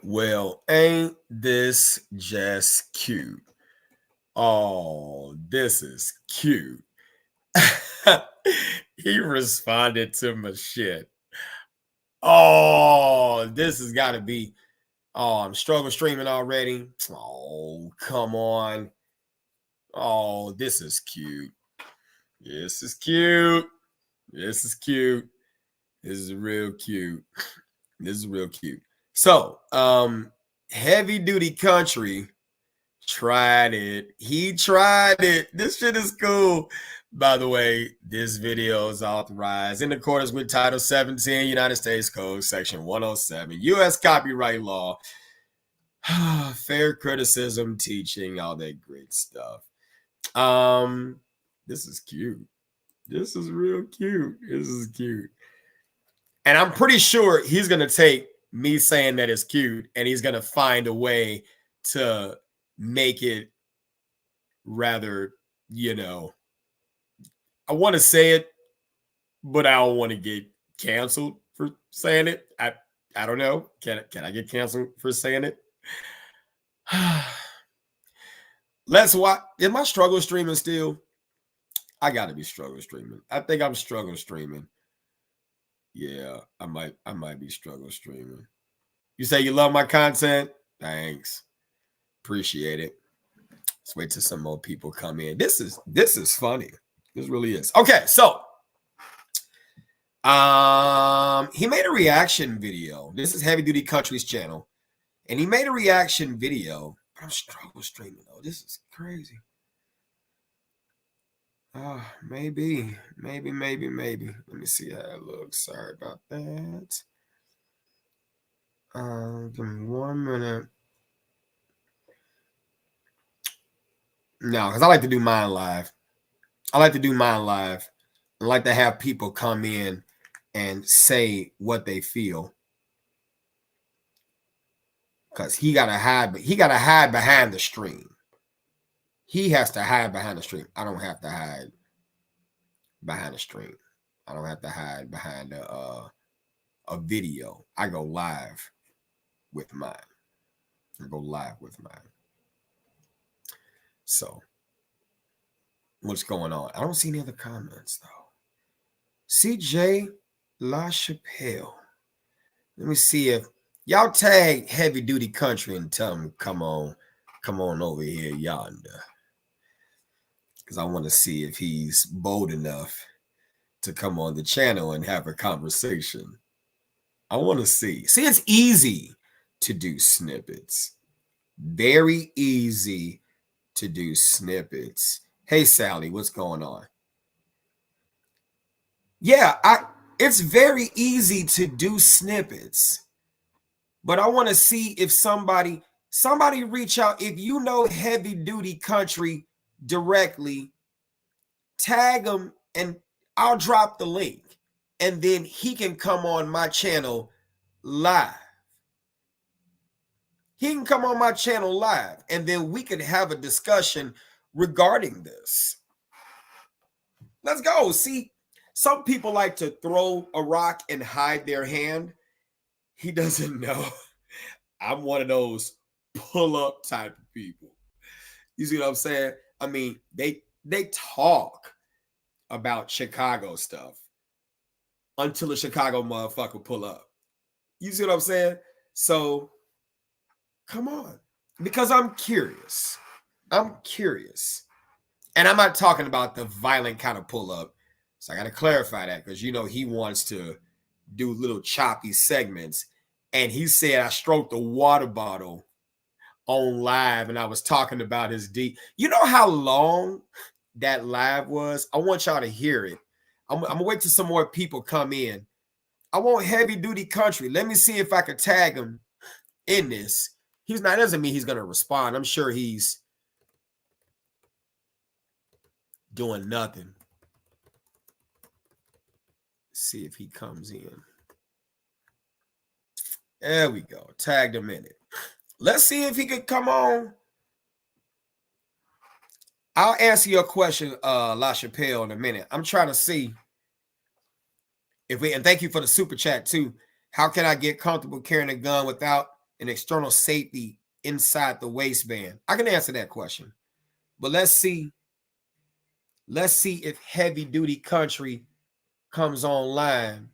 Well, ain't this just cute? Oh, this is cute. He responded to my shit. Oh, this has got to be. Oh, I'm struggle streaming already. Oh, come on. Oh, this is cute. This is cute. This is cute. This is real cute. This is real cute. So, heavy duty country tried it. He tried it. This shit is cool. By the way, this video is authorized in accordance with Title 17 United States Code, Section 107, U.S. Copyright Law. Fair criticism, teaching, all that great stuff. This is cute. This is real cute. This is cute. And I'm pretty sure he's going to take me saying that it's cute and he's going to find a way to make it rather, I want to say it, but I don't want to get canceled for saying it. I don't know. Can I get canceled for saying it? Let's watch. Am I struggle streaming still? I got to be struggle streaming. I think I'm struggle streaming. Yeah, I might be struggle streaming. You say you love my content? Thanks. Appreciate it. Let's wait till some more people come in. This is funny. This really is. Okay, so he made a reaction video. This is Heavy Duty Country's channel. And he made a reaction video. I'm struggle streaming though. This is crazy. Maybe. Let me see how it looks. Sorry about that. Give me 1 minute. No, because I like to do mine live. I like to have people come in and say what they feel. Because he gotta hide behind the stream. He has to hide behind the stream. I don't have to hide behind the stream. I don't have to hide behind a video. I go live with mine. So, what's going on? I don't see any other comments though. CJ LaChapelle. Let me see if y'all tag Heavy Duty Country and tell him come on over here yonder. Because I want to see if he's bold enough to come on the channel and have a conversation. I want to see. See, it's easy to do snippets. Very easy to do snippets. Hey, Sally, what's going on? Yeah, it's very easy to do snippets. But I want to see if somebody reach out. If you know Heavy Duty Country directly, tag him and I'll drop the link. And then he can come on my channel live. He can come on my channel live. And then we can have a discussion regarding this. Let's go. See, some people like to throw a rock and hide their hand. He doesn't know. I'm one of those pull-up type of people. You see what I'm saying? I mean, they talk about Chicago stuff until a Chicago motherfucker pull up. You see what I'm saying? So, come on. Because I'm curious. And I'm not talking about the violent kind of pull-up. So I got to clarify that because, he wants to do little choppy segments. And he said I stroked a water bottle on live and I was talking about his D. You know how long that live was? I want y'all to hear it. I'm going to wait till some more people come in. I want Heavy Duty Country. Let me see if I could tag him in this. Doesn't mean he's going to respond. I'm sure he's doing nothing. See if he comes in. There we go. Tagged him in it. Let's see if he could come on. I'll answer your question, LaChapelle, in a minute. I'm trying to see if and thank you for the super chat too. How can I get comfortable carrying a gun without and external safety inside the waistband? I can answer that question. But let's see if Heavy Duty Country comes online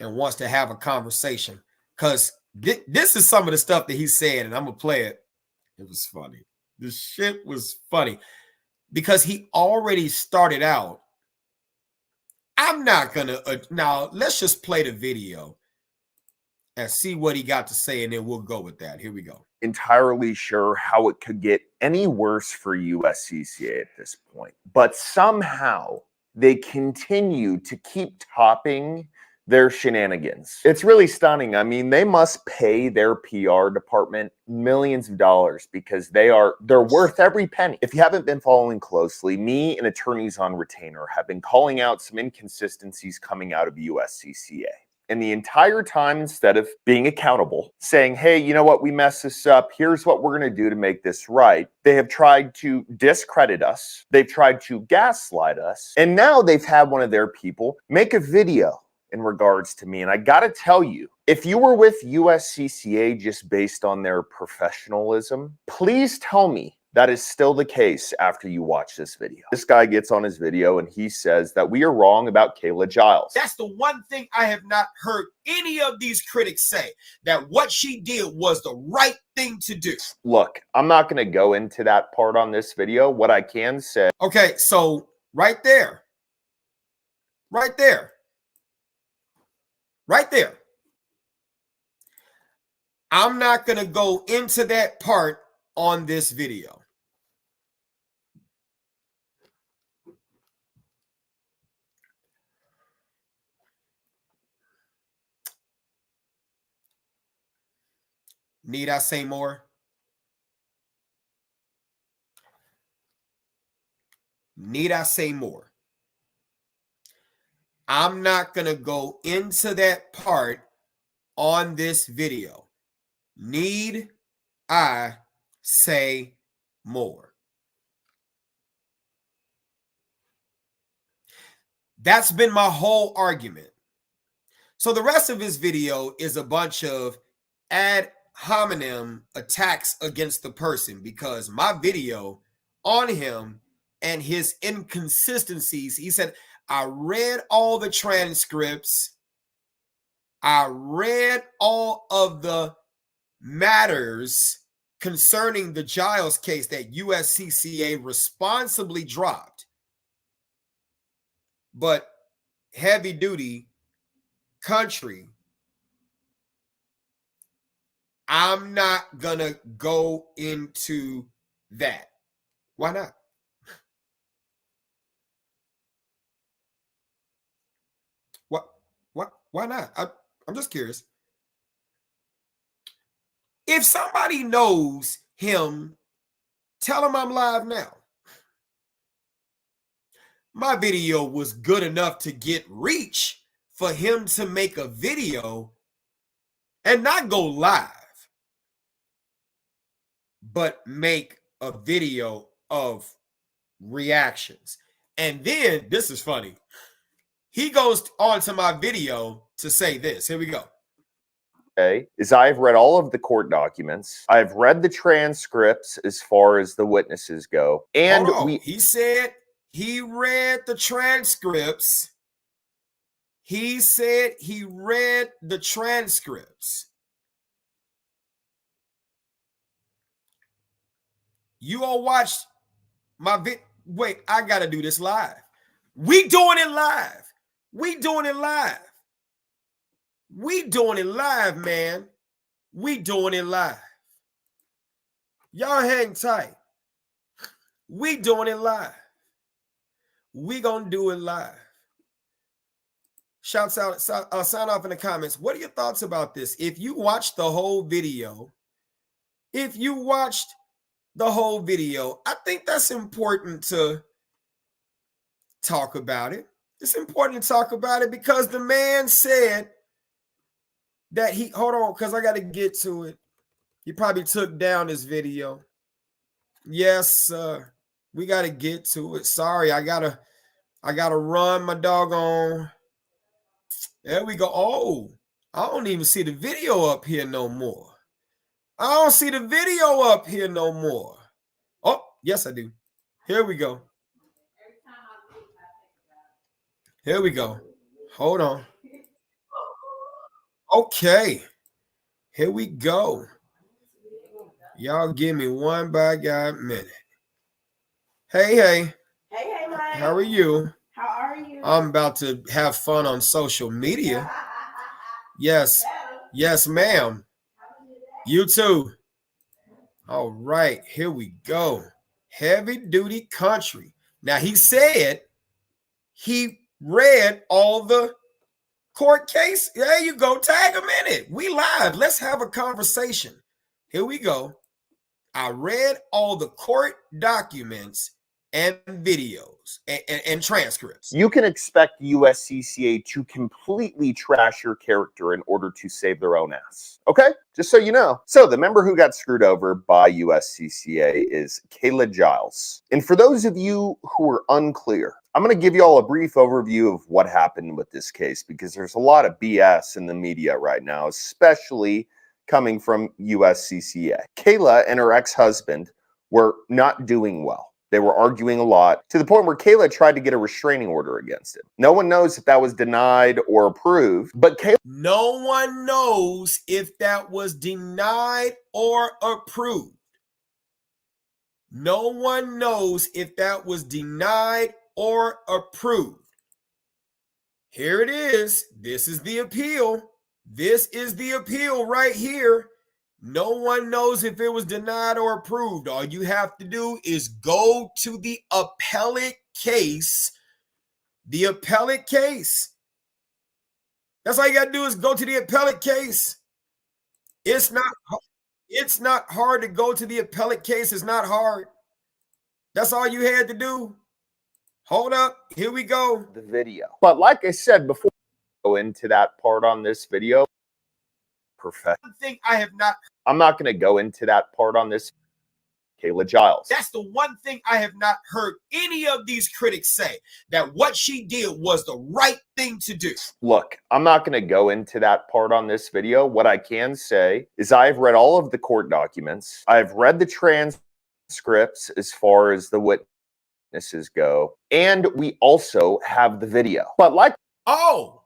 and wants to have a conversation. Because this is some of the stuff that he said, and I'm going to play it. It was funny. The shit was funny. Because he already started out. I'm not going to... now, let's just play the video and see what he got to say, and then we'll go with that. Here we go. Entirely sure how it could get any worse for USCCA at this point. But somehow they continue to keep topping their shenanigans. It's really stunning. I mean, they must pay their PR department millions of dollars because they're worth every penny. If you haven't been following closely, me and attorneys on retainer have been calling out some inconsistencies coming out of USCCA. And the entire time, instead of being accountable, saying, hey, you know what, we messed this up, here's what we're going to do to make this right, they have tried to discredit us, they've tried to gaslight us, and now they've had one of their people make a video in regards to me. And I got to tell you, if you were with USCCA just based on their professionalism, please tell me that is still the case after you watch this video. This guy gets on his video and he says that we are wrong about Kayla Giles. That's the one thing I have not heard any of these critics say, that what she did was the right thing to do. Look, I'm not going to go into that part on this video. What I can say... Okay, so right there. Right there. Right there. I'm not going to go into that part on this video. Need I say more? Need I say more? I'm not going to go into that part on this video. Need I say more? That's been my whole argument. So the rest of his video is a bunch of ad hominem attacks against the person, because my video on him and his inconsistencies, he said, I read all the transcripts. I read all of the matters concerning the Giles case that USCCA responsibly dropped. But Heavy Duty Country, I'm not going to go into that. Why not? Why not? I'm just curious. If somebody knows him, tell him I'm live now. My video was good enough to get reach for him to make a video and not go live, but make a video of reactions. And then, this is funny, he goes on to my video to say this. Here we go. Okay, is I've read all of the court documents. I've read the transcripts as far as the witnesses go. And he said he read the transcripts. He said he read the transcripts. You all watched my video. Wait, I got to do this live. We doing it live. We doing it live. We doing it live, man. We doing it live. Y'all hang tight. We doing it live. We gonna do it live. Shouts out, sign off in the comments. What are your thoughts about this? If you watched the whole video, I think that's important to talk about it. It's important to talk about it because the man said that hold on, because I got to get to it. He probably took down this video. Yes, we got to get to it. Sorry, I gotta run my doggone. There we go. Oh, I don't even see the video up here no more. I don't see the video up here no more. Oh, yes, I do. Here we go. Here we go. Hold on. Okay. Here we go. Y'all give me one by God minute. Hey, hey. Hey, Mike. How are you? How are you? I'm about to have fun on social media. Yes. Yes, ma'am. You too. All right. Here we go. Heavy duty country. Now, he said he read all the court case. There you go. Tag him in it. We live. Let's have a conversation. Here we go. I read all the court documents and videos and transcripts. You can expect USCCA to completely trash your character in order to save their own ass. Okay? Just so you know. So the member who got screwed over by USCCA is Kayla Giles. And for those of you who are unclear, I'm going to give you all a brief overview of what happened with this case because there's a lot of BS in the media right now, especially coming from USCCA. Kayla and her ex-husband were not doing well. They were arguing a lot to the point where Kayla tried to get a restraining order against him. No one knows if that was denied or approved, but Kayla... No one knows if that was denied or approved. No one knows if that was denied or approved. Here it is. This is the appeal. This is the appeal right here. No one knows if it was denied or approved. All you have to do is go to the appellate case. The appellate case. That's all you got to do is go to the appellate case. It's not hard to go to the appellate case. It's not hard. That's all you had to do. Hold up. Here we go. The video. But like I said before, go into that part on this video. Perfect. One thing I have not. I'm not going to go into that part on this. Kayla Giles. That's the one thing I have not heard any of these critics say, that what she did was the right thing to do. Look, I'm not going to go into that part on this video. What I can say is I've read all of the court documents. I've read the transcripts as far as the witnesses go. And we also have the video. But like... Oh,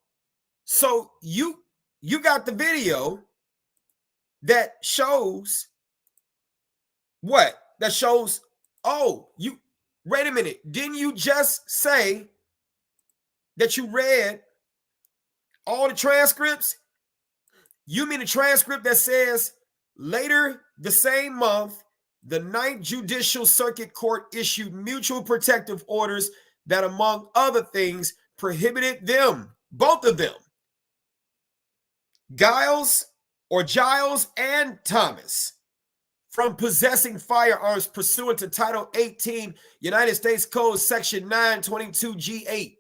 so you got the video that shows what? That shows, oh, you, wait a minute. Didn't you just say that you read all the transcripts? You mean the transcript that says later the same month, the 9th Judicial Circuit Court issued mutual protective orders that, among other things, prohibited them, both of them, Giles and Thomas, from possessing firearms pursuant to Title 18 United States Code Section 922G8.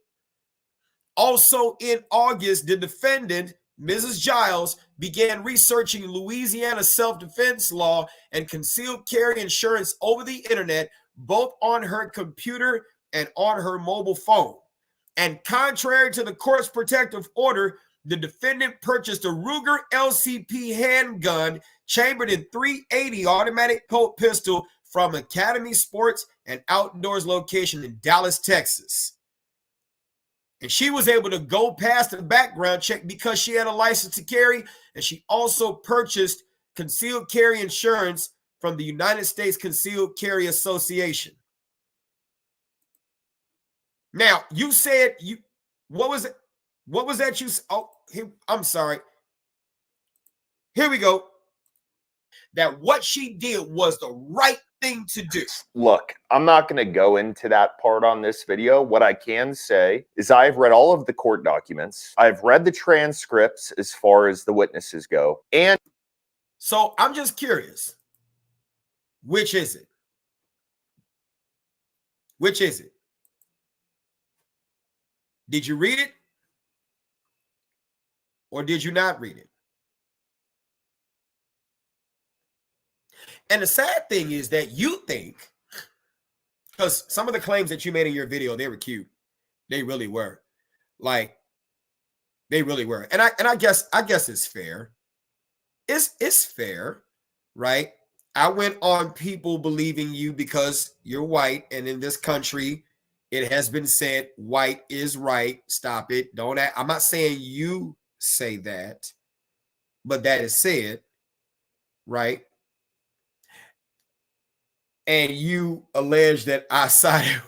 Also in August, the defendant, Mrs. Giles, began researching Louisiana self-defense law and concealed carry insurance over the internet, both on her computer and on her mobile phone. And contrary to the court's protective order, the defendant purchased a Ruger LCP handgun chambered in .380 automatic Colt pistol from Academy Sports and Outdoors location in Dallas, Texas. And she was able to go past the background check because she had a license to carry, and she also purchased concealed carry insurance from the United States Concealed Carry Association. Now, you said what was it? What was that you? Oh, I'm sorry. Here we go. That what she did was the right thing to do. Look, I'm not going to go into that part on this video. What I can say is I've read all of the court documents. I've read the transcripts as far as the witnesses go. And so I'm just curious. Which is it? Which is it? Did you read it? Or did you not read it? And the sad thing is that you think, because some of the claims that you made in your video, they were cute. They really were. Like, they really were. And I guess it's fair. It's fair, right? I went on people believing you because you're white, and in this country, it has been said white is right. Stop it. Don't I'm not saying you say that, but that is said, right? And you allege that I sided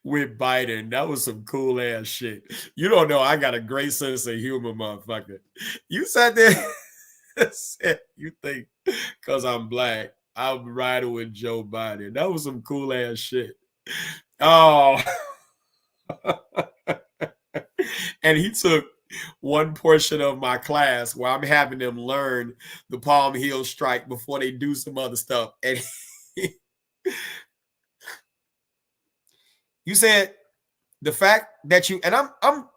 with Biden. That was some cool ass shit. You don't know I got a great sense of humor, motherfucker. You said that you think because I'm black, I'm riding with Joe Biden. That was some cool ass shit. Oh. And he took one portion of my class where I'm having them learn the Palm Hill strike before they do some other stuff. And you said the fact that you, and I'm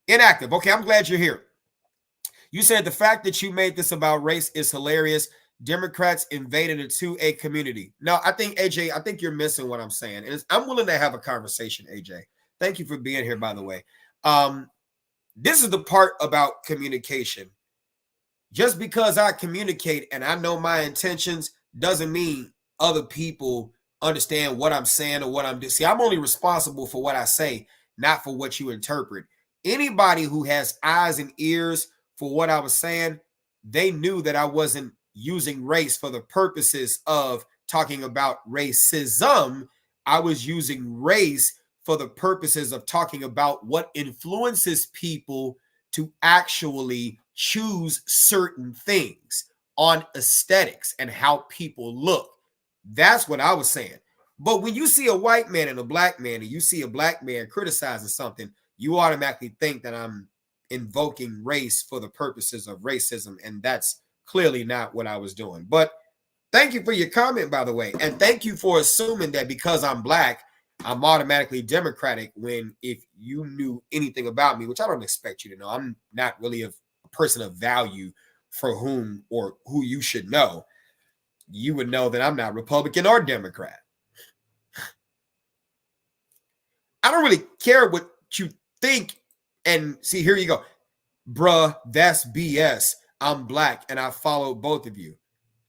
inactive. Okay, I'm glad you're here. You said the fact that you made this about race is hilarious. Democrats invaded a 2A community. No, I think, AJ, I think you're missing what I'm saying. And I'm willing to have a conversation, AJ. Thank you for being here, by the way. This is the part about communication. Just because I communicate and I know my intentions doesn't mean other people understand what I'm saying or what I'm doing. See, I'm only responsible for what I say, not for what you interpret. Anybody who has eyes and ears for what I was saying, they knew that I wasn't using race for the purposes of talking about racism. I was using race for the purposes of talking about what influences people to actually choose certain things on aesthetics and how people look. That's what I was saying. But when you see a white man and a black man, and you see a black man criticizing something, you automatically think that I'm invoking race for the purposes of racism. And that's clearly not what I was doing. But thank you for your comment, by the way. And thank you for assuming that because I'm black, I'm automatically Democratic, when if you knew anything about me, which I don't expect you to know, I'm not really a person of value for whom or who you should know. You would know that I'm not Republican or Democrat. I don't really care what you think. And see, here you go. Bruh, that's BS. I'm black and I followed both of you.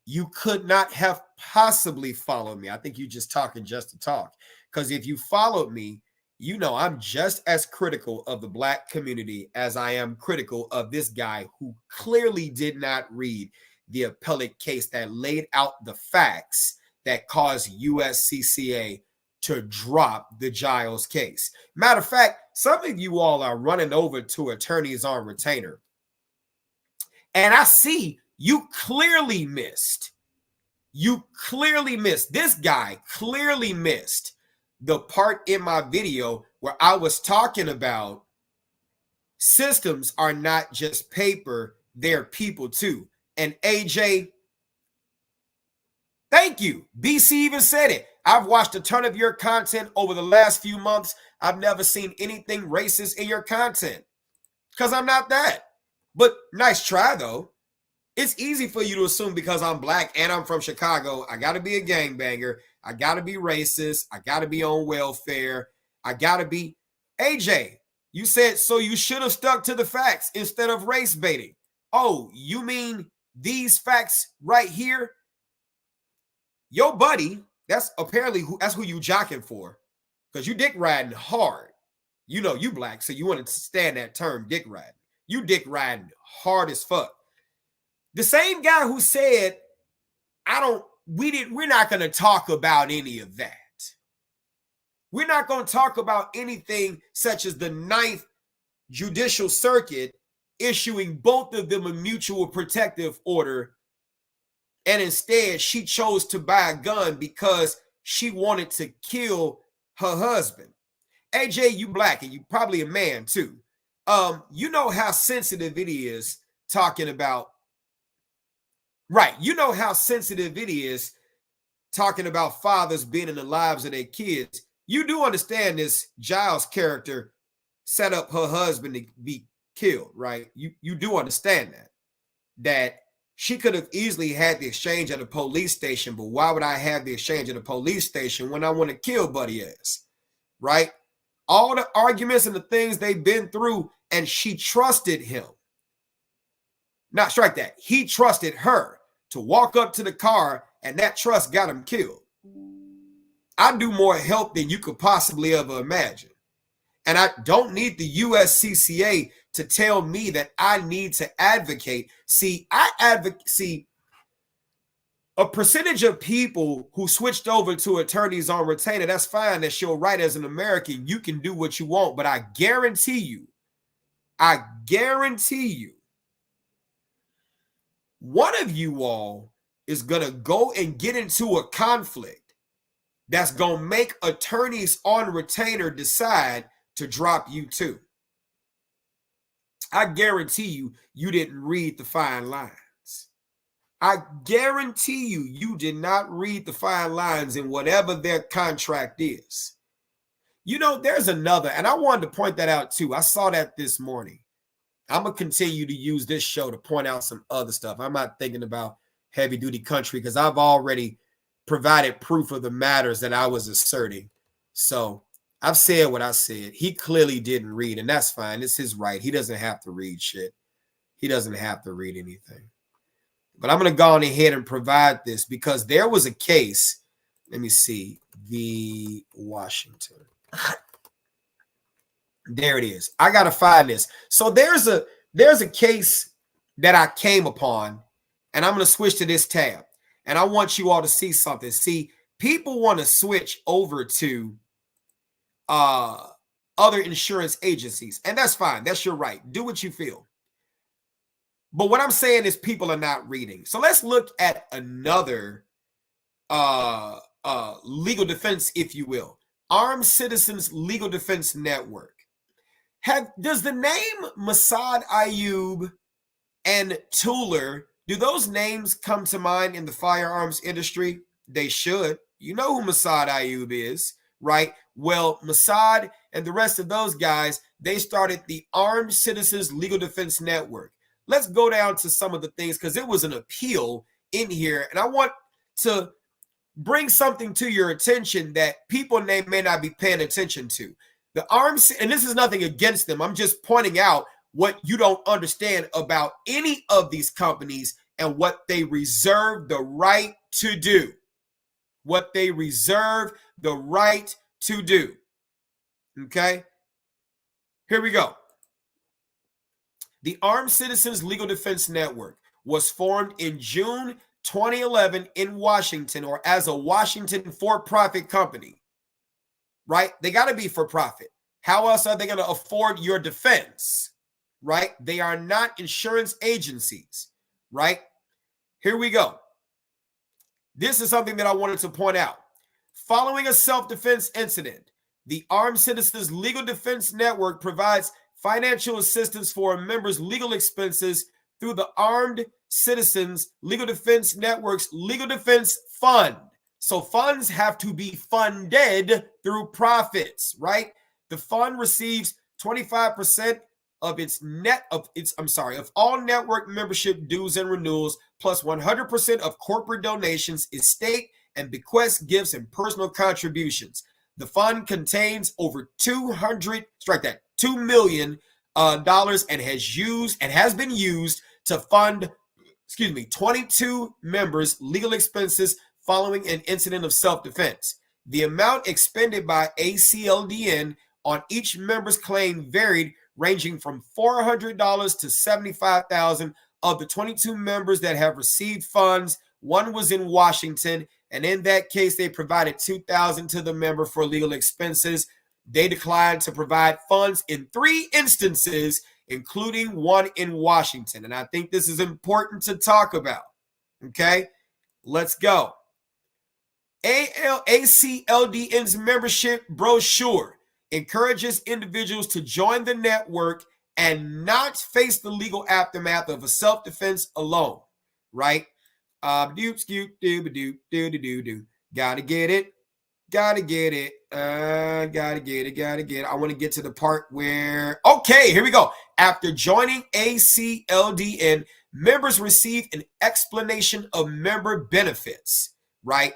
You could not have possibly followed me. I think you just talking just to talk. Because if you followed me, you know I'm just as critical of the black community as I am critical of this guy who clearly did not read the appellate case that laid out the facts that caused USCCA to drop the Giles case. Matter of fact, some of you all are running over to attorneys on retainer. And I see you clearly missed. This guy clearly missed the part in my video where I was talking about systems are not just paper, they're people too. And AJ, thank you. BC even said it. I've watched a ton of your content over the last few months. I've never seen anything racist in your content because I'm not that. But nice try, though. It's easy for you to assume because I'm black and I'm from Chicago, I got to be a gangbanger. I got to be racist. I got to be on welfare. I got to be... AJ, you said, so you should have stuck to the facts instead of race baiting. Oh, you mean these facts right here? Your buddy, that's apparently that's who you jocking for, because you dick riding hard. You know you black, so you want to stand that term, dick riding. You dick riding hard as fuck. The same guy who said, we're not going to talk about any of that. We're not going to talk about anything such as the 9th Judicial Circuit issuing both of them a mutual protective order. And instead, she chose to buy a gun because she wanted to kill her husband. AJ, you black and you probably a man too. You know how sensitive it is talking about, right? You know how sensitive it is talking about fathers being in the lives of their kids. You do understand this Giles character set up her husband to be killed, right? You do understand that she could have easily had the exchange at a police station, but why would I have the exchange at a police station when I want to kill Buddy ass, right? All the arguments and the things they've been through, and she trusted him. Not strike that. He trusted her to walk up to the car and that trust got him killed. I do more help than you could possibly ever imagine. And I don't need the USCCA to tell me that I need to advocate. See, a percentage of people who switched over to attorneys on retainer, that's fine. That's your right as an American. You can do what you want. But I guarantee you, one of you all is going to go and get into a conflict that's going to make attorneys on retainer decide to drop you too. I guarantee you, you didn't read the fine lines. I guarantee you, you did not read the fine lines in whatever their contract is. You know, there's another, and I wanted to point that out too. I saw that this morning. I'm going to continue to use this show to point out some other stuff. I'm not thinking about heavy duty country because I've already provided proof of the matters that I was asserting. So I've said what I said. He clearly didn't read, and that's fine. It's his right. He doesn't have to read shit. He doesn't have to read anything. But I'm going to go on ahead and provide this because there was a case. Let me see. V. Washington. There it is. I got to find this. So there's a case that I came upon, and I'm going to switch to this tab. And I want you all to see something. See, people want to switch over to other insurance agencies, and that's fine. That's your right. Do what you feel. But what I'm saying is people are not reading. So let's look at another legal defense, if you will. Armed Citizens Legal Defense Network. Does the name Massad Ayub and Tuller, do those names come to mind in the firearms industry? They should. You know who Massad Ayub is, right? Well, Massad and the rest of those guys, they started the Armed Citizens Legal Defense Network. Let's go down to some of the things because it was an appeal in here. And I want to bring something to your attention that people may not be paying attention to. The arms, and this is nothing against them. I'm just pointing out what you don't understand about any of these companies and what they reserve the right to do. What they reserve the right to do. Okay? Here we go. The Armed Citizens Legal Defense Network was formed in June 2011 in Washington, or as a Washington for-profit company, right? They got to be for profit. How else are they going to afford your defense, right? They are not insurance agencies, right? Here we go. This is something that I wanted to point out. Following a self-defense incident, the Armed Citizens Legal Defense Network provides financial assistance for a member's legal expenses through the Armed Citizens Legal Defense Network's Legal Defense Fund. So funds have to be funded through profits, right? The fund receives 25% of of all network membership dues and renewals, plus 100% of corporate donations, estate and bequests, gifts, and personal contributions. The fund contains over $2 million and has been used to fund 22 members' legal expenses following an incident of self-defense. The amount expended by ACLDN on each member's claim varied, ranging from $400 to $75,000. Of the 22 members that have received funds, one was in Washington, and in that case, they provided $2,000 to the member for legal expenses. They declined to provide funds in 3 instances, including one in Washington. And I think this is important to talk about. Okay, let's go. ACLDN's membership brochure encourages individuals to join the network and not face the legal aftermath of a self-defense alone, right? Gotta get it. Gotta get it. I want to get to the part where, okay, here we go. After joining ACLDN, members receive an explanation of member benefits, right?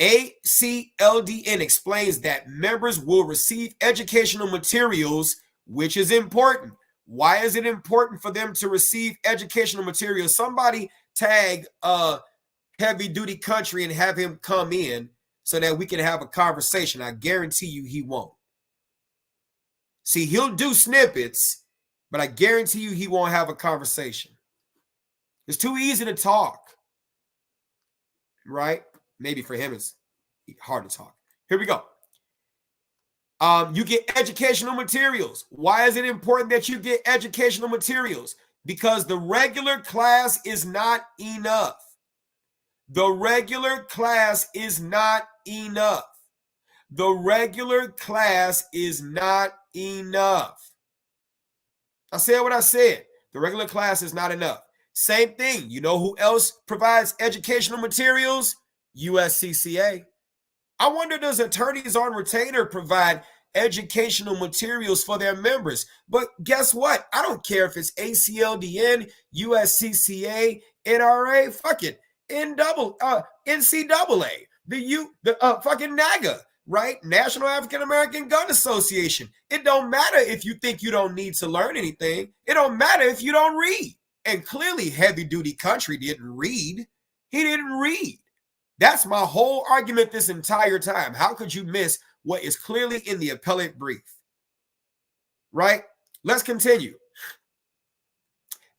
ACLDN explains that members will receive educational materials, which is important. Why is it important for them to receive educational materials? Somebody tag Heavy Duty Country and have him come in so that we can have a conversation. I guarantee you he won't. See, he'll do snippets, but I guarantee you he won't have a conversation. It's too easy to talk, right? Maybe for him it's hard to talk. Here we go. You get educational materials. Why is it important that you get educational materials? Because the regular class is not enough. The regular class is not enough. The regular class is not enough. I said what I said. The regular class is not enough. Same thing. You know who else provides educational materials? USCCA. I wonder, does attorneys on retainer provide educational materials for their members? But guess what? I don't care if it's ACLDN, USCCA, NRA, fuck it, NCAA, the fucking NAGA, right? National African American Gun Association. It don't matter if you think you don't need to learn anything. It don't matter if you don't read. And clearly Heavy Duty Country didn't read. He didn't read. That's my whole argument this entire time. How could you miss what is clearly in the appellate brief? Right? Let's continue.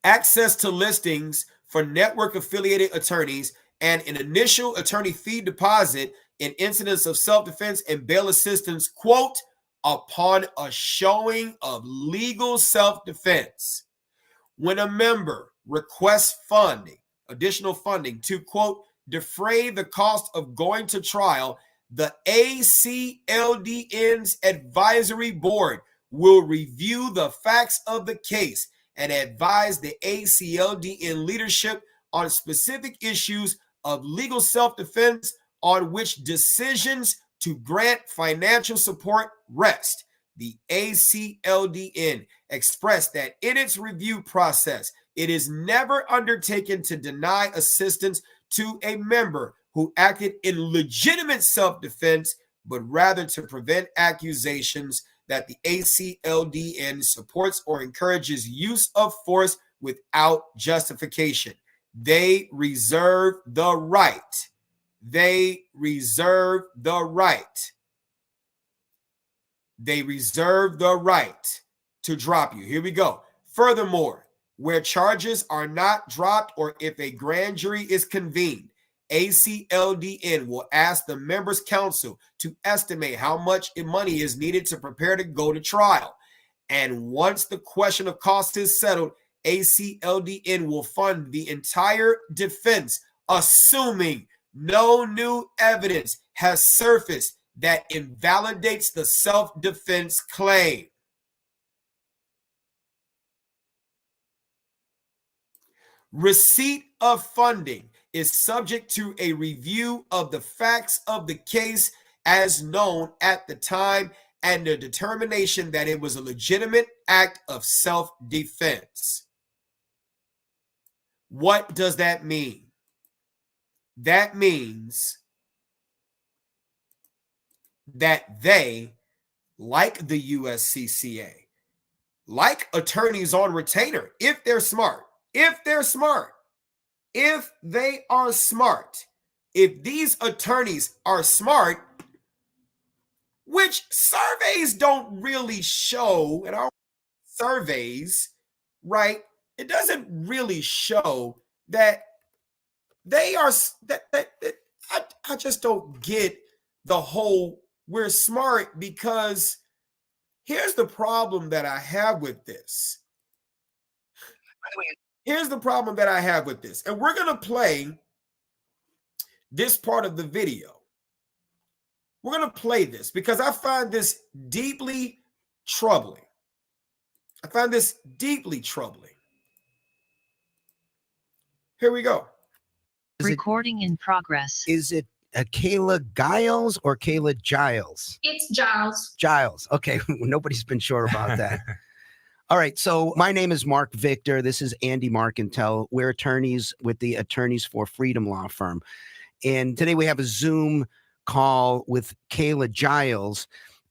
Access to listings for network affiliated attorneys and an initial attorney fee deposit in incidents of self-defense and bail assistance, quote, upon a showing of legal self-defense. When a member requests funding, additional funding to, quote, defray the cost of going to trial, the ACLDN's advisory board will review the facts of the case and advise the ACLDN leadership on specific issues of legal self-defense on which decisions to grant financial support rest. The ACLDN expressed that in its review process, it is never undertaken to deny assistance to a member who acted in legitimate self-defense, but rather to prevent accusations that the ACLDN supports or encourages use of force without justification. They reserve the right. They reserve the right. They reserve the right to drop you. Here we go. Furthermore, where charges are not dropped or if a grand jury is convened, ACLDN will ask the members' counsel to estimate how much money is needed to prepare to go to trial. And once the question of cost is settled, ACLDN will fund the entire defense, assuming no new evidence has surfaced that invalidates the self-defense claim. Receipt of funding is subject to a review of the facts of the case as known at the time and a determination that it was a legitimate act of self-defense. What does that mean? That means that they, like the USCCA, like attorneys on retainer, if they are smart, if these attorneys are smart, which surveys don't really show, and our surveys, right, it doesn't really show that they are, I just don't get the whole we're smart, because here's the problem that I have with this. Here's the problem that I have with this. And we're going to play this part of the video. We're going to play this because I find this deeply troubling. I find this deeply troubling. Here we go. Recording in progress. Is it Kayla Giles or Kayla Giles? It's Giles. Giles. Okay, nobody's been sure about that. All right, so my name is Mark Victor. This is Andy Marcantel. We're attorneys with the Attorneys for Freedom law firm. And today we have a Zoom call with Kayla Giles.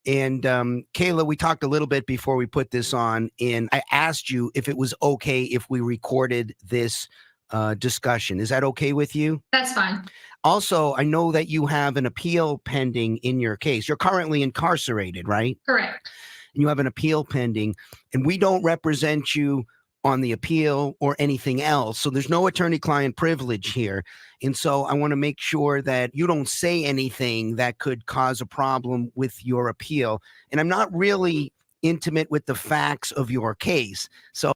And Kayla, we talked a little bit before we put this on, and I asked you if it was okay if we recorded this discussion. Is that okay with you? That's fine. Also, I know that you have an appeal pending in your case. You're currently incarcerated, right? Correct. And you have an appeal pending, and we don't represent you on the appeal or anything else. So there's no attorney-client privilege here. And so I want to make sure that you don't say anything that could cause a problem with your appeal. And I'm not really intimate with the facts of your case. So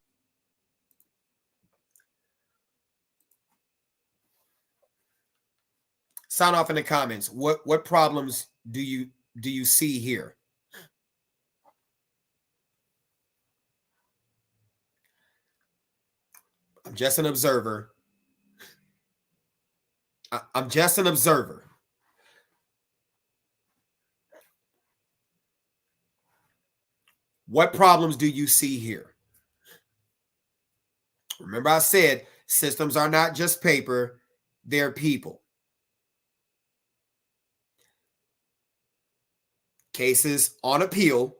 Sign off in the comments. What problems do you see here? I'm just an observer. I'm just an observer. What problems do you see here? Remember I said systems are not just paper, they're people. Cases on appeal.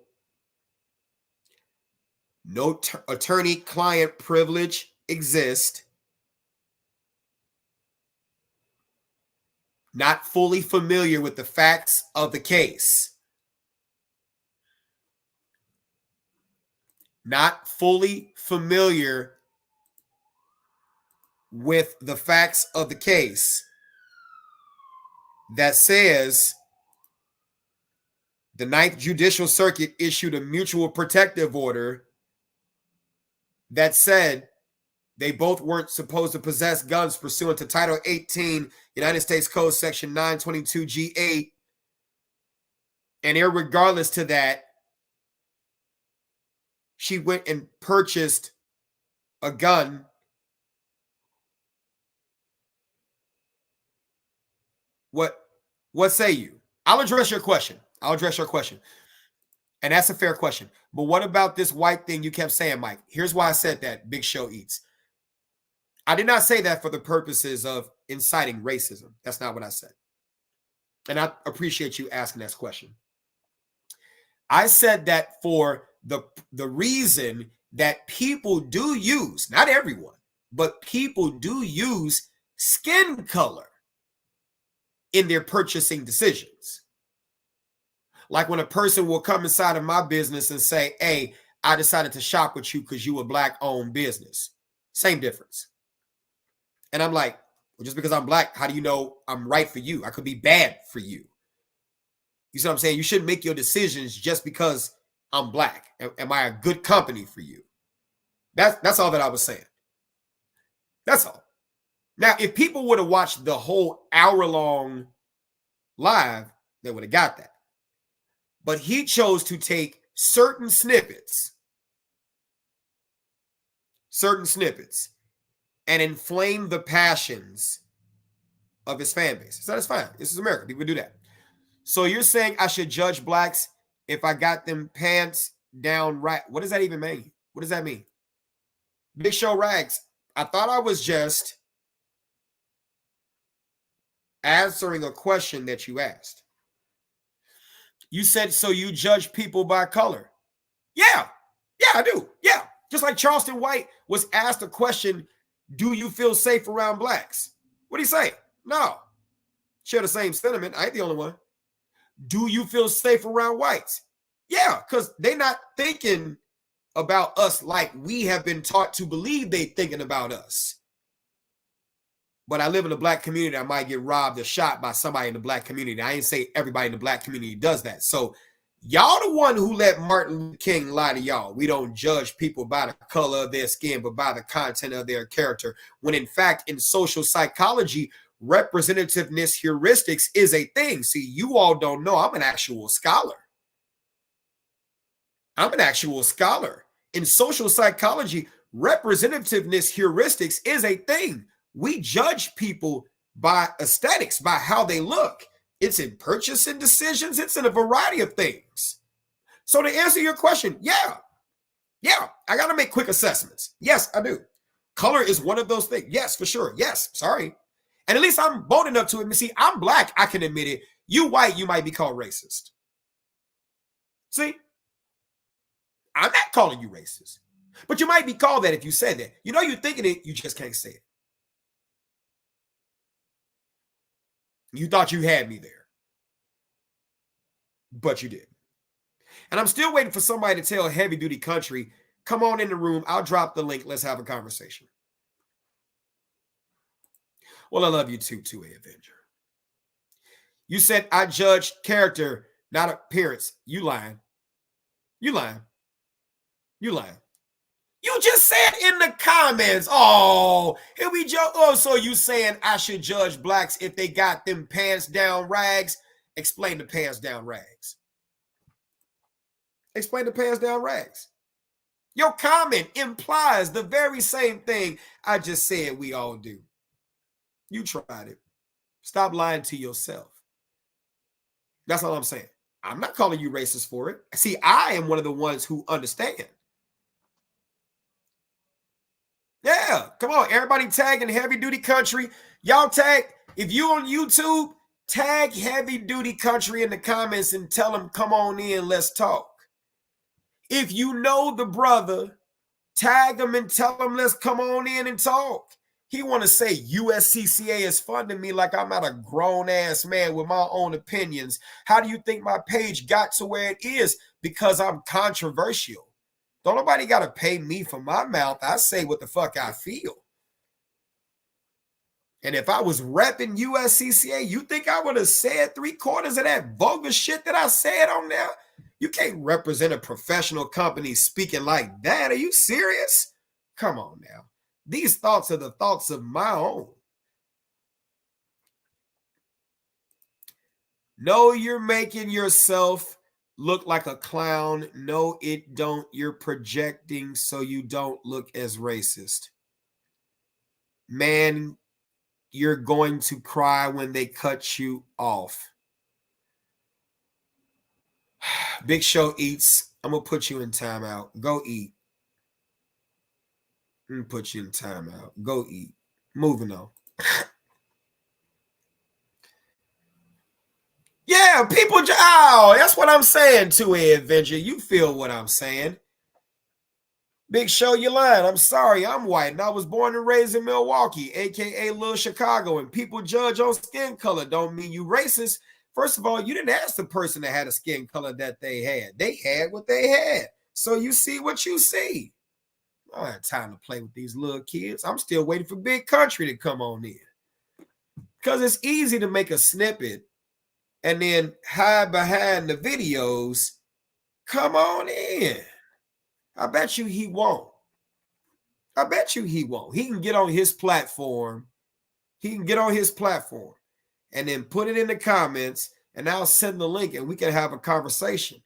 No attorney-client privilege exists. Not fully familiar with the facts of the case. Not fully familiar with the facts of the case that says the Ninth Judicial Circuit issued a mutual protective order that said they both weren't supposed to possess guns pursuant to Title 18, United States Code, Section 922G8. And irregardless to that, she went and purchased a gun. What say you? I'll address your question. And that's a fair question. But what about this white thing you kept saying, Mike? Here's why I said that, Big Show Eats. I did not say that for the purposes of inciting racism. That's not what I said. And I appreciate you asking that question. I said that for the reason that people do use, not everyone, but people do use skin color in their purchasing decisions. Like when a person will come inside of my business and say, hey, I decided to shop with you because you a Black-owned business. Same difference. And I'm like, well, just because I'm Black, how do you know I'm right for you? I could be bad for you. You see what I'm saying? You shouldn't make your decisions just because I'm Black. Am I a good company for you? That's all that I was saying. That's all. Now, if people would have watched the whole hour-long live, they would have got that. But he chose to take certain snippets, and inflame the passions of his fan base. So that's fine. This is America. People do that. So you're saying I should judge Blacks if I got them pants down right? What does that even mean? What does that mean? Big Show Rags, I thought I was just answering a question that you asked. You said, so you judge people by color. Yeah, I do. Yeah. Just like Charleston White was asked a question, do you feel safe around Blacks? What did he say? No. Share the same sentiment. I ain't the only one. Do you feel safe around whites? Yeah, because they're not thinking about us like we have been taught to believe they're thinking about us. But I live in a Black community. I might get robbed or shot by somebody in the Black community. I ain't say everybody in the Black community does that. So y'all the one who let Martin Luther King lie to y'all. We don't judge people by the color of their skin, but by the content of their character. When in fact, in social psychology, representativeness heuristics is a thing. See, you all don't know. I'm an actual scholar. In social psychology, representativeness heuristics is a thing. We judge people by aesthetics, by how they look. It's in purchasing decisions. It's in a variety of things. So to answer your question, yeah, I got to make quick assessments. Yes, I do. Color is one of those things. Yes, for sure. Yes, sorry. And at least I'm bold enough to admit, see, I'm Black. I can admit it. You white, you might be called racist. See, I'm not calling you racist. But you might be called that if you said that. You know you're thinking it, you just can't say it. You thought you had me there, but you didn't. And I'm still waiting for somebody to tell Heavy Duty Country, come on in the room. I'll drop the link. Let's have a conversation. Well, I love you too, Avenger. You said I judge character, not appearance. You lying. You lying. You lying. You just said in the comments, oh, here we go. Oh, so you saying I should judge blacks if they got them pants down rags? Explain the pants down rags. Explain the pants down rags. Your comment implies the very same thing I just said we all do. You tried it. Stop lying to yourself. That's all I'm saying. I'm not calling you racist for it. See, I am one of the ones who understand. Yeah, come on. Everybody tagging Heavy Duty Country. Y'all tag, if you on YouTube, tag Heavy Duty Country in the comments and tell them, come on in, let's talk. If you know the brother, tag him and tell him, let's come on in and talk. He want to say USCCA is funding me like I'm not a grown-ass man with my own opinions. How do you think my page got to where it is? Because I'm controversial. Don't nobody got to pay me for my mouth. I say what the fuck I feel. And if I was repping USCCA, you think I would have said 3/4 of that vulgar shit that I said on there? You can't represent a professional company speaking like that. Are you serious? Come on now. These thoughts are the thoughts of my own. No, you're making yourself look like a clown. No, it don't. You're projecting so you don't look as racist. Man, you're going to cry when they cut you off. Big Show eats. I'm going to put you in timeout. Go eat. I'm going to put you in timeout. Go eat. Moving on. Yeah, people. Oh, that's what I'm saying to Avenger. You feel what I'm saying. Big Show, you lying. I'm sorry. I'm white, and I was born and raised in Milwaukee, a.k.a. Little Chicago, and people judge on skin color. Don't mean you racist. First of all, you didn't ask the person that had a skin color that they had. They had what they had. So you see what you see. I don't have time to play with these little kids. I'm still waiting for Big Country to come on in. Because it's easy to make a snippet and then hide behind the videos. Come on in. I bet you he won't. I bet you he won't. He can get on his platform. He can get on his platform and then put it in the comments, and I'll send the link and we can have a conversation.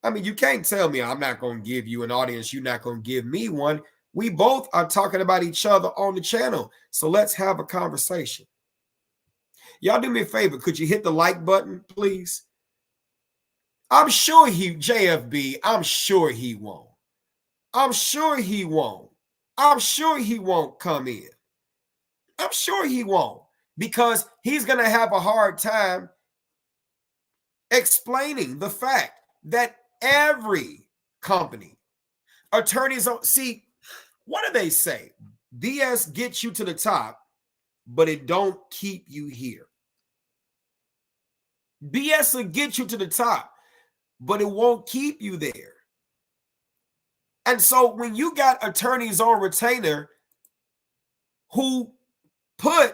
I mean, you can't tell me I'm not going to give you an audience. You're not going to give me one. We both are talking about each other on the channel. So let's have a conversation. Y'all do me a favor. Could you hit the like button, please? I'm sure JFB, I'm sure he won't. I'm sure he won't. I'm sure he won't come in. I'm sure he won't, because he's going to have a hard time explaining the fact that every company, attorneys, see, what do they say? BS gets you to the top, but it don't keep you here. BS will get you to the top, but it won't keep you there. And so when you got attorneys on retainer who put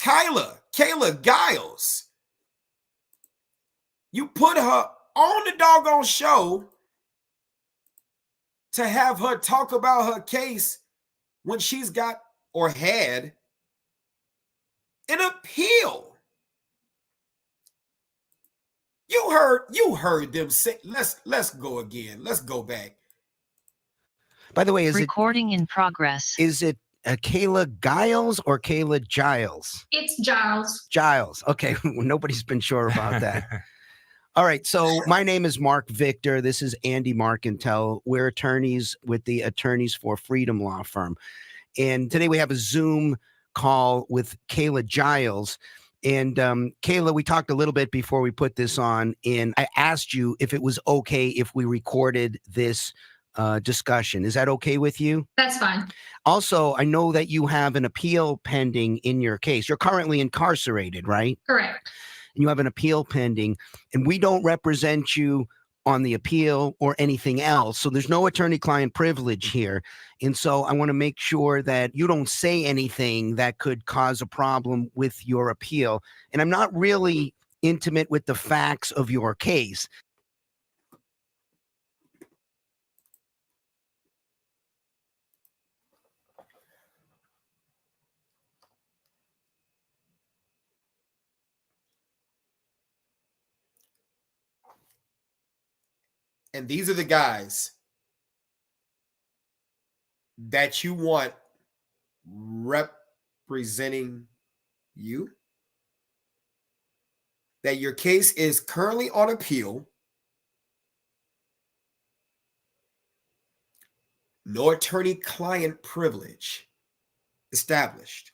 Kayla Giles, you put her on the doggone show to have her talk about her case when she's got or had an appeal. You heard them say, let's go again. Let's go back. By the way, is Recording in progress. Is it Kayla Giles or Kayla Giles? It's Giles. Giles. Okay. Nobody's been sure about that. All right. So my name is Mark Victor. This is Andy Markentel. We're attorneys with the Attorneys for Freedom law firm. And today we have a Zoom call with Kayla Giles. And Kayla, we talked a little bit before we put this on, and I asked you if it was okay if we recorded this discussion. Is that okay with you? That's fine. Also, I know that you have an appeal pending in your case. You're currently incarcerated, right? Correct. And you have an appeal pending, and we don't represent you on the appeal or anything else. So there's no attorney-client privilege here. And so I want to make sure that you don't say anything that could cause a problem with your appeal. And I'm not really intimate with the facts of your case. And these are the guys that you want representing you. That your case is currently on appeal. No attorney-client privilege established.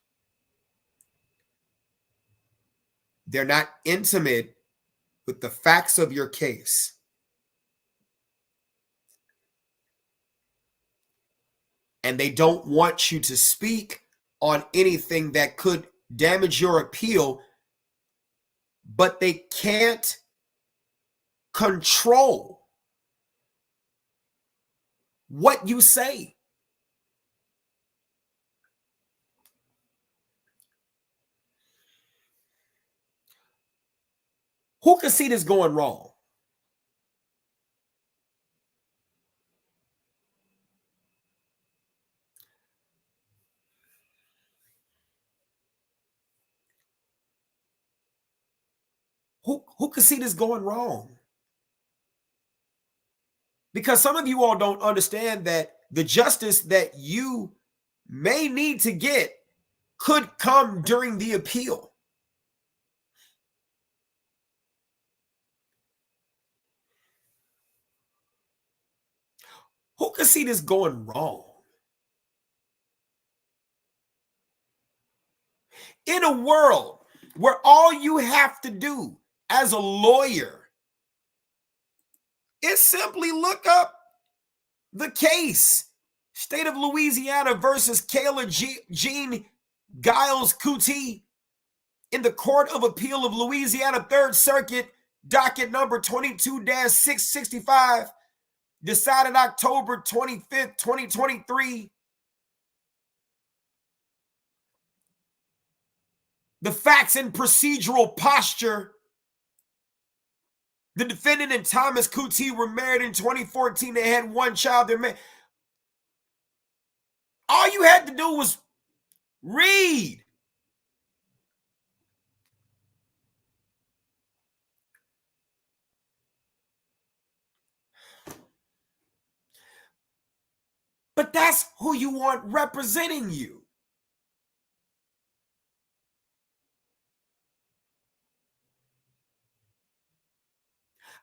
They're not intimate with the facts of your case. And they don't want you to speak on anything that could damage your appeal, but they can't control what you say. Who can see this going wrong? Who can see this going wrong? Because some of you all don't understand that the justice that you may need to get could come during the appeal. Who can see this going wrong? In a world where all you have to do as a lawyer is simply look up the case, State of Louisiana versus Kayla Jean Giles Kuti in the Court of Appeal of Louisiana 3rd Circuit, docket number 22-665, decided October 25th, 2023. The facts and procedural posture. The defendant and Thomas Kuti were married in 2014. They had one child. All you had to do was read. But that's who you want representing you.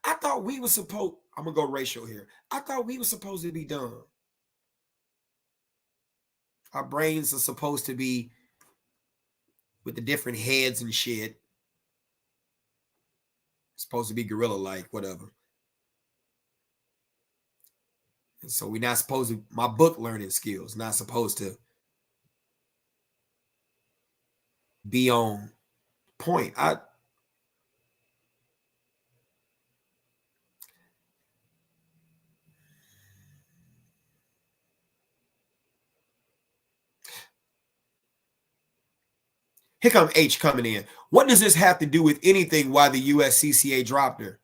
I thought we were supposed, I'm going to go racial here. I thought we were supposed to be dumb. Our brains are supposed to be with the different heads and shit. Supposed to be gorilla-like, whatever. And so we're not supposed to, my book learning skills, not supposed to be on point. Here come H coming in. What does this have to do with anything why the USCCA dropped her?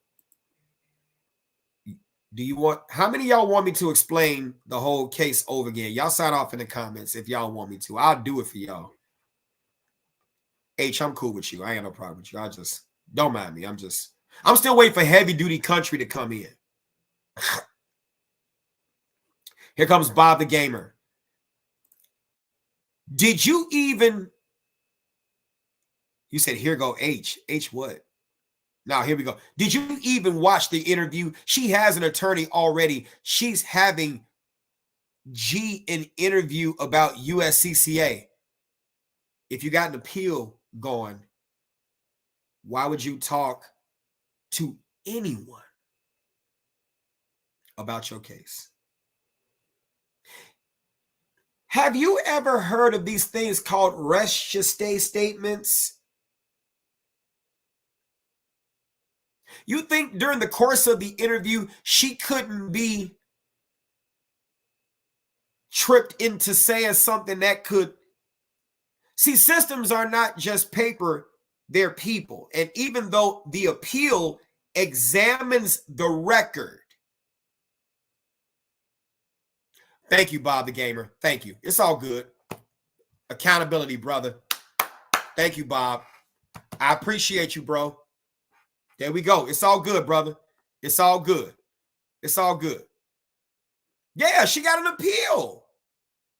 Do you want, how many of y'all want me to explain the whole case over again? Y'all sign off in the comments if y'all want me to. I'll do it for y'all. H, I'm cool with you. I ain't got no problem with you. I just, don't mind me. I'm still waiting for heavy duty country to come in. Here comes Bob the Gamer. Did you even, you said, here go H. H what? Now, here we go. Did you even watch the interview? She has an attorney already. She's having G an interview about USCCA. If you got an appeal going, why would you talk to anyone about your case? Have you ever heard of these things called rest your stay statements? You think during the course of the interview, she couldn't be tripped into saying something that could... See, systems are not just paper, they're people. And even though the appeal examines the record... Thank you, Bob the Gamer. Thank you. It's all good. Accountability, brother. Thank you, Bob. I appreciate you, bro. There we go. It's all good, brother. It's all good. It's all good. Yeah, she got an appeal.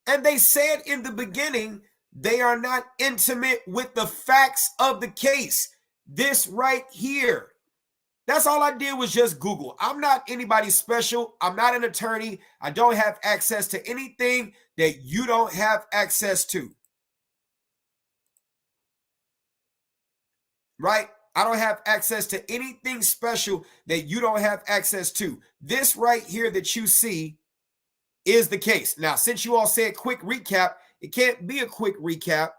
And they said in the beginning, they are not intimate with the facts of the case. This right here. That's all I did was just Google. I'm not anybody special. I'm not an attorney. I don't have access to anything that you don't have access to. Right? I don't have access to anything special that you don't have access to. This right here that you see is the case. Now, since you all said quick recap, it can't be a quick recap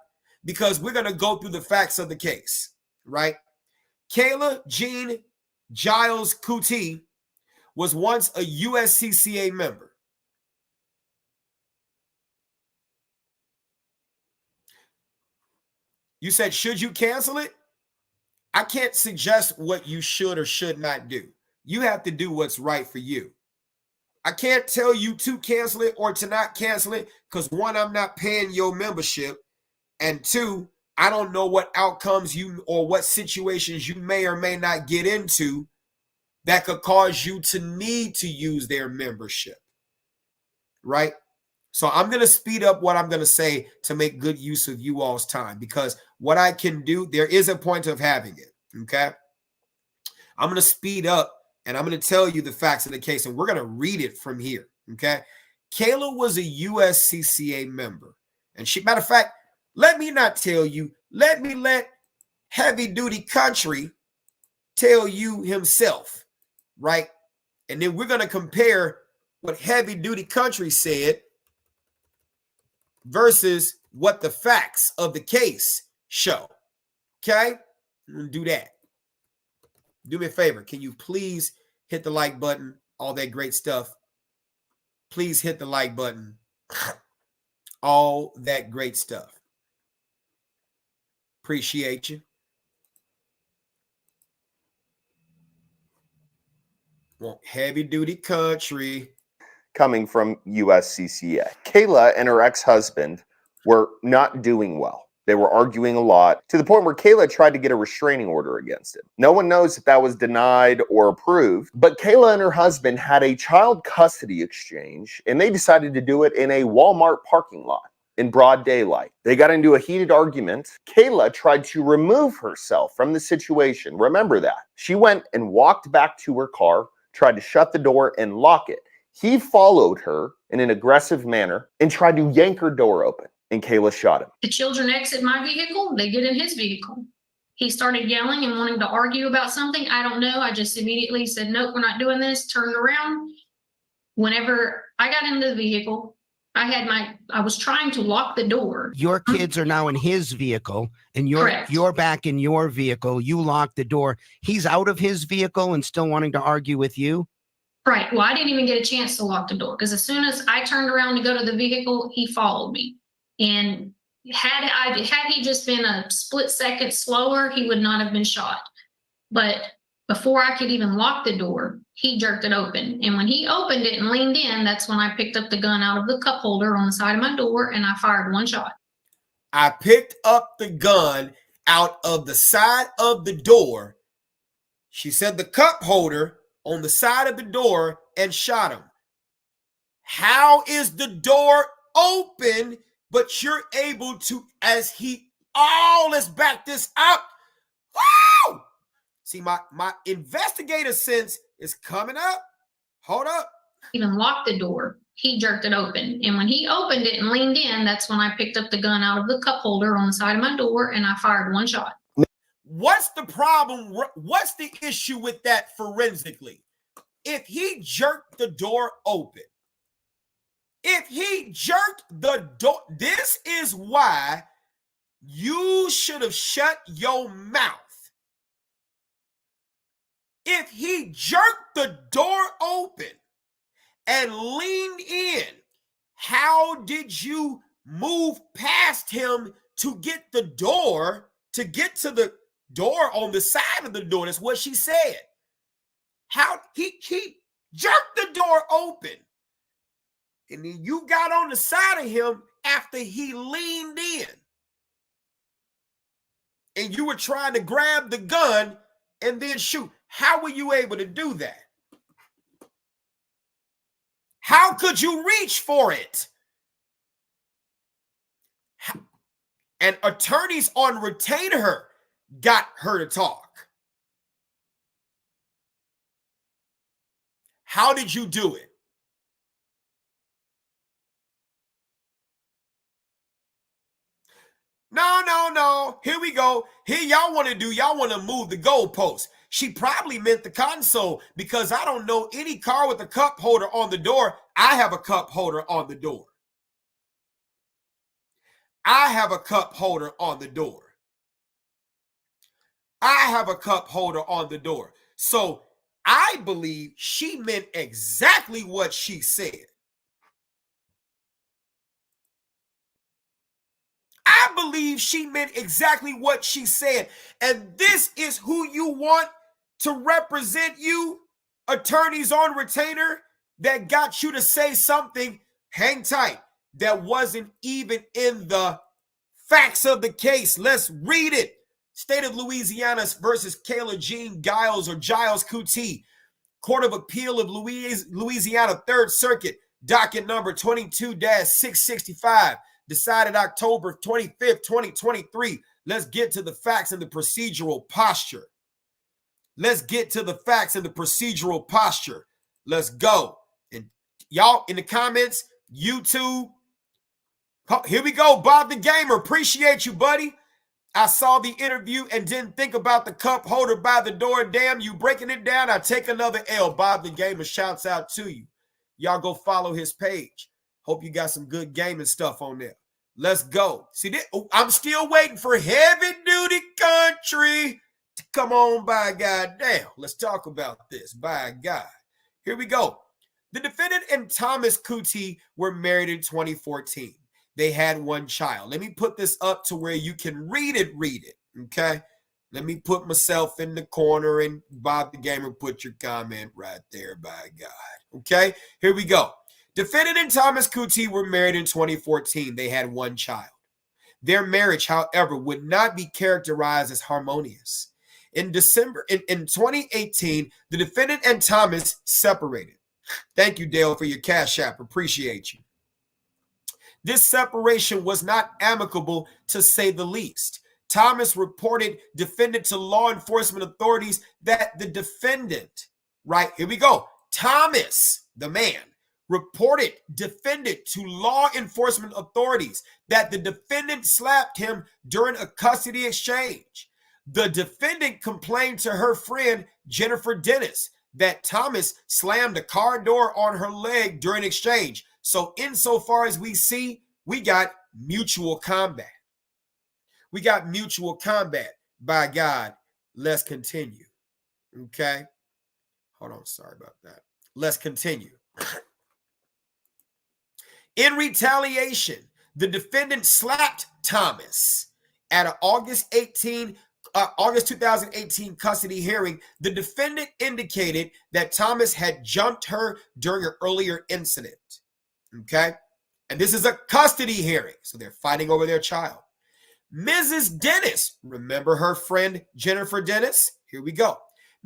because we're going to go through the facts of the case, right? Kayla Jean Giles Kuti was once a USCCA member. You said, should you cancel it? I can't suggest what you should or should not do. You have to do what's right for you. I can't tell you to cancel it or to not cancel it because, one, I'm not paying your membership, and two, I don't know what outcomes you or what situations you may or may not get into that could cause you to need to use their membership, right? So I'm going to speed up what I'm going to say to make good use of you all's time, because what I can do, there is a point of having it, okay? I'm going to speed up and I'm going to tell you the facts of the case, and we're going to read it from here, okay? Kayla was a USCCA member, and she, matter of fact, let me not tell you, let Heavy Duty Country tell you himself, right? And then we're going to compare what Heavy Duty Country said versus what the facts of the case show. Okay? I'm going to do that. Do me a favor. Can you please hit the like button? All that great stuff. Please hit the like button. All that great stuff. Appreciate you. Want Heavy Duty Country. Coming from USCCA. Kayla and her ex-husband were not doing well. They were arguing a lot to the point where Kayla tried to get a restraining order against him. No one knows if that was denied or approved, but Kayla and her husband had a child custody exchange, and they decided to do it in a Walmart parking lot in broad daylight. They got into a heated argument. Kayla tried to remove herself from the situation. Remember that. She went and walked back to her car, tried to shut the door and lock it. He followed her in an aggressive manner and tried to yank her door open, and Kayla shot him. The children exit my vehicle, they get in his vehicle. He started yelling and wanting to argue about something. I don't know. I just immediately said, nope, we're not doing this, turned around. Whenever I got into the vehicle, I was trying to lock the door. Your kids are now in his vehicle, and you're back in your vehicle. You lock the door. He's out of his vehicle and still wanting to argue with you. Right. Well, I didn't even get a chance to lock the door because as soon as I turned around to go to the vehicle, he followed me. And had he just been a split second slower, he would not have been shot. But before I could even lock the door, he jerked it open. And when he opened it and leaned in, that's when I picked up the gun out of the cup holder on the side of my door and I fired one shot. I picked up the gun out of the side of the door. She said the cup holder on the side of the door and shot him. How is the door open, but you're able to, let's back this up. Woo! See, my investigator sense is coming up. Hold up. Even locked the door, he jerked it open. And when he opened it and leaned in, that's when I picked up the gun out of the cup holder on the side of my door and I fired one shot. What's the problem? What's the issue with that forensically? If he jerked the door open If he jerked the door, this is why you should have shut your mouth. If he jerked the door open and leaned in, how did you move past him to get the door, to get to the door on the side of the door? That's what she said. How he jerked the door open. And then you got on the side of him after he leaned in. And you were trying to grab the gun and then shoot. How were you able to do that? How could you reach for it? And attorneys on retainer got her to talk. How did you do it? No. Here we go. Here y'all want to move the goalpost. She probably meant the console because I don't know any car with a cup holder on the door. I have a cup holder on the door. I have a cup holder on the door. I have a cup holder on the door. So I believe she meant exactly what she said. I believe she meant exactly what she said. And this is who you want to represent you, attorneys on retainer, that got you to say something, hang tight, that wasn't even in the facts of the case. Let's read it. State of Louisiana versus Kayla Jean Giles or Giles Kuti. Court of Appeal of Louisiana 3rd Circuit, docket number 22-665. Decided October 25th, 2023. Let's get to the facts and the procedural posture. Let's get to the facts and the procedural posture. Let's go. And y'all in the comments, YouTube. Here we go, Bob the Gamer. Appreciate you, buddy. I saw the interview and didn't think about the cup holder by the door. Damn, you breaking it down. I take another L. Bob the Gamer, shouts out to you. Y'all go follow his page. Hope you got some good gaming stuff on there. Let's go. See, I'm still waiting for Heavy Duty Country to come on by. Goddamn. Let's talk about this. By God. Here we go. The defendant and Thomas Kuti were married in 2014. They had one child. Let me put this up to where you can read it, okay? Let me put myself in the corner and Bob the Gamer, put your comment right there, by God. Okay, here we go. Defendant and Thomas Kuti were married in 2014. They had one child. Their marriage, however, would not be characterized as harmonious. In 2018, the defendant and Thomas separated. Thank you, Dale, for your cash app. Appreciate you. This separation was not amicable, to say the least. Thomas reported defendant to law enforcement authorities that the defendant, right, here we go, Thomas, the man, reported defendant to law enforcement authorities that the defendant slapped him during a custody exchange. The defendant complained to her friend, Jennifer Dennis, that Thomas slammed a car door on her leg during exchange. So insofar as we see, we got mutual combat. We got mutual combat. By God, let's continue. Okay? Hold on, sorry about that. Let's continue. In retaliation, the defendant slapped Thomas at an August 2018 custody hearing. The defendant indicated that Thomas had jumped her during an earlier incident. Okay? And this is a custody hearing, so they're fighting over their child. Mrs. Dennis, remember her friend Jennifer Dennis? Here we go.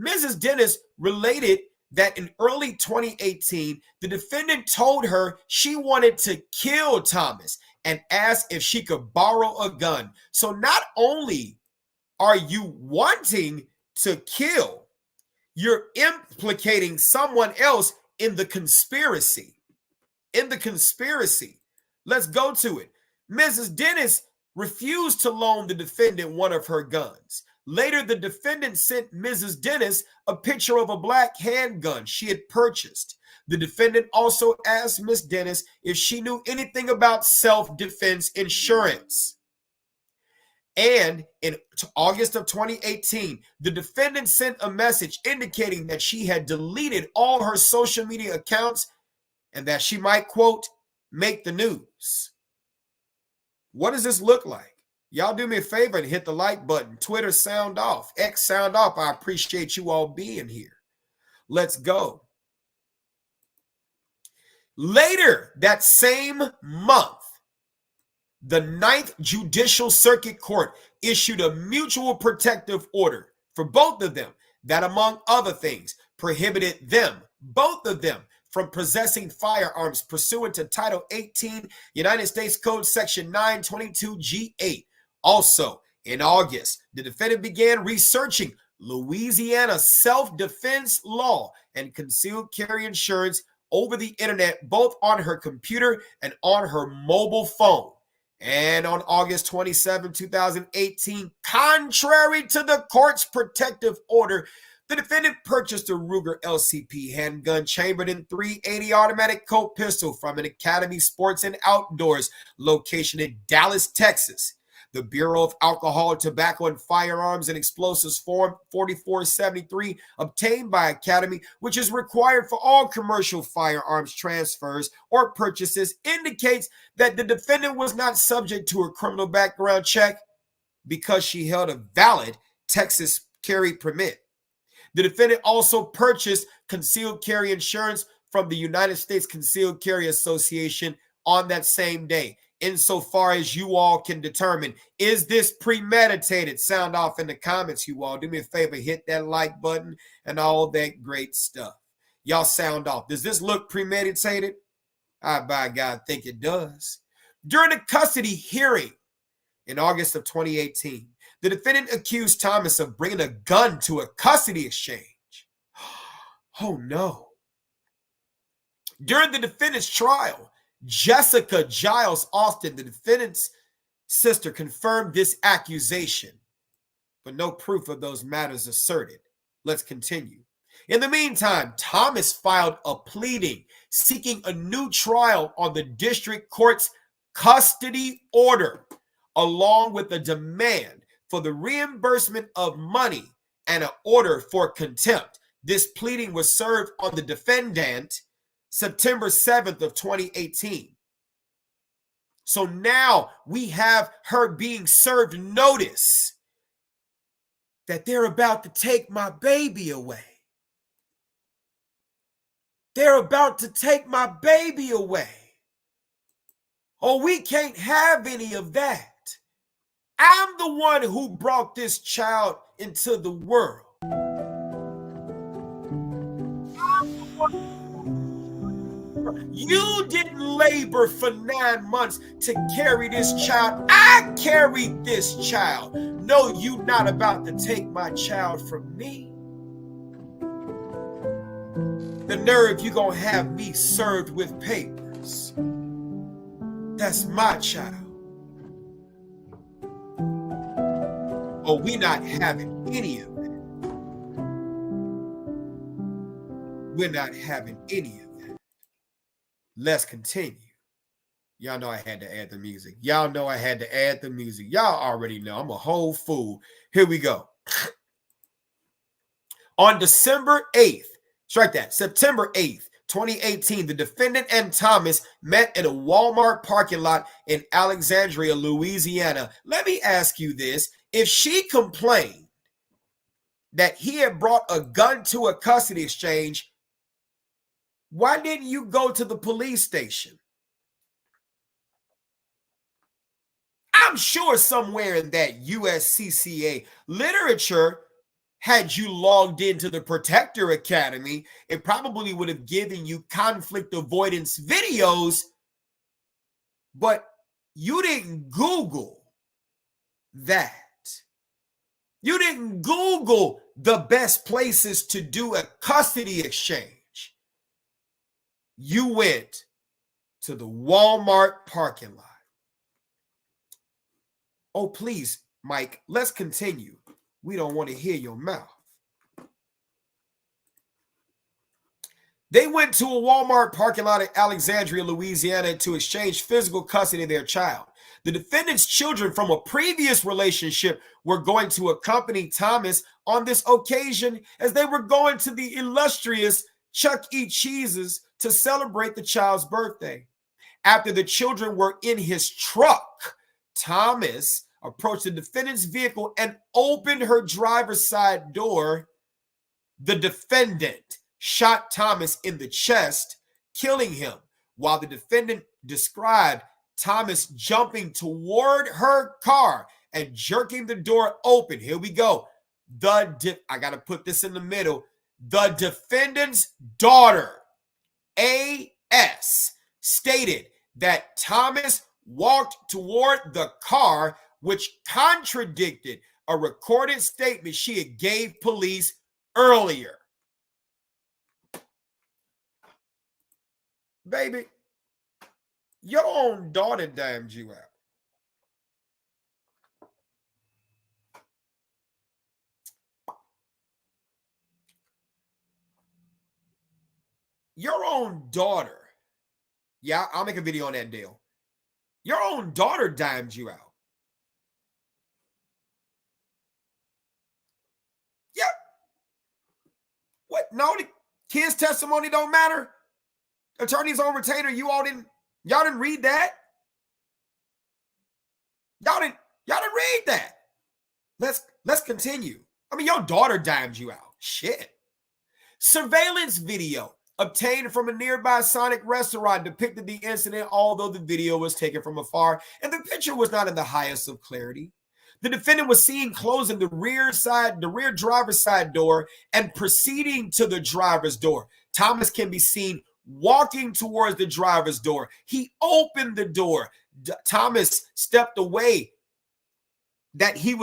Mrs. Dennis related that in early 2018, the defendant told her she wanted to kill Thomas and asked if she could borrow a gun. So not only are you wanting to kill, you're implicating someone else in the conspiracy. Let's go to it. Mrs. Dennis refused to loan the defendant one of her guns. Later, the defendant sent Mrs. Dennis a picture of a black handgun she had purchased. The defendant also asked Ms. Dennis if she knew anything about self-defense insurance. And in August of 2018, the defendant sent a message indicating that she had deleted all her social media accounts and that she might, quote, make the news. What does this look like? Y'all do me a favor and hit the like button. Twitter sound off. X sound off. I appreciate you all being here. Let's go. Later that same month, the 9th Judicial Circuit Court issued a mutual protective order for both of them that, among other things, prohibited them, both of them, from possessing firearms pursuant to Title 18, United States Code Section 922G8. Also, in August, the defendant began researching Louisiana self-defense law and concealed carry insurance over the internet, both on her computer and on her mobile phone. And on August 27, 2018, contrary to the court's protective order, the defendant purchased a Ruger LCP handgun chambered in .380 automatic Colt pistol from an Academy Sports and Outdoors location in Dallas, Texas. The Bureau of Alcohol, Tobacco, and Firearms and Explosives Form 4473, obtained by Academy, which is required for all commercial firearms transfers or purchases, indicates that the defendant was not subject to a criminal background check because she held a valid Texas carry permit. The defendant also purchased concealed carry insurance from the United States Concealed Carry Association on that same day. Insofar as you all can determine, is this premeditated? Sound off in the comments, you all. Do me a favor, hit that like button and all that great stuff. Y'all sound off. Does this look premeditated? I, by God, think it does. During a custody hearing in August of 2018, the defendant accused Thomas of bringing a gun to a custody exchange. Oh, no. During the defendant's trial, Jessica Giles Austin, the defendant's sister, confirmed this accusation, but no proof of those matters asserted. Let's continue. In the meantime, Thomas filed a pleading seeking a new trial on the district court's custody order, along with a demand for the reimbursement of money and an order for contempt. This pleading was served on the defendant September 7th of 2018. So now we have her being served notice that they're about to take my baby away. They're about to take my baby away. Oh, we can't have any of that. I'm the one who brought this child into the world. You didn't labor for 9 months to carry this child. I carried this child. No, you not about to take my child from me. The nerve you gonna have me served with papers. That's my child. Oh, we not having any of that. We're not having any of that. Let's continue. Y'all know I had to add the music. Y'all know I had to add the music. Y'all already know I'm a whole fool. Here we go. On December 8th, strike that, September 8th, 2018, the defendant and Thomas met at a Walmart parking lot in Alexandria, Louisiana. Let me ask you this. If she complained that he had brought a gun to a custody exchange, why didn't you go to the police station? I'm sure somewhere in that USCCA literature, had you logged into the Protector Academy, it probably would have given you conflict avoidance videos, but you didn't Google that. You didn't Google the best places to do a custody exchange. You went to the Walmart parking lot. Oh, please, Mike, let's continue. We don't want to hear your mouth. They went to a Walmart parking lot in Alexandria, Louisiana to exchange physical custody of their child. The defendant's children from a previous relationship were going to accompany Thomas on this occasion as they were going to the illustrious Chuck E. Cheese's to celebrate the child's birthday. After the children were in his truck, Thomas approached the defendant's vehicle and opened her driver's side door. The defendant shot Thomas in the chest, killing him, while the defendant described Thomas jumping toward her car and jerking the door open. Here we go. I got to put this in the middle. The defendant's daughter, A.S., stated that Thomas walked toward the car, which contradicted a recorded statement she had gave police earlier. Baby, your own daughter damned you out. Your own daughter. Yeah, I'll make a video on that deal. Your own daughter dimed you out. Yep. What? No, the kid's testimony don't matter. Attorneys on retainer, y'all didn't read that. Y'all didn't read that. Let's continue. I mean, your daughter dimed you out. Shit. Surveillance video obtained from a nearby Sonic restaurant depicted the incident, although the video was taken from afar and the picture was not in the highest of clarity. The defendant was seen closing the rear driver's side door and proceeding to the driver's door. Thomas can be seen walking towards the driver's door. He opened the door. Thomas stepped in a way that he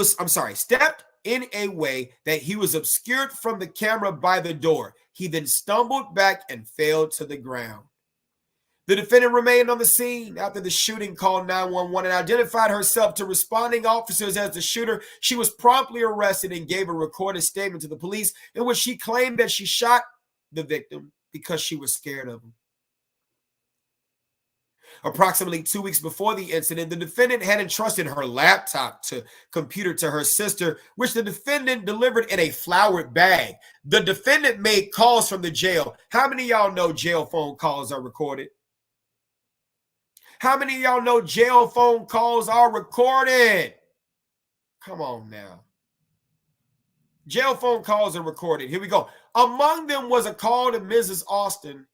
was obscured from the camera by the door. He then stumbled back and fell to the ground. The defendant remained on the scene after the shooting, called 911 and identified herself to responding officers as the shooter. She was promptly arrested and gave a recorded statement to the police in which she claimed that she shot the victim because she was scared of him. Approximately 2 weeks before the incident, the defendant had entrusted her laptop computer to her sister, which the defendant delivered in a flowered bag. The defendant made calls from the jail. How many of y'all know jail phone calls are recorded? How many of y'all know jail phone calls are recorded? Come on now. Jail phone calls are recorded. Here we go. Among them was a call to Mrs. Austin,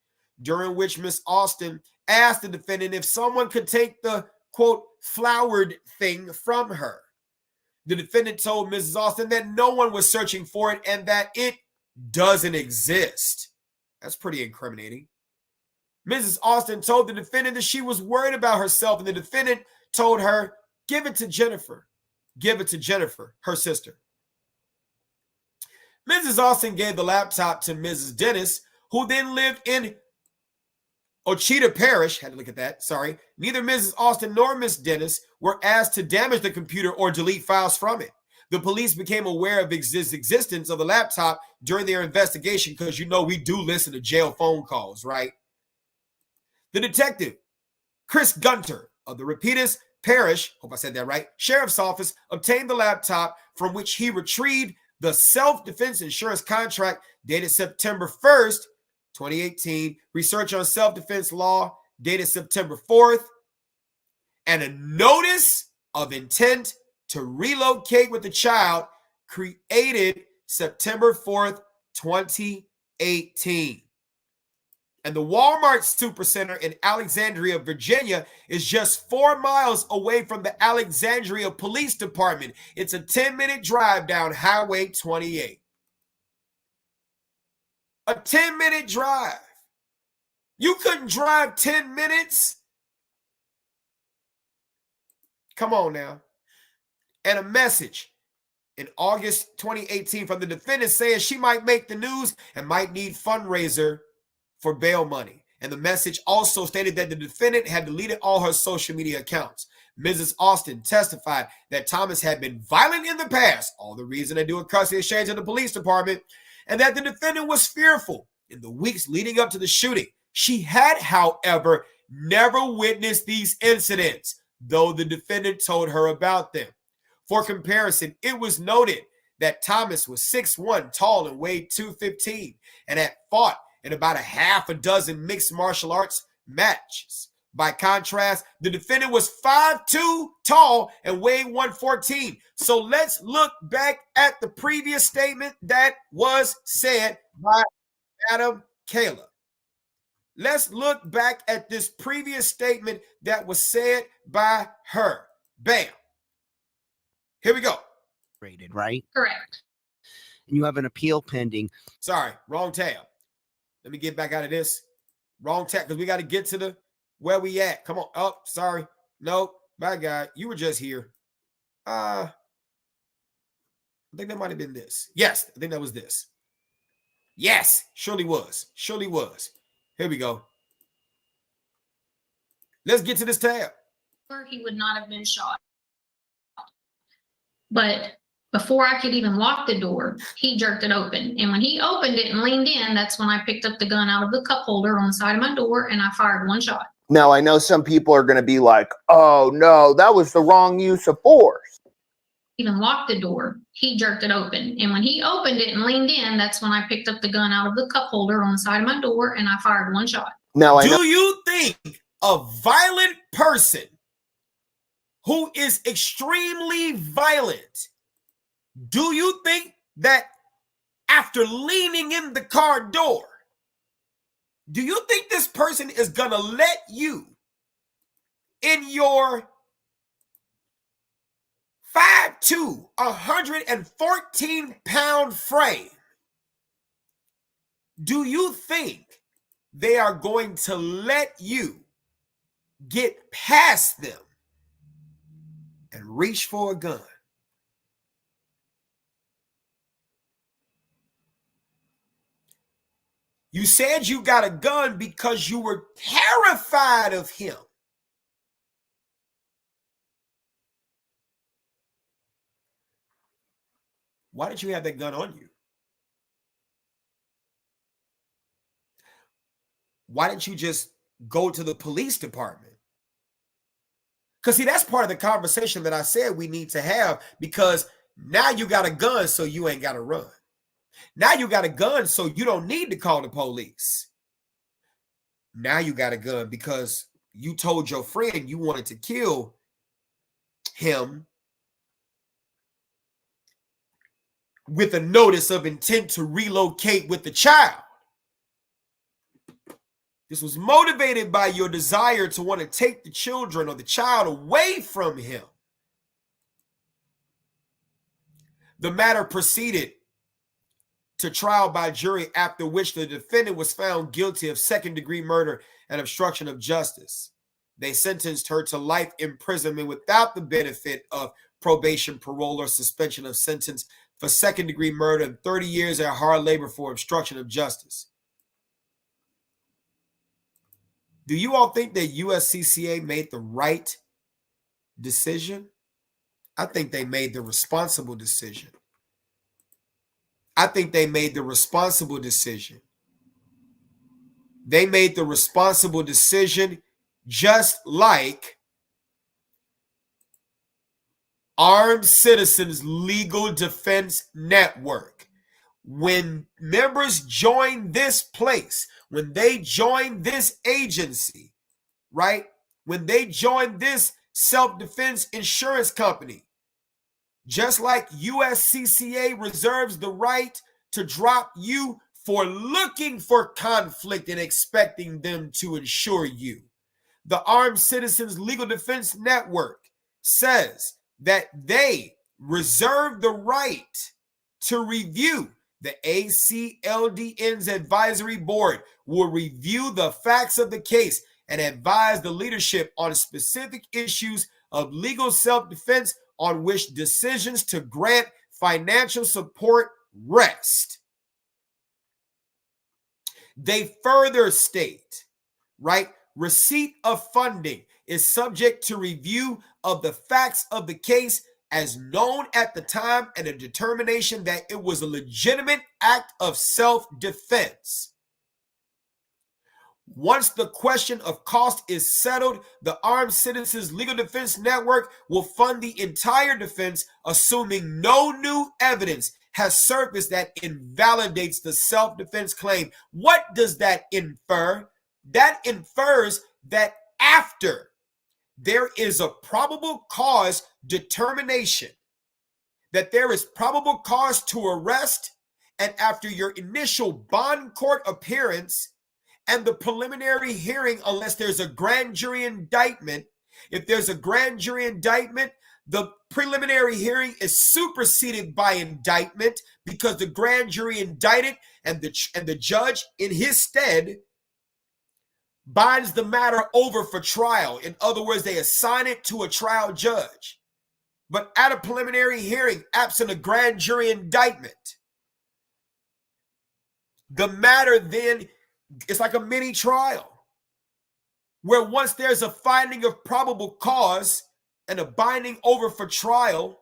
during which Miss Austin asked the defendant if someone could take the, quote, flowered thing from her. The defendant told Mrs. Austin that no one was searching for it and that it doesn't exist. That's pretty incriminating. Mrs. Austin told the defendant that she was worried about herself, and the defendant told her, give it to Jennifer. Give it to Jennifer, her sister. Mrs. Austin gave the laptop to Mrs. Dennis, who then lived in Ochita Parish. Had to look at that. Sorry. Neither Mrs. Austin nor Miss Dennis were asked to damage the computer or delete files from it. The police became aware of existence of the laptop during their investigation because, you know, we do listen to jail phone calls, right? The detective, Chris Gunter of the Rapides Parish, hope I said that right, Sheriff's Office, obtained the laptop from which he retrieved the self-defense insurance contract dated September 1st, 2018, research on self-defense law dated September 4th, and a notice of intent to relocate with the child created September 4th, 2018. And the Walmart Supercenter in Alexandria, Virginia is just 4 miles away from the Alexandria Police Department. It's a 10-minute drive down Highway 28. A 10-minute drive. You couldn't drive 10 minutes? Come on now. And a message in August 2018 from the defendant saying she might make the news and might need fundraiser for bail money. And the message also stated that the defendant had deleted all her social media accounts. Mrs. Austin testified that Thomas had been violent in the past, all the reason to do a custody exchange in the police department, and that the defendant was fearful in the weeks leading up to the shooting. She had, however, never witnessed these incidents, though the defendant told her about them. For comparison, it was noted that Thomas was 6'1", tall, and weighed 215, and had fought in about a half a dozen mixed martial arts matches. By contrast, the defendant was 5'2", tall, and weighed 114. So let's look back at the previous statement that was said by Madam Kayla. Let's look back at this previous statement that was said by her. Bam. Here we go. Right? Correct. And you have an appeal pending. Sorry, wrong tab. Let me get back out of this. Wrong tab, because we got to get to the where we at. Come on. Oh, sorry. Nope. Bye, guy. You were just here. I think that might have been this. Yes, I think that was this. Yes, surely was. Surely was. Here we go. Let's get to this tab. He would not have been shot. But before I could even lock the door, he jerked it open. And when he opened it and leaned in, that's when I picked up the gun out of the cup holder on the side of my door and I fired one shot. Now, I know some people are going to be like, oh, no, that was the wrong use of force. Even locked the door, he jerked it open. And when he opened it and leaned in, that's when I picked up the gun out of the cup holder on the side of my door and I fired one shot. Now, Do you think a violent person who is extremely violent, do you think that after leaning in the car door, do you think this person is going to let you in your 5'2", 114-pound frame? Do you think they are going to let you get past them and reach for a gun? You said you got a gun because you were terrified of him. Why did you have that gun on you? Why didn't you just go to the police department? Because, see, that's part of the conversation that I said we need to have, because now you got a gun, so you ain't got to run. Now you got a gun, so you don't need to call the police. Now you got a gun because you told your friend you wanted to kill him with a notice of intent to relocate with the child. This was motivated by your desire to want to take the children or the child away from him. The matter proceeded to trial by jury, after which the defendant was found guilty of second-degree murder and obstruction of justice. They sentenced her to life imprisonment without the benefit of probation, parole, or suspension of sentence for second-degree murder, and 30 years at hard labor for obstruction of justice. Do you all think that USCCA made the right decision? I think they made the responsible decision. I think they made the responsible decision. They made the responsible decision, just like Armed Citizens Legal Defense Network. When members join this place, when they join this agency, right? When they join this self-defense insurance company, just like USCCA reserves the right to drop you for looking for conflict and expecting them to insure you, the Armed Citizens Legal Defense Network says that they reserve the right to review. The ACLDN's advisory board will review the facts of the case and advise the leadership on specific issues of legal self-defense on which decisions to grant financial support rest. They further state, right, receipt of funding is subject to review of the facts of the case as known at the time and a determination that it was a legitimate act of self-defense. Once the question of cost is settled, the Armed Citizens Legal Defense Network will fund the entire defense, assuming no new evidence has surfaced that invalidates the self-defense claim. What does that infer? That infers that after there is a probable cause determination, that there is probable cause to arrest, and after your initial bond court appearance and the preliminary hearing, unless there's a grand jury indictment, if there's a grand jury indictment, the preliminary hearing is superseded by indictment because the grand jury indicted, and the judge in his stead binds the matter over for trial. In other words, they assign it to a trial judge. But at a preliminary hearing, absent a grand jury indictment, the matter then, it's like a mini trial, where once there's a finding of probable cause and a binding over for trial,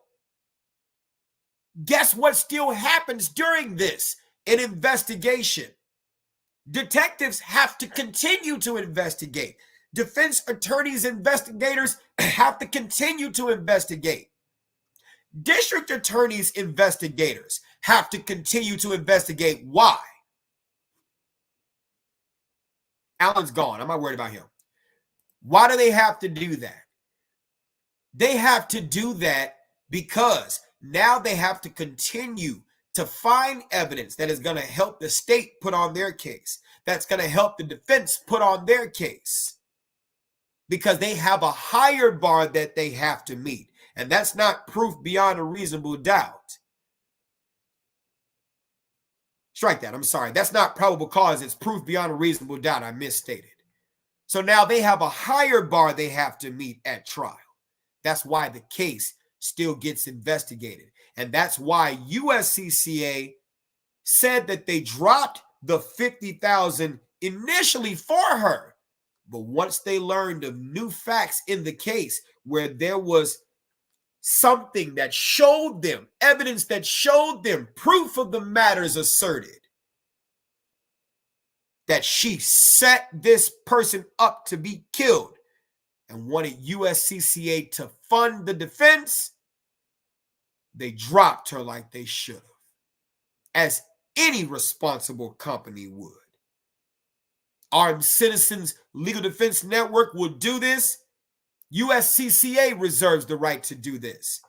guess what still happens during this? An investigation. Detectives have to continue to investigate. Defense attorneys, investigators have to continue to investigate. District attorneys, investigators have to continue to investigate. Why? Alan's gone. I'm not worried about him. Why do they have to do that? They have to do that because now they have to continue to find evidence that is going to help the state put on their case, that's going to help the defense put on their case, because they have a higher bar that they have to meet. And that's not proof beyond a reasonable doubt. Strike that. I'm sorry. That's not probable cause. It's proof beyond a reasonable doubt. I misstated. So now they have a higher bar they have to meet at trial. That's why the case still gets investigated. And that's why USCCA said that they dropped the $50,000 initially for her. But once they learned of new facts in the case where there was something that showed them, evidence that showed them, proof of the matters asserted, that she set this person up to be killed and wanted USCCA to fund the defense, they dropped her like they should have, as any responsible company would. Armed Citizens Legal Defense Network will do this. USCCA reserves the right to do this.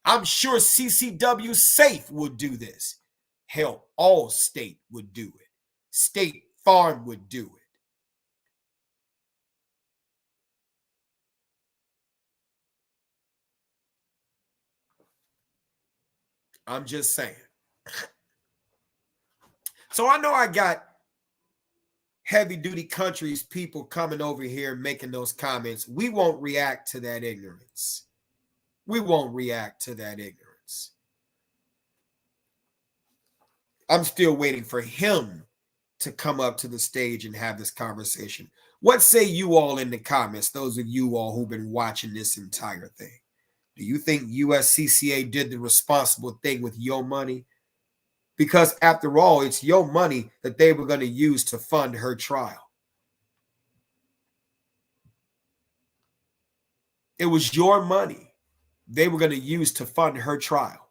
I'm sure CCW Safe would do this. Hell, Allstate would do it. State Farm would do it. I'm just saying. So I know I got heavy duty countries people coming over here making those comments. We won't react to that ignorance. We won't react to that ignorance. I'm still waiting for him to come up to the stage and have this conversation. What say you all in the comments, those of you all who've been watching this entire thing? Do you think USCCA did the responsible thing with your money? Because after all, it's your money that they were going to use to fund her trial. It was your money they were going to use to fund her trial.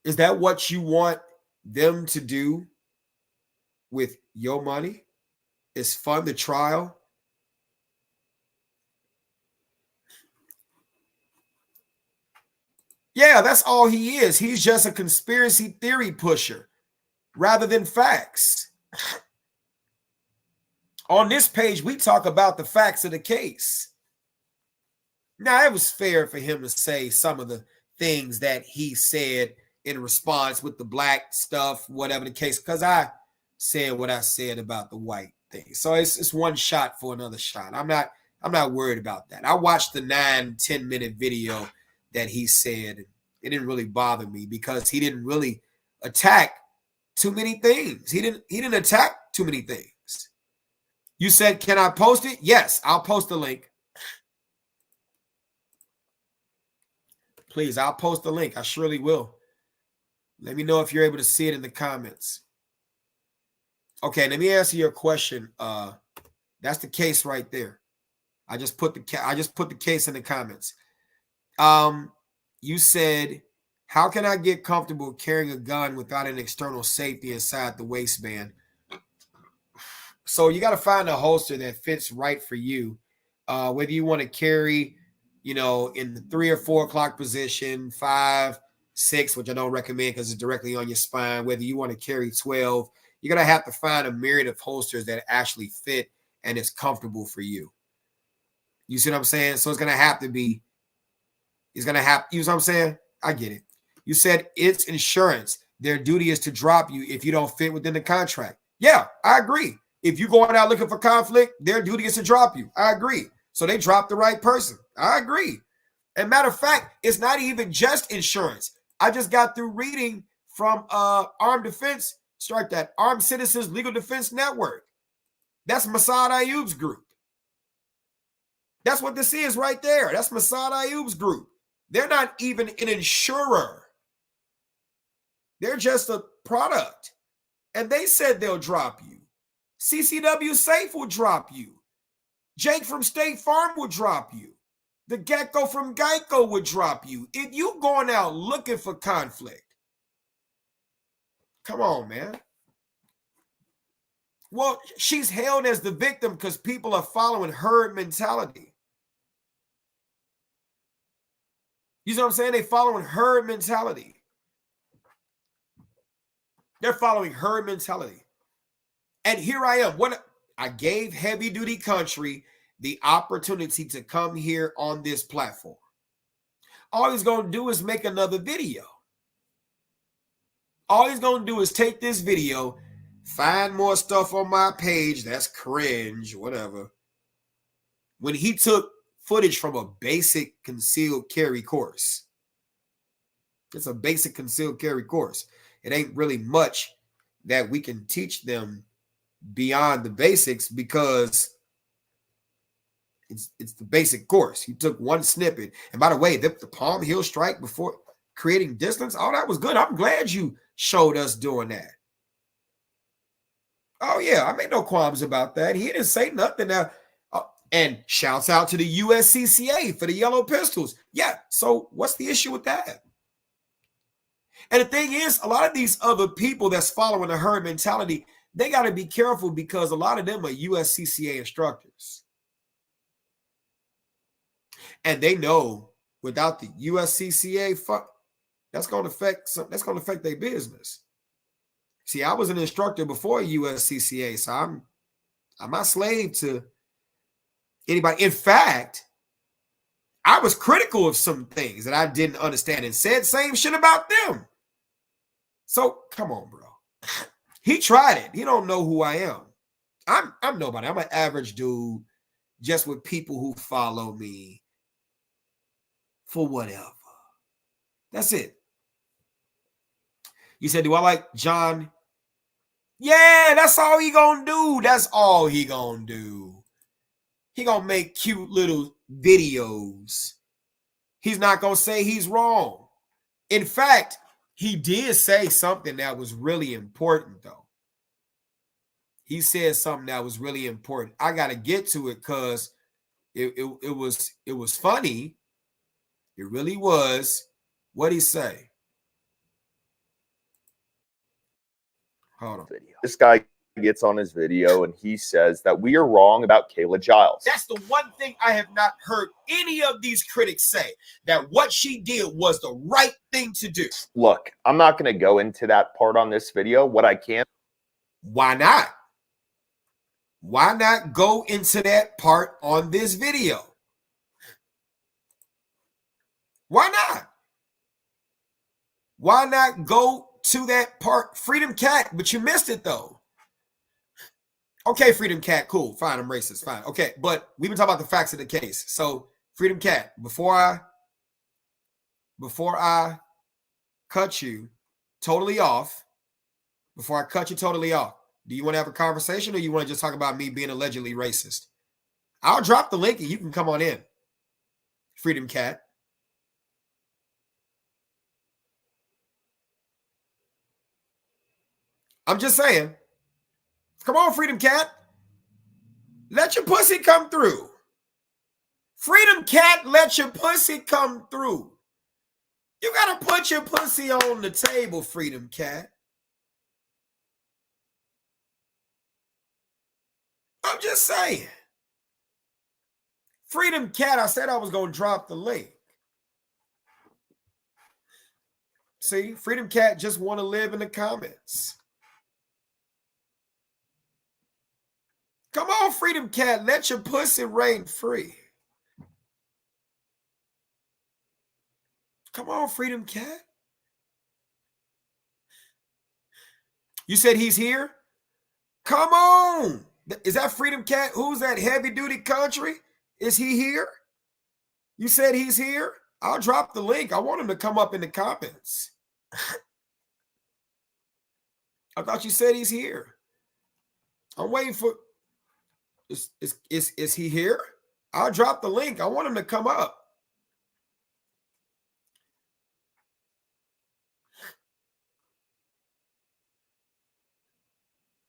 Is that what you want them to do with your money? Is fund the trial? Yeah, that's all he is. He's just a conspiracy theory pusher rather than facts. On this page, we talk about the facts of the case. Now, it was fair for him to say some of the things that he said in response with the black stuff, whatever the case, because I said what I said about the white thing. So it's one shot for another shot. I'm not worried about that. I watched the 9-10 minute video that he said. It didn't really bother me because he didn't really attack too many things. He didn't attack too many things. You said, can I post it? Yes, I'll post the link. Please, I'll post the link. I surely will. Let me know if you're able to see it in the comments. Okay, let me answer your question, That's the case right there. I just put the case in the comments. You said, how can I get comfortable carrying a gun without an external safety inside the waistband? So you got to find a holster that fits right for you. Whether you want to carry, in the 3 or 4 o'clock position, 5, 6, which I don't recommend because it's directly on your spine. Whether you want to carry 12, you're going to have to find a myriad of holsters that actually fit and is comfortable for you. You see what I'm saying? So it's going to have to be, you know what I'm saying? I get it. You said it's insurance. Their duty is to drop you if you don't fit within the contract. Yeah, I agree. If you're going out looking for conflict, their duty is to drop you. I agree. So they dropped the right person. I agree. And matter of fact, it's not even just insurance. I just got through reading from Armed Defense, Armed Citizens Legal Defense Network. That's Massad Ayoub's group. That's what this is right there. That's Massad Ayoub's group. They're not even an insurer. They're just a product. And they said they'll drop you. CCW Safe will drop you. Jake from State Farm will drop you. The Gecko from Geico would drop you. If you going out looking for conflict, come on, man. Well, she's hailed as the victim because people are following herd mentality. You know what I'm saying? They're following herd mentality. They're following herd mentality. And here I am. I gave Heavy Duty Country the opportunity to come here on this platform. All he's going to do is make another video. All he's going to do is take this video, find more stuff on my page that's cringe, whatever. When he took footage from a basic concealed carry course. It's a basic concealed carry course. It ain't really much that we can teach them beyond the basics because it's the basic course. He took one snippet. And by the way, the palm heel strike before creating distance, all that was good. I'm glad you showed us doing that. Oh, yeah, I made no qualms about that. He didn't say nothing. Now, and shouts out to the USCCA for the yellow pistols. Yeah, so what's the issue with that? And the thing is, a lot of these other people that's following the herd mentality, they got to be careful because a lot of them are USCCA instructors. And they know without the USCCA, that's going to affect their business. See, I was an instructor before USCCA, so I'm not slave to anybody. In fact, I was critical of some things that I didn't understand and said same shit about them. So come on, bro. He tried it. He don't know who I am. I'm nobody. I'm an average dude just with people who follow me for whatever. That's it. You said, do I like John? Yeah, that's all he gonna do. That's all he gonna do. He gonna make cute little videos. He's not gonna say he's wrong. In fact, he did say something that was really important, though. He said something that was really important. I gotta get to it because it was funny. It really was. What'd he say? Hold on. This guy gets on his video and he says that we are wrong about Kayla Giles. That's the one thing I have not heard any of these critics say, that what she did was the right thing to do. Look, I'm not going to go into that part on this video. What I can. Why not? Why not go into that part on this video? Why not? Why not go to that part? Freedom Cat, but you missed it though. Okay, Freedom Cat, cool, fine, I'm racist, fine. Okay, but we've been talking about the facts of the case. So, Freedom Cat, before I cut you totally off, do you want to have a conversation or you want to just talk about me being allegedly racist? I'll drop the link and you can come on in. Freedom Cat. I'm just saying. Come on, Freedom Cat. Let your pussy come through. Freedom Cat, let your pussy come through. You gotta put your pussy on the table, Freedom Cat. I'm just saying. Freedom Cat, I said I was gonna drop the link. See, Freedom Cat just want to live in the comments. Come on, Freedom Cat, let your pussy reign free. Come on, Freedom Cat. You said he's here? Come on. Is that Freedom Cat? Who's that heavy duty country? Is he here? You said he's here? I'll drop the link. I want him to come up in the comments. I thought you said he's here. I'm waiting for... Is he here? I'll drop the link. I want him to come up.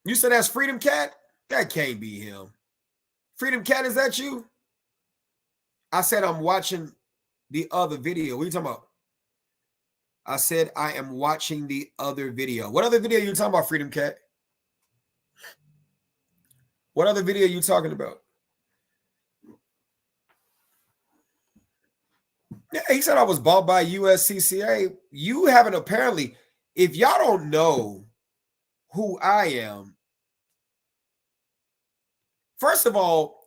You said that's Freedom Cat? That can't be him. Freedom Cat, is that you? I said I'm watching the other video. What are you talking about? I said I am watching the other video. What other video are you talking about, Freedom Cat? What other video are you talking about? Yeah, he said I was bought by USCCA. You haven't apparently, if y'all don't know who I am, first of all,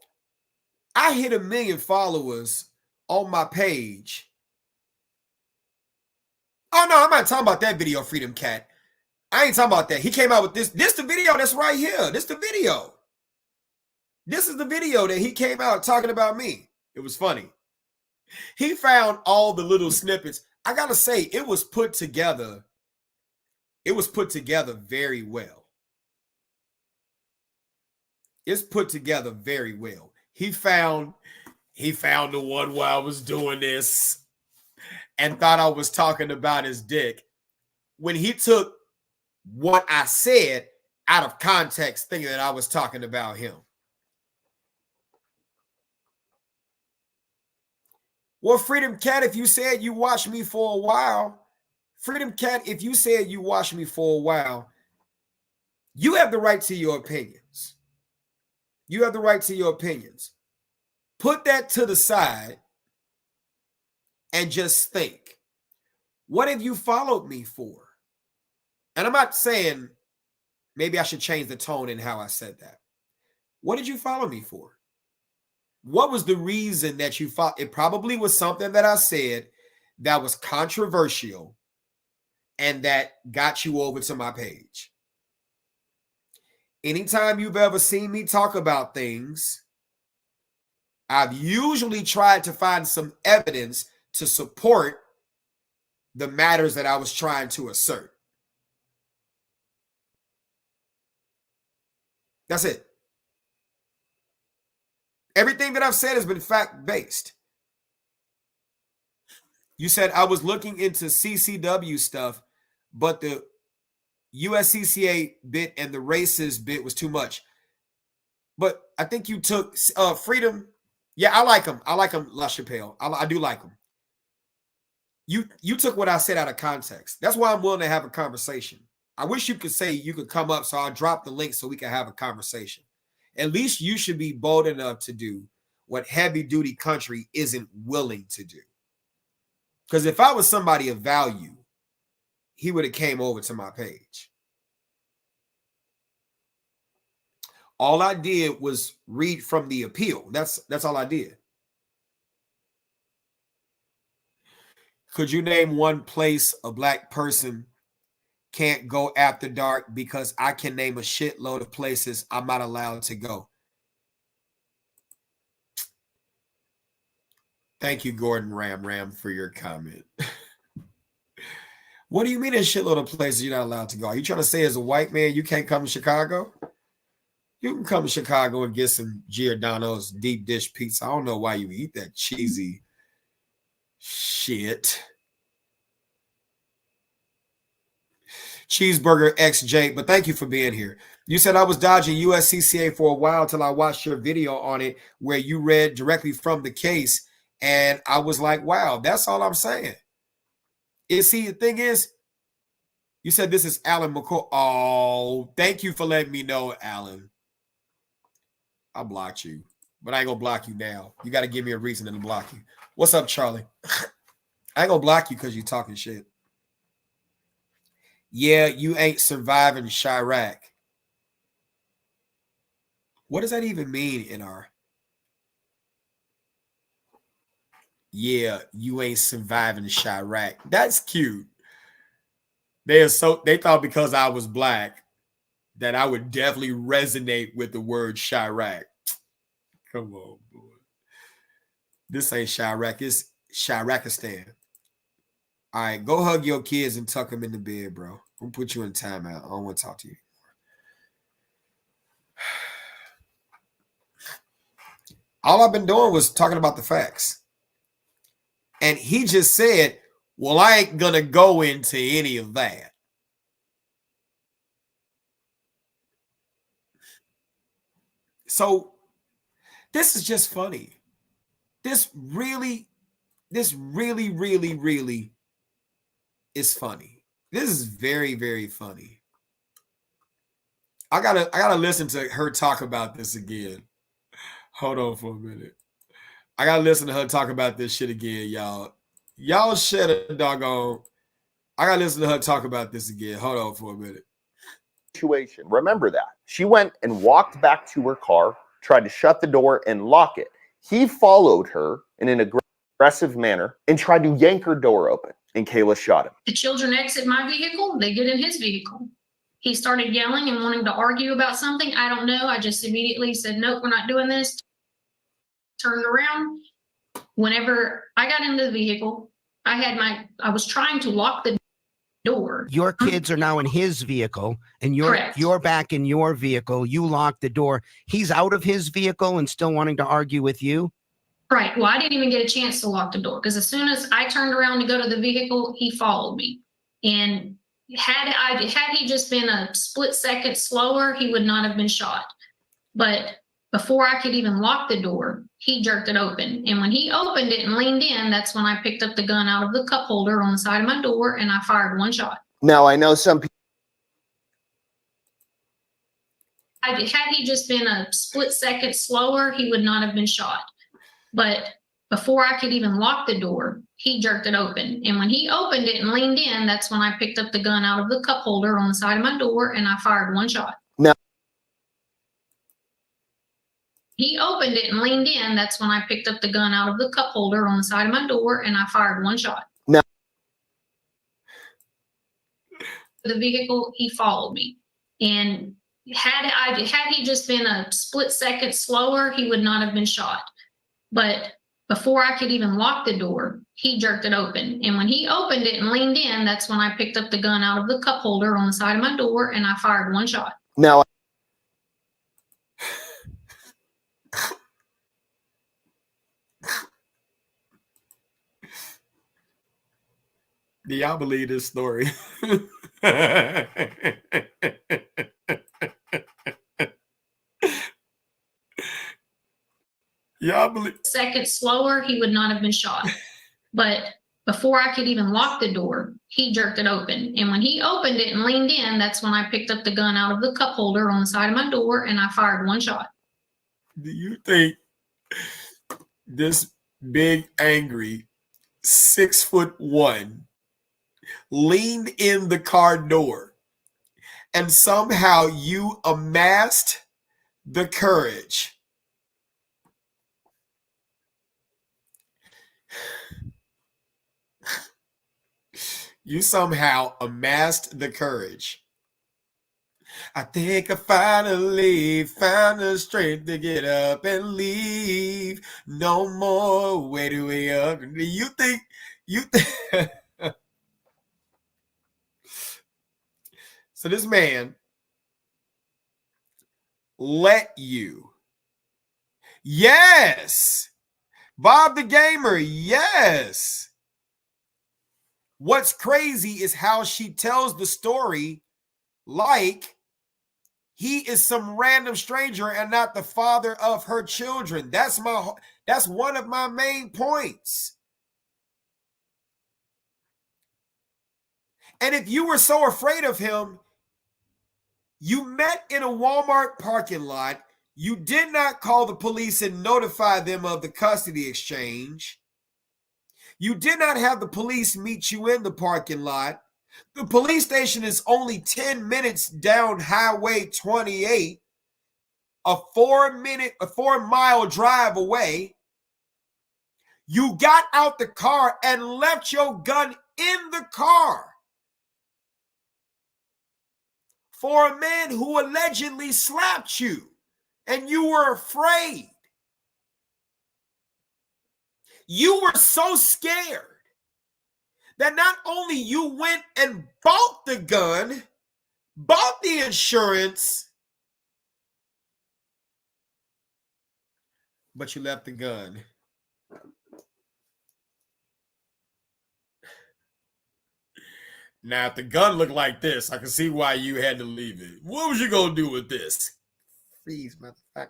I hit 1 million followers on my page. Oh, no, I'm not talking about that video, Freedom Cat. I ain't talking about that. He came out with this. This the video that's right here. This the video. This is the video that he came out talking about me. It was funny. He found all the little snippets. I got to say, it was put together. It was put together very well. It's put together very well. He found the one where I was doing this and thought I was talking about his dick. When he took what I said out of context, thinking that I was talking about him. Well, Freedom Cat, if you said you watched me for a while, Freedom Cat, if you said you watched me for a while, you have the right to your opinions. You have the right to your opinions. Put that to the side and just think, what have you followed me for? And I'm not saying maybe I should change the tone in how I said that. What did you follow me for? What was the reason that you followed? It probably was something that I said that was controversial and that got you over to my page. Anytime you've ever seen me talk about things, I've usually tried to find some evidence to support the matters that I was trying to assert. That's it. Everything that I've said has been fact-based. You said I was looking into CCW stuff, but the USCCA bit and the racist bit was too much. But I think you took Freedom. Yeah, I like him. I like him, LaChapelle. I do like him. You took what I said out of context. That's why I'm willing to have a conversation. I wish you could say you could come up, so I'll drop the link so we can have a conversation. At least you should be bold enough to do what heavy duty country isn't willing to do. Because if I was somebody of value, he would have came over to my page. All I did was read from the appeal. That's all I did. Could you name one place a black person can't go after dark? Because I can name a shitload of places I'm not allowed to go. Thank you, Gordon Ram, for your comment. What do you mean a shitload of places you're not allowed to go? Are you trying to say as a white man you can't come to Chicago? You can come to Chicago and get some Giordano's deep dish pizza. I don't know why you eat that cheesy shit. Cheeseburger XJ, but thank you for being here. You said I was dodging USCCA for a while till I watched your video on it where you read directly from the case, and I was like, wow, that's all I'm saying. See, the thing is, you said this is Alan McCoy. Oh, thank you for letting me know, Alan. I blocked you, but I ain't gonna block you now. You got to give me a reason to block you. What's up, Charlie? I ain't gonna block you because you're talking shit. Yeah, you ain't surviving Chirac. What does that even mean in our? Yeah, you ain't surviving Chirac. That's cute. They thought because I was black that I would definitely resonate with the word Chirac. Come on, boy. This ain't Chirac, it's Chiracistan. All right, go hug your kids and tuck them in the bed, bro. We'll put you in timeout. I don't want to talk to you. All I've been doing was talking about the facts. And he just said, well, I ain't going to go into any of that. So this is just funny. This really is funny. This is very, very funny. I gotta listen to her talk about this again. Hold on for a minute. I gotta listen to her talk about this shit again, y'all. Y'all shut a doggone. I gotta listen to her talk about this again. Hold on for a minute. Situation. Remember that. She went and walked back to her car, tried to shut the door and lock it. He followed her in an aggressive manner and tried to yank her door open, and Kayla shot him. The children exit my vehicle, they get in his vehicle. He started yelling and wanting to argue about something. I don't know. I just immediately said, nope, we're not doing this. Turned around. Whenever I got into the vehicle, I was trying to lock the door. Your kids are now in his vehicle and you're back in your vehicle. You lock the door. He's out of his vehicle and still wanting to argue with you. Right. Well, I didn't even get a chance to lock the door because as soon as I turned around to go to the vehicle, he followed me. And had he just been a split second slower, he would not have been shot. But before I could even lock the door, he jerked it open. And when he opened it and leaned in, that's when I picked up the gun out of the cup holder on the side of my door and I fired one shot. Now, I know some people. Had he just been a split second slower, he would not have been shot. But before I could even lock the door, he jerked it open. And when he opened it and leaned in, that's when I picked up the gun out of the cup holder on the side of my door and I fired one shot. Now, he opened it and leaned in, that's when I picked up the gun out of the cup holder on the side of my door and I fired one shot. Now, the vehicle, he followed me. And had he just been a split second slower, he would not have been shot. But before I could even lock the door, he jerked it open. And when he opened it and leaned in, that's when I picked up the gun out of the cup holder on the side of my door and I fired one shot. now, Do y'all believe this story? Y'all believe? Second slower, he would not have been shot. But before I could even lock the door, he jerked it open. And when he opened it and leaned in, that's when I picked up the gun out of the cup holder on the side of my door and I fired one shot. Do you think this big, angry 6'1" leaned in the car door and somehow you amassed the courage I think I finally found the strength to get up and leave. No more waiting way up. Do you think so this man let you. Yes. Bob the Gamer, yes. What's crazy is how she tells the story like he is some random stranger and not the father of her children. That's one of my main points. And if you were so afraid of him, you met in a Walmart parking lot. You did not call the police and notify them of the custody exchange. You did not have the police meet you in the parking lot. The police station is only 10 minutes down Highway 28, a 4-mile drive away. You got out the car and left your gun in the car for a man who allegedly slapped you, and you were afraid. You were so scared that not only you went and bought the gun, bought the insurance, but you left the gun. Now, if the gun looked like this, I can see why you had to leave it. What was you going to do with this? Freeze, motherfucker.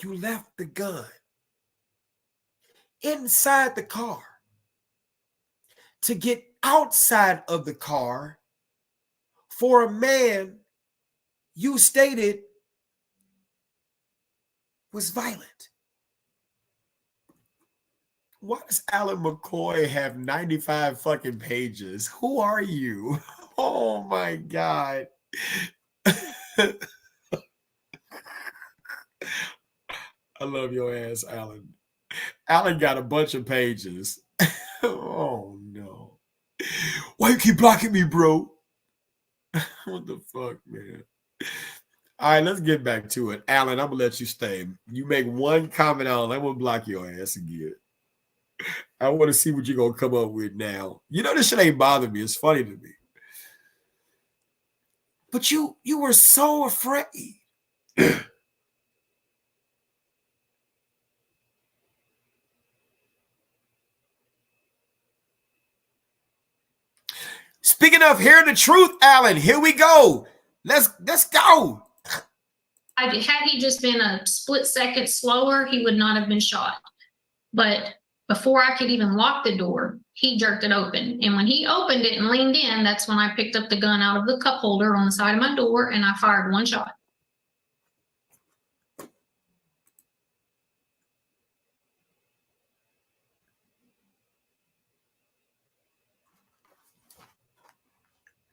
You left the gun inside the car to get outside of the car for a man you stated was violent. Why does Alan McCoy have 95 fucking pages? Who are you? Oh my God. I love your ass, Alan. Alan got a bunch of pages. Oh no. Why you keep blocking me, bro? What the fuck, man? All right, let's get back to it. Alan, I'm gonna let you stay. You make one comment on, I'm gonna block your ass again. I want to see what you're going to come up with now. You know, this shit ain't bothering me. It's funny to me. But you were so afraid. Speaking of hearing the truth, Alan, here we go. Let's go. Had he just been a split second slower, he would not have been shot. But before I could even lock the door, he jerked it open. And when he opened it and leaned in, that's when I picked up the gun out of the cup holder on the side of my door and I fired one shot.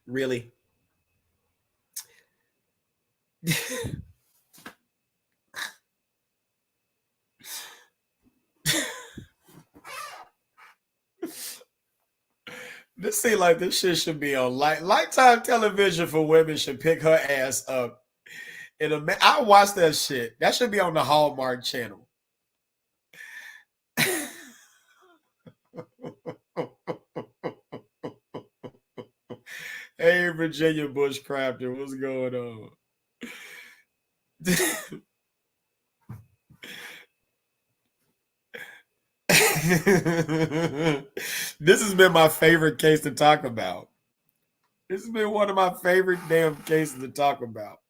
Really? This seems like this shit should be on Lifetime television for women. Should pick her ass up. I watch that shit. That should be on the Hallmark channel. Hey, Virginia Bushcrafter, what's going on? This has been my favorite case to talk about. This has been one of my favorite damn cases to talk about.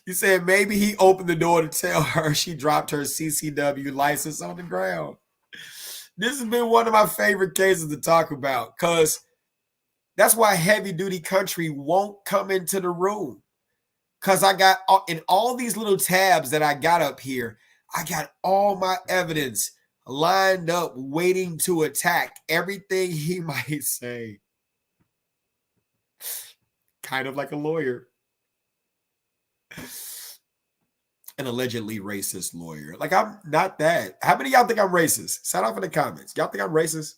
He said maybe he opened the door to tell her she dropped her CCW license on the ground. This has been one of my favorite cases to talk about because that's why Heavy Duty Country won't come into the room. Because I got in all these little tabs that I got up here, I got all my evidence lined up, waiting to attack everything he might say. Kind of like a lawyer. An allegedly racist lawyer. Like, I'm not that. How many of y'all think I'm racist? Sound off in the comments. Y'all think I'm racist?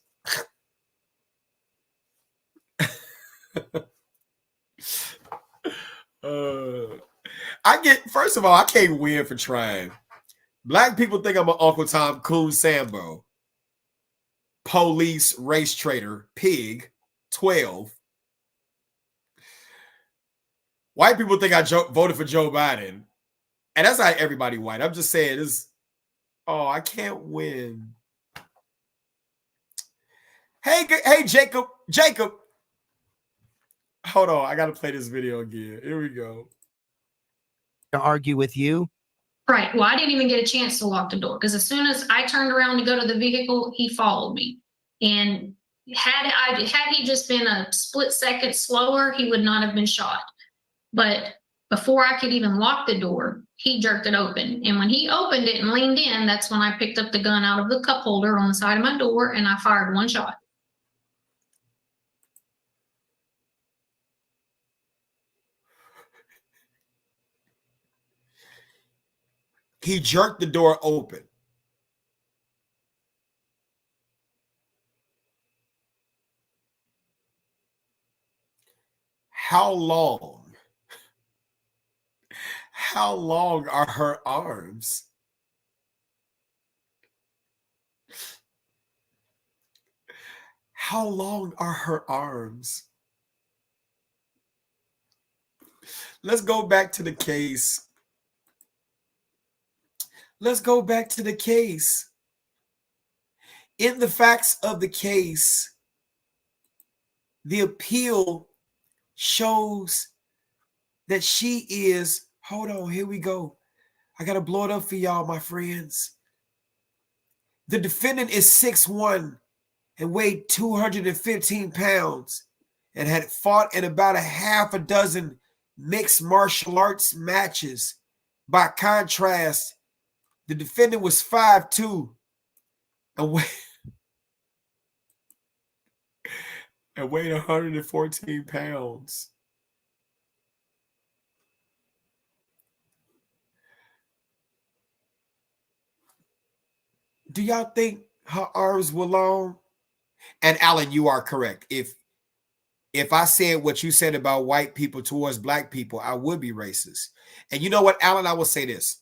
First of all, I can't win for trying. Black people think I'm an Uncle Tom Coon Sambo. Police, race traitor, pig, 12. White people think I voted for Joe Biden. And that's not everybody white. I'm just saying this. Oh, I can't win. Hey, Jacob. Jacob. Hold on. I got to play this video again. Here we go. To argue with you. Right. Well, I didn't even get a chance to lock the door because as soon as I turned around to go to the vehicle, he followed me. And had he just been a split second slower, he would not have been shot. But before I could even lock the door, he jerked it open. And when he opened it and leaned in, that's when I picked up the gun out of the cup holder on the side of my door and I fired one shot. He jerked the door open. How long are her arms? How long are her arms? Let's go back to the case. Let's go back to the case. In the facts of the case, the appeal shows that she is, hold on, here we go. I got to blow it up for y'all, my friends. The defendant is 6'1" and weighed 215 pounds and had fought in about a half a dozen mixed martial arts matches. By contrast, the defendant was 5'2" and weighed 114 pounds. Do y'all think her arms were long? And Alan, you are correct. If I said what you said about white people towards black people, I would be racist. And you know what, Alan, I will say this.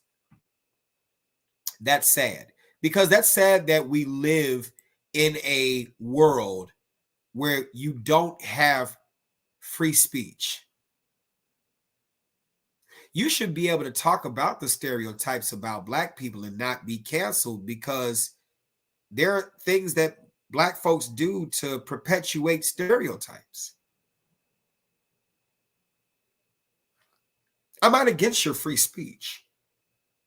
That's sad. Because that's sad that we live in a world where you don't have free speech. You should be able to talk about the stereotypes about black people and not be canceled, because there are things that black folks do to perpetuate stereotypes. I'm not against your free speech.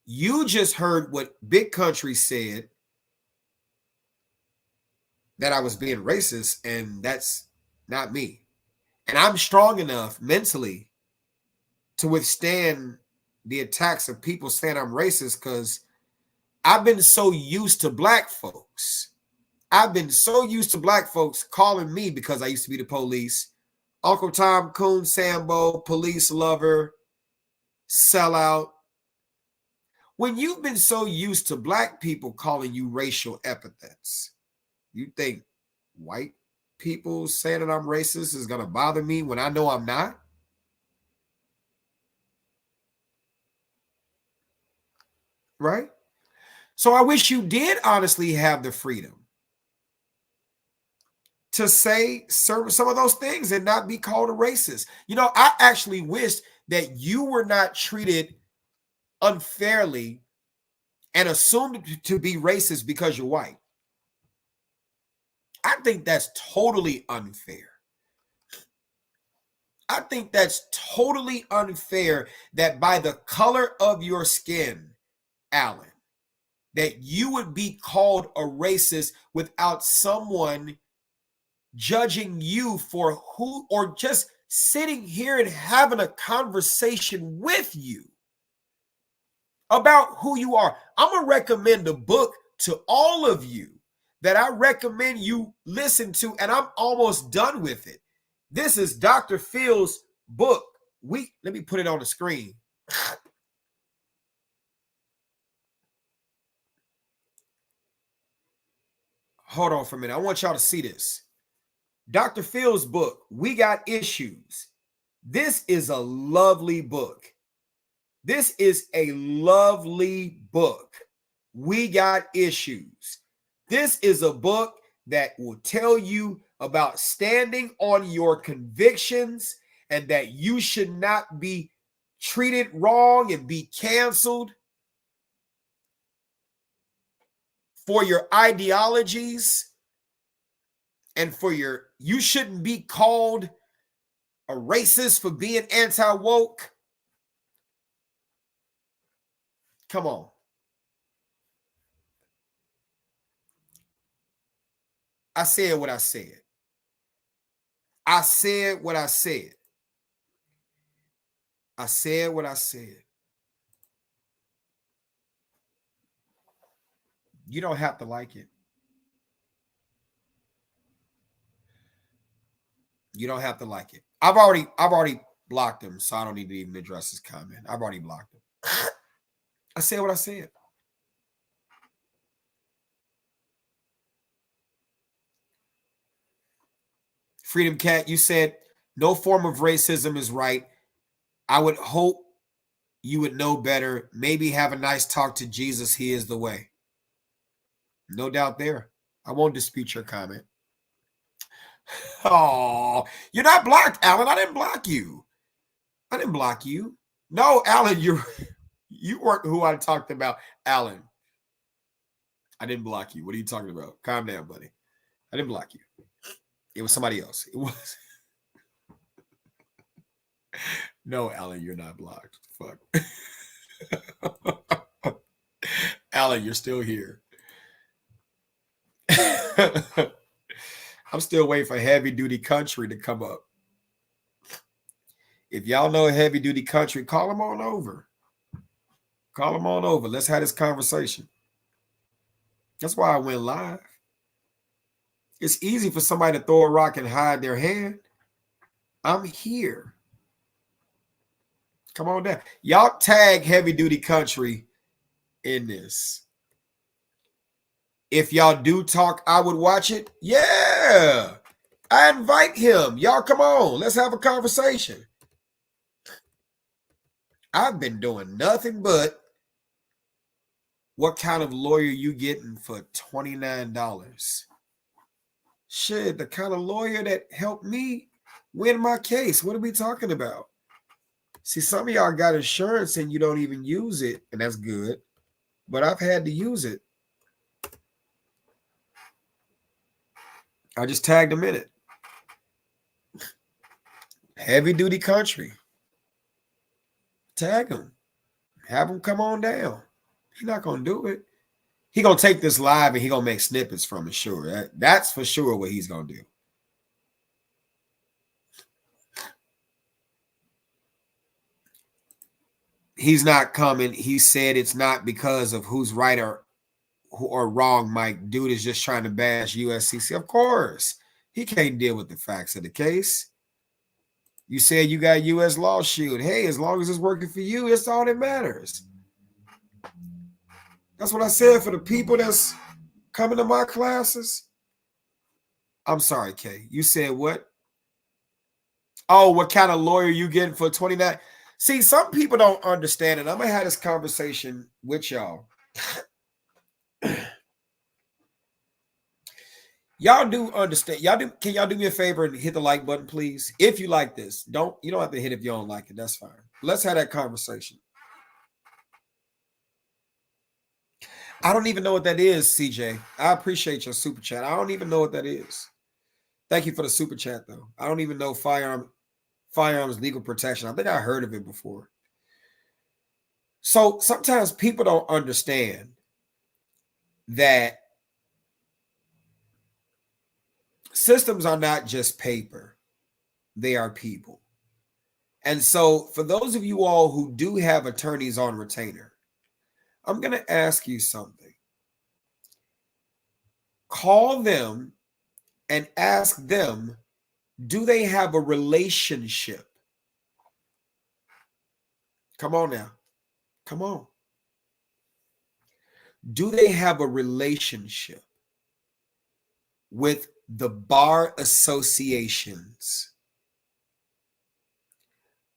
You just heard what Big Country said, that I was being racist, and that's not me. And I'm strong enough mentally to withstand the attacks of people saying I'm racist, because I've been so used to black folks. I've been so used to black folks calling me, because I used to be the police, Uncle Tom, Coon, Sambo, police lover, sellout. When you've been so used to black people calling you racial epithets, you think white people saying that I'm racist is going to bother me when I know I'm not? Right? So I wish you did honestly have the freedom to say some of those things and not be called a racist. You know, I actually wish that you were not treated unfairly and assumed to be racist because you're white. I think that's totally unfair. I think that's totally unfair that by the color of your skin, Alan, that you would be called a racist without someone judging you for who, or just sitting here and having a conversation with you about who you are. I'm going to recommend a book to all of you that I recommend you listen to, and I'm almost done with it. This is Dr. Phil's book. Let me put it on the screen. Hold on for a minute. I want y'all to see this. Dr. Phil's book, We Got Issues. This is a lovely book. This is a lovely book. We Got Issues. This is a book that will tell you about standing on your convictions and that you should not be treated wrong and be canceled for your ideologies, and you shouldn't be called a racist for being anti-woke. Come on. I said what I said. I said what I said. I said what I said. You don't have to like it. You don't have to like it. I've already blocked him, so I don't need to even address his comment. I've already blocked him. I said what I said. Freedom Cat, you said no form of racism is right. I would hope you would know better. Maybe have a nice talk to Jesus. He is the way. No doubt there. I won't dispute your comment. Oh, you're not blocked, Alan. I didn't block you. I didn't block you. No, Alan, you weren't who I talked about. Alan, I didn't block you. What are you talking about? Calm down, buddy. I didn't block you. It was somebody else. It was. No, Alan, you're not blocked. Fuck. Alan, you're still here. I'm still waiting for Heavy Duty Country to come up. If y'all know Heavy Duty Country, call him on over. Call him on over. Let's have this conversation. That's why I went live. It's easy for somebody to throw a rock and hide their hand. I'm here. Come on down. Y'all tag Heavy Duty Country in this. If y'all do talk, I would watch it. Yeah. I invite him. Y'all come on. Let's have a conversation. I've been doing nothing but what kind of lawyer you getting for $29? Shit, the kind of lawyer that helped me win my case. What are we talking about? See, some of y'all got insurance and you don't even use it, and that's good. But I've had to use it. I just tagged him in it. Heavy Duty Country. Tag him. Have him come on down. He's not going to do it. He's going to take this live and he's going to make snippets from it, sure. That's for sure what he's going to do. He's not coming. He said it's not because of who's right or wrong, Mike. Dude is just trying to bash USCC. Of course. He can't deal with the facts of the case. You said you got U.S. Law Shield. Hey, as long as it's working for you, it's all that matters. That's what I said for the people that's coming to my classes. I'm sorry, Kay. You said what? Oh, what kind of lawyer you getting for 29? See, some people don't understand it. I'm going to have this conversation with y'all. Y'all do understand. Can y'all do me a favor and hit the like button, please? If you like this, you don't have to hit if you don't like it. That's fine. Let's have that conversation. I don't even know what that is, CJ. I appreciate your super chat. I don't even know what that is. Thank you for the super chat, though. I don't even know firearms legal protection. I think I heard of it before. So sometimes people don't understand that systems are not just paper. They are people. And so for those of you all who do have attorneys on retainer, I'm going to ask you something. Call them and ask them, do they have a relationship? Come on now. Come on. Do they have a relationship with the bar associations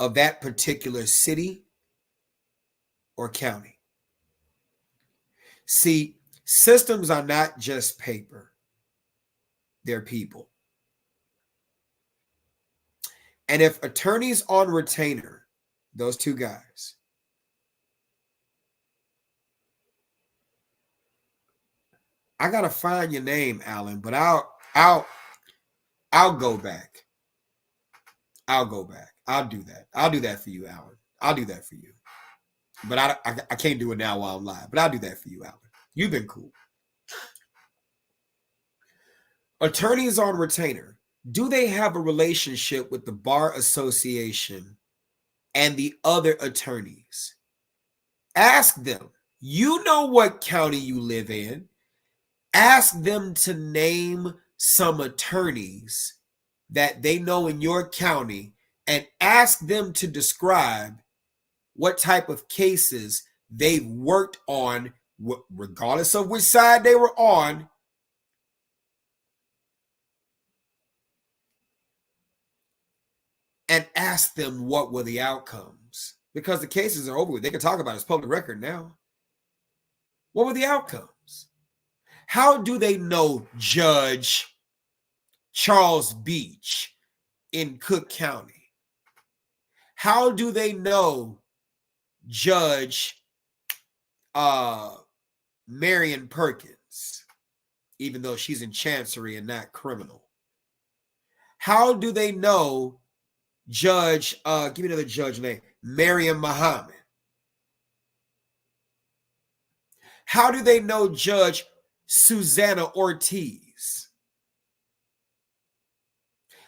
of that particular city or county? See, systems are not just paper. They're people. And if attorneys on retainer, those two guys, I gotta find your name, Alan, but I'll I'll go back. I'll go back. I'll do that. I'll do that for you, Alan. I'll do that for you. But I can't do it now while I'm live. But I'll do that for you, Alan. You've been cool. Attorneys on retainer. Do they have a relationship with the Bar Association and the other attorneys? Ask them. You know what county you live in. Ask them to name some attorneys that they know in your county and ask them to describe what type of cases they've worked on, regardless of which side they were on. And ask them what were the outcomes. Because the cases are over with. They can talk about it. It's public record now. What were the outcomes? How do they know Judge Charles Beach in Cook County? How do they know Judge Marion Perkins, even though she's in Chancery and not criminal? How do they know Judge, give me another judge name, Mariam Muhammad? How do they know Judge Susanna Ortiz?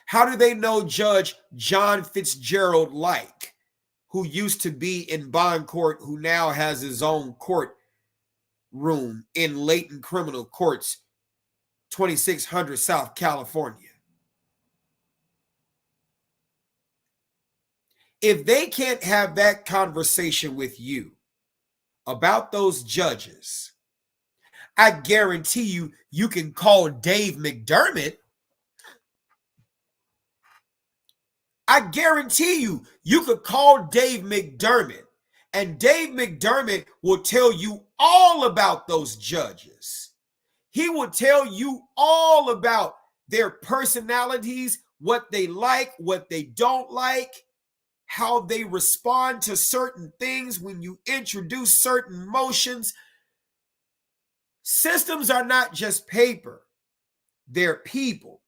How do they know Judge John Fitzgerald Like, who used to be in bond court, who now has his own court room in Layton Criminal Courts, 2600 South California? If they can't have that conversation with you about those judges, I guarantee you, you can call Dave McDermott. I guarantee you, you could call Dave McDermott, and Dave McDermott will tell you all about those judges. He will tell you all about their personalities, what they like, what they don't like, how they respond to certain things when you introduce certain motions. Systems are not just paper, they're people.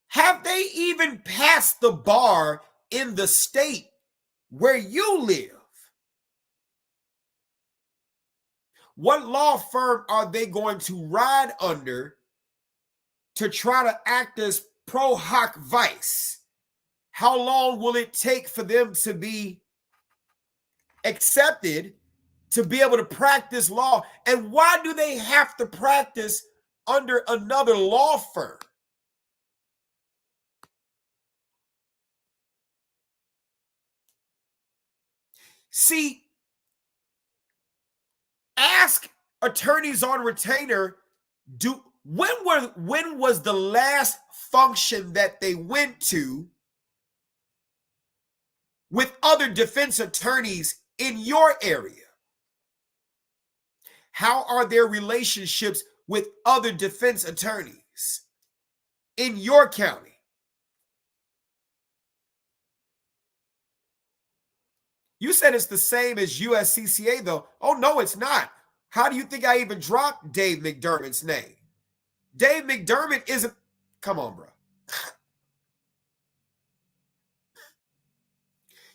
Have they even passed the bar in the state where you live? What law firm are they going to ride under to try to act as pro hoc vice? How long will it take for them to be accepted to be able to practice law? And why do they have to practice under another law firm? See, ask attorneys on retainer, when was the last function that they went to with other defense attorneys in your area? How are their relationships with other defense attorneys in your county? You said it's the same as USCCA, though. Oh, no, it's not. How do you think I even dropped Dave McDermott's name? Dave McDermott isn't. Come on, bro.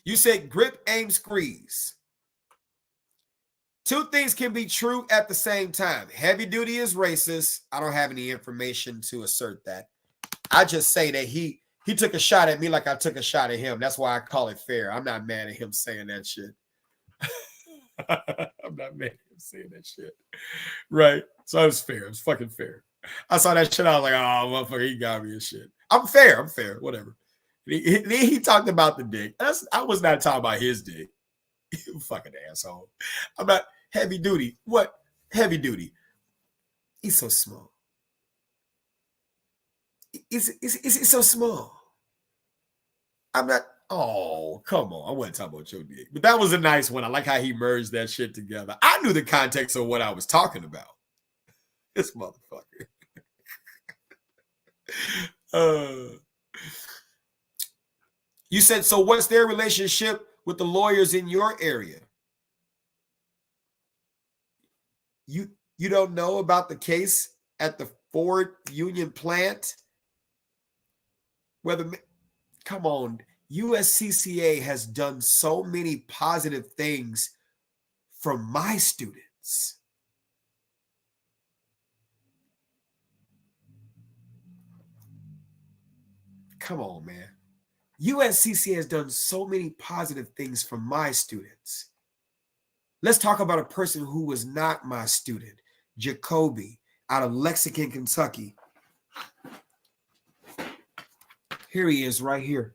You said grip, aim, squeeze. Two things can be true at the same time. Heavy duty is racist. I don't have any information to assert that. I just say that he took a shot at me like I took a shot at him. That's why I call it fair. I'm not mad at him saying that shit. I'm not mad at him saying that shit. Right. So it's fair. It's fucking fair. I saw that shit. I was like, oh, motherfucker, he got me and shit. I'm fair. Whatever. He talked about the dick. I was not talking about his dick. You fucking asshole. I'm not heavy duty. What? Heavy duty. He's so small. It's so small. I'm not. Oh, come on. I wasn't talking about your dick. But that was a nice one. I like how he merged that shit together. I knew the context of what I was talking about. This motherfucker. You said, so what's their relationship with the lawyers in your area? You don't know about the case at the Ford Union plant. Come on, USCCA has done so many positive things for my students. Come on, man. USCCA has done so many positive things for my students. Let's talk about a person who was not my student, Jacoby, out of Lexington, Kentucky. Here he is right here.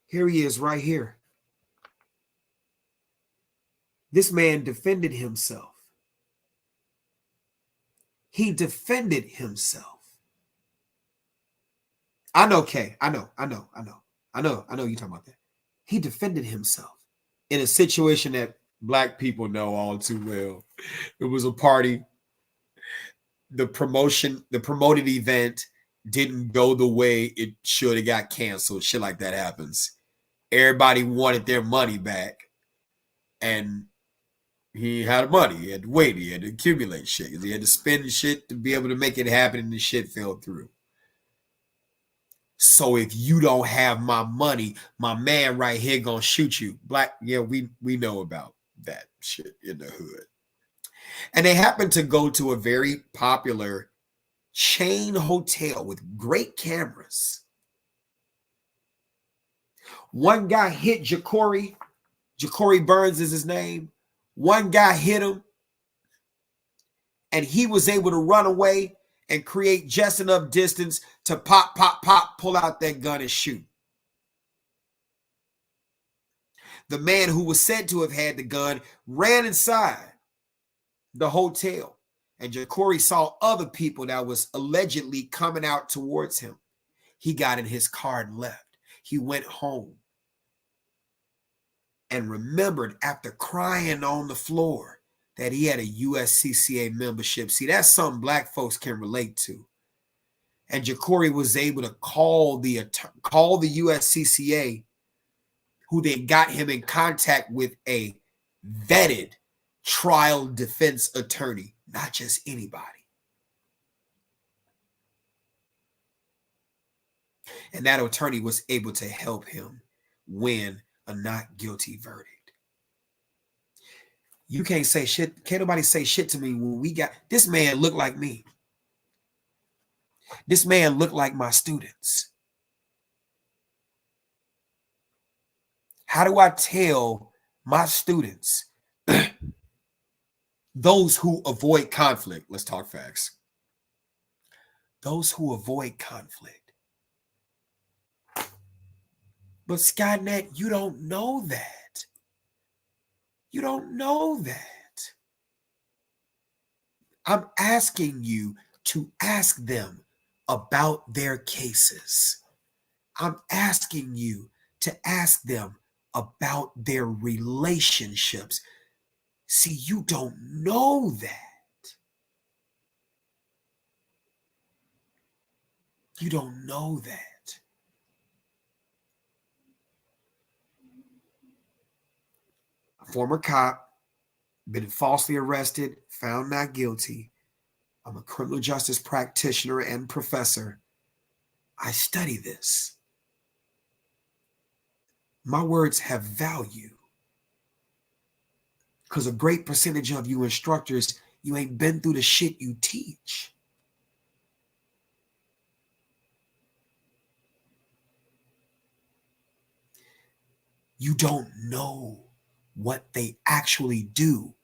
Here he is right here. This man defended himself. He defended himself. I know, Kay. I know you're talking about that. He defended himself in a situation that Black people know all too well. It was a party. The promoted event didn't go the way it should have got canceled. Shit like that happens. Everybody wanted their money back. And he had money. He had to wait. He had to accumulate shit. He had to spend shit to be able to make it happen, and the shit fell through. So if you don't have my money, my man right here gonna shoot you. Black, yeah, we know about that shit in the hood. And they happened to go to a very popular chain hotel with great cameras. One guy hit Jacory. Jacory Burns is his name. One guy hit him, and he was able to run away and create just enough distance to pop, pull out that gun and shoot. The man who was said to have had the gun ran inside the hotel, and Jacory saw other people that was allegedly coming out towards him. He got in his car and left. He went home and remembered after crying on the floor that he had a USCCA membership. See, that's something Black folks can relate to. And Jacory was able to call the USCCA, who then got him in contact with a vetted trial defense attorney, not just anybody. And that attorney was able to help him win a not guilty verdict. You can't say shit. Can't nobody say shit to me when we got this man looked like me. This man looked like my students. How do I tell my students, those who avoid conflict? Let's talk facts. Those who avoid conflict. But Skynet, you don't know that. You don't know that. I'm asking you to ask them about their cases. I'm asking you to ask them about their relationships. See, you don't know that. You don't know that. Former cop, been falsely arrested, found not guilty. I'm a criminal justice practitioner and professor. I study this. My words have value. Because a great percentage of you instructors, you ain't been through the shit you teach. You don't know what they actually do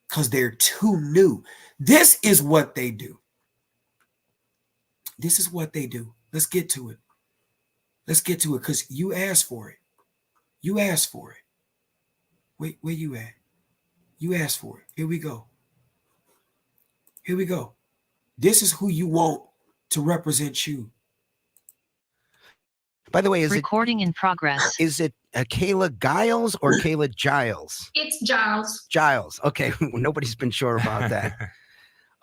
because they're too new. This is what they do. This is what they do. Let's get to it. Let's get to it because you asked for it. You asked for it. Wait, where you at? You asked for it. Here we go. Here we go. This is who you want to represent you. By the way, is Recording in progress. it Kayla Giles or Kayla Giles? It's Giles. Giles. Okay. Nobody's been sure about that.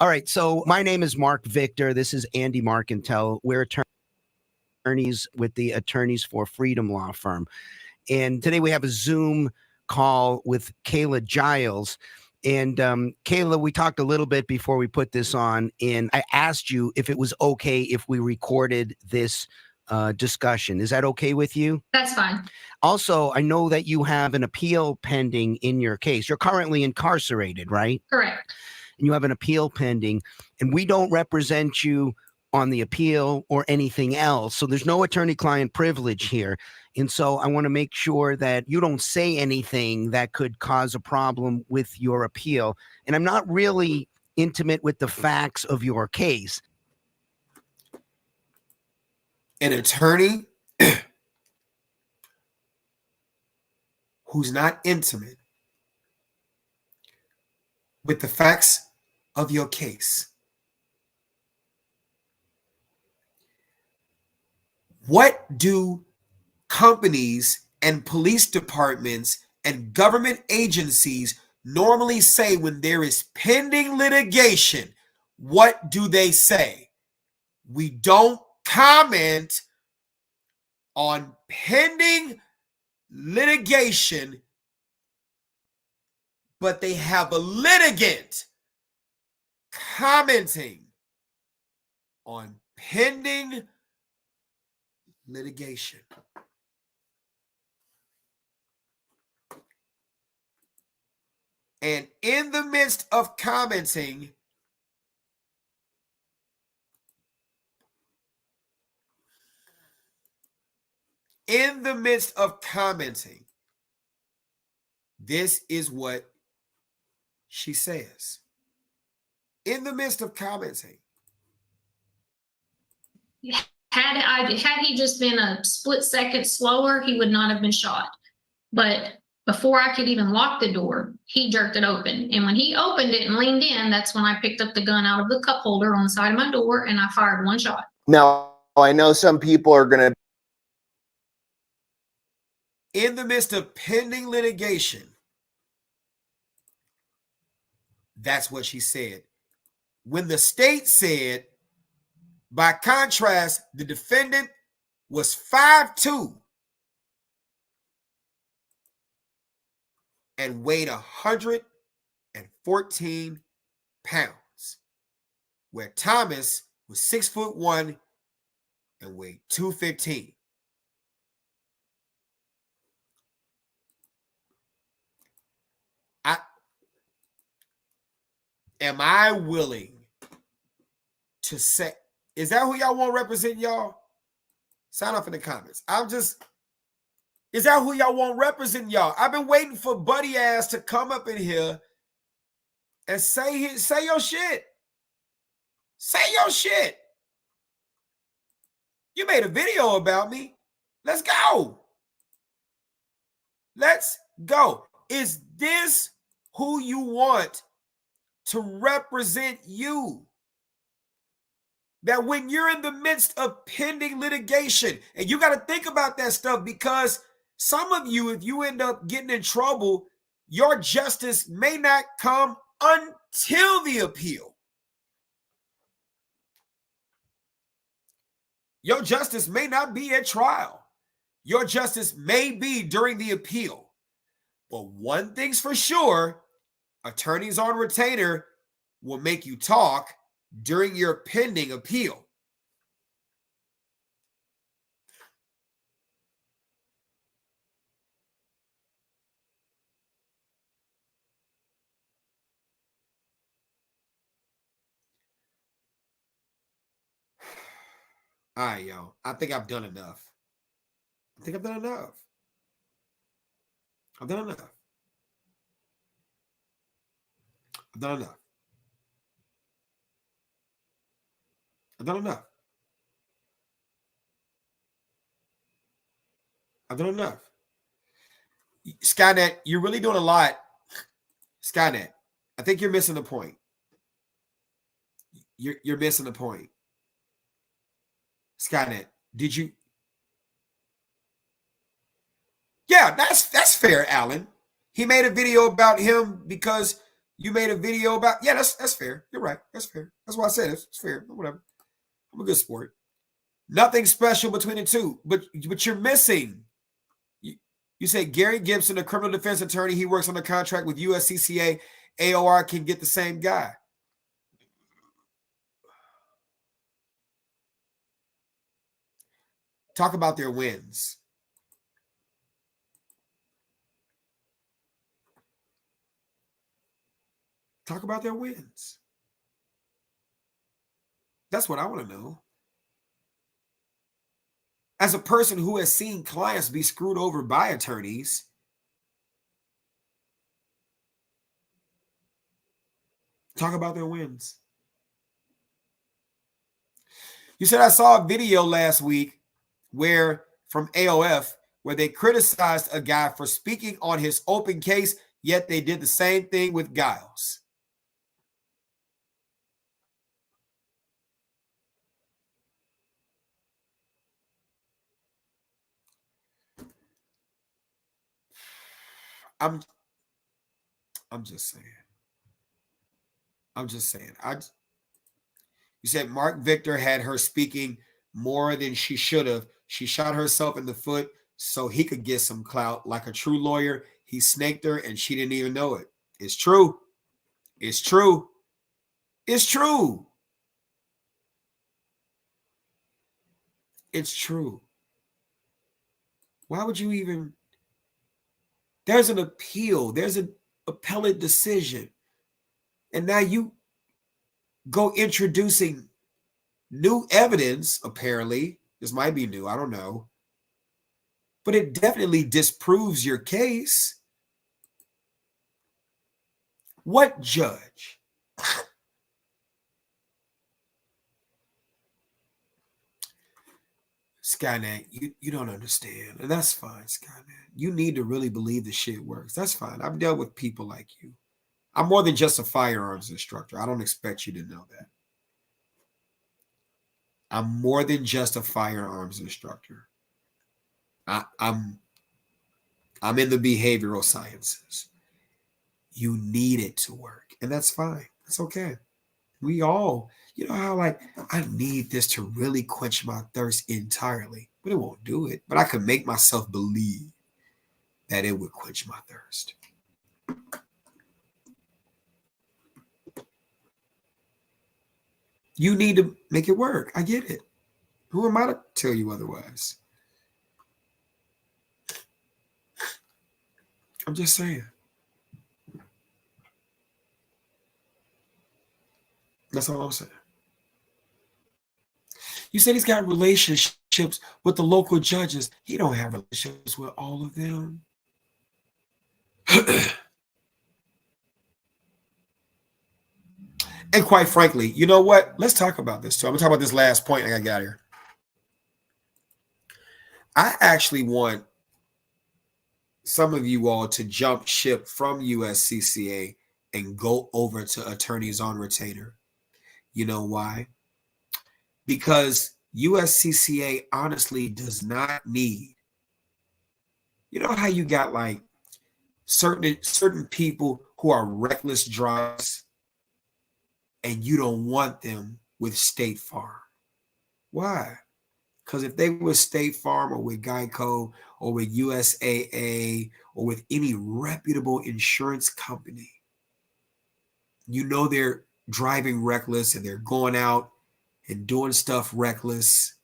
All right. So my name is Mark Victor. This is Andy Markentel. We're attorneys with the Attorneys for Freedom law firm. And today we have a Zoom call with Kayla Giles. And Kayla, we talked a little bit before we put this on, and I asked you if it was okay if we recorded this discussion. Is that okay with you? That's fine. Also, I know that you have an appeal pending in your case. You're currently incarcerated, right? Correct. And you have an appeal pending, and we don't represent you on the appeal or anything else. So there's no attorney-client privilege here. And so I want to make sure that you don't say anything that could cause a problem with your appeal. And I'm not really intimate with the facts of your case. An attorney who's not intimate with the facts of your case. What do companies and police departments and government agencies normally say when there is pending litigation? What do they say? We don't comment on pending litigation, but they have a litigant commenting on pending litigation. And in the midst of commenting, this is what she says. In the midst of commenting. Had he just been a split second slower, he would not have been shot. But before I could even lock the door, he jerked it open. And when he opened it and leaned in, that's when I picked up the gun out of the cup holder on the side of my door and I fired one shot. Now, I know some people are going to. In the midst of pending litigation, that's what she said. When the state said, by contrast, the defendant was 5'2" and weighed 114 pounds, where Thomas was 6'1" and weighed 215. Am I willing to say, is that who y'all want to represent y'all? Sign off in the comments. Is that who y'all want representing y'all? I've been waiting for Buddy Ass to come up in here and say your shit. Say your shit. You made a video about me. Let's go. Let's go. Is this who you want to represent you? That when you're in the midst of pending litigation, and you got to think about that stuff, because some of you, if you end up getting in trouble, your justice may not come until the appeal. Your justice may not be at trial. Your justice may be during the appeal. But one thing's for sure, attorneys on retainer will make you talk during your pending appeal. All right, yo. I think I've done enough. I've done enough. I've done enough. I've done enough. I've done enough. I've done enough. Skynet, you're really doing a lot. Skynet, I think you're missing the point. You're missing the point. Skynet, did you? Yeah, that's fair, Alan. He made a video about him because you made a video about. Yeah, that's fair. You're right. That's fair. That's why I said it's fair. Whatever. I'm a good sport. Nothing special between the two, but you're missing. You say Gary Gibson, a criminal defense attorney, he works on a contract with USCCA. AOR can get the same guy. Talk about their wins. Talk about their wins. That's what I want to know. As a person who has seen clients be screwed over by attorneys, talk about their wins. You said I saw a video last week where from AOF where they criticized a guy for speaking on his open case, yet they did the same thing with Giles. I'm just saying. I'm just saying. You said Mark Victor had her speaking more than she should have. She shot herself in the foot so he could get some clout. Like a true lawyer, he snaked her and she didn't even know it. It's true. It's true. It's true. It's true. Why would you even? There's an appeal. There's an appellate decision. And now you go introducing new evidence, apparently. This might be new. I don't know. But it definitely disproves your case. What judge? Skynet, you don't understand. And that's fine, Skynet. You need to really believe the shit works. That's fine. I've dealt with people like you. I'm more than just a firearms instructor. I don't expect you to know that. I'm more than just a firearms instructor. I'm in the behavioral sciences. You need it to work. And that's fine. That's okay. We all, you know how like, I need this to really quench my thirst entirely, but it won't do it. But I can make myself believe that it would quench my thirst. You need to make it work. I get it. Who am I to tell you otherwise? I'm just saying. That's all I'm saying. You said he's got relationships with the local judges. He don't have relationships with all of them. And quite frankly, you know what? Let's talk about this too. I'm going to talk about this last point I got to get out of here. I actually want some of you all to jump ship from USCCA and go over to attorneys on retainer. You know why? Because USCCA honestly does not need, you know how you got like certain people who are reckless drivers and you don't want them with State Farm. Why? Because if they were State Farm or with Geico or with USAA or with any reputable insurance company, you know they're driving reckless and they're going out and doing stuff reckless.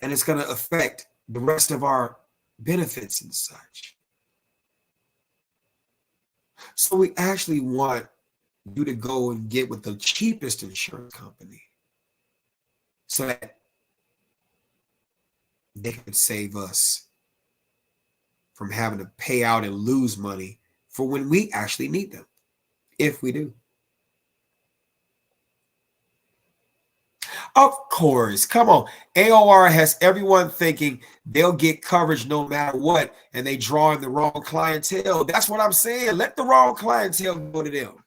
And it's going to affect the rest of our benefits and such. So we actually want you to go and get with the cheapest insurance company so that they can save us from having to pay out and lose money for when we actually need them, if we do. Of course, come on. AOR has everyone thinking they'll get coverage no matter what, and they draw in the wrong clientele. That's what I'm saying. Let the wrong clientele go to them.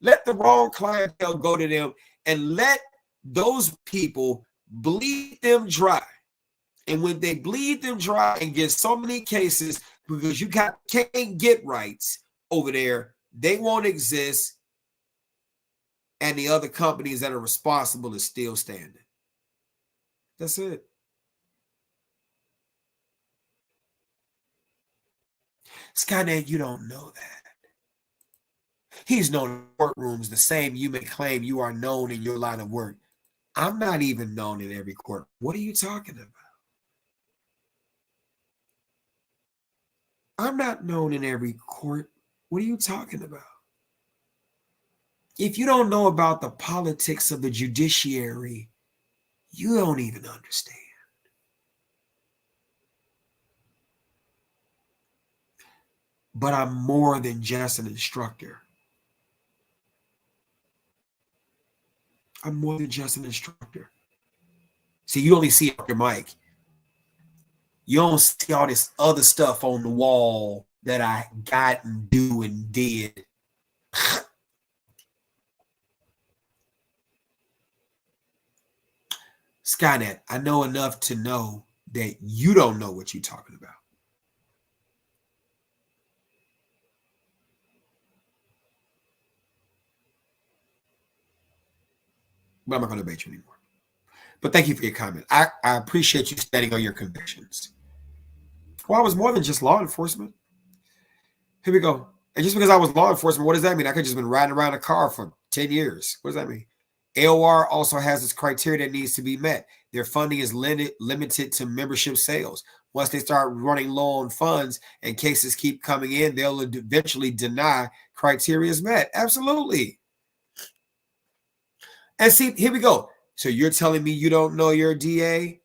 Let the wrong clientele go to them and let those people bleed them dry. And when they bleed them dry and get so many cases because you can't get rights over there, they won't exist. And the other companies that are responsible is still standing. That's it. Skynet, you don't know that. He's known in courtrooms the same you may claim you are known in your line of work. I'm not even known in every court. What are you talking about? I'm not known in every court. What are you talking about? If you don't know about the politics of the judiciary, you don't even understand. But I'm more than just an instructor. I'm more than just an instructor. See, you only see Dr. Mike. You don't see all this other stuff on the wall that I got and do and did. Skynet, I know enough to know that you don't know what you're talking about. But I'm not going to debate you anymore. But thank you for your comment. I appreciate you standing on your convictions. Well, I was more than just law enforcement. Here we go. And just because I was law enforcement, what does that mean? I could have just been riding around a car for 10 years. What does that mean? AOR also has its criteria that needs to be met. Their funding is limited to membership sales. Once they start running low on funds and cases keep coming in, they'll eventually deny criteria is met. Absolutely. And see, here we go. So you're telling me you don't know your DA?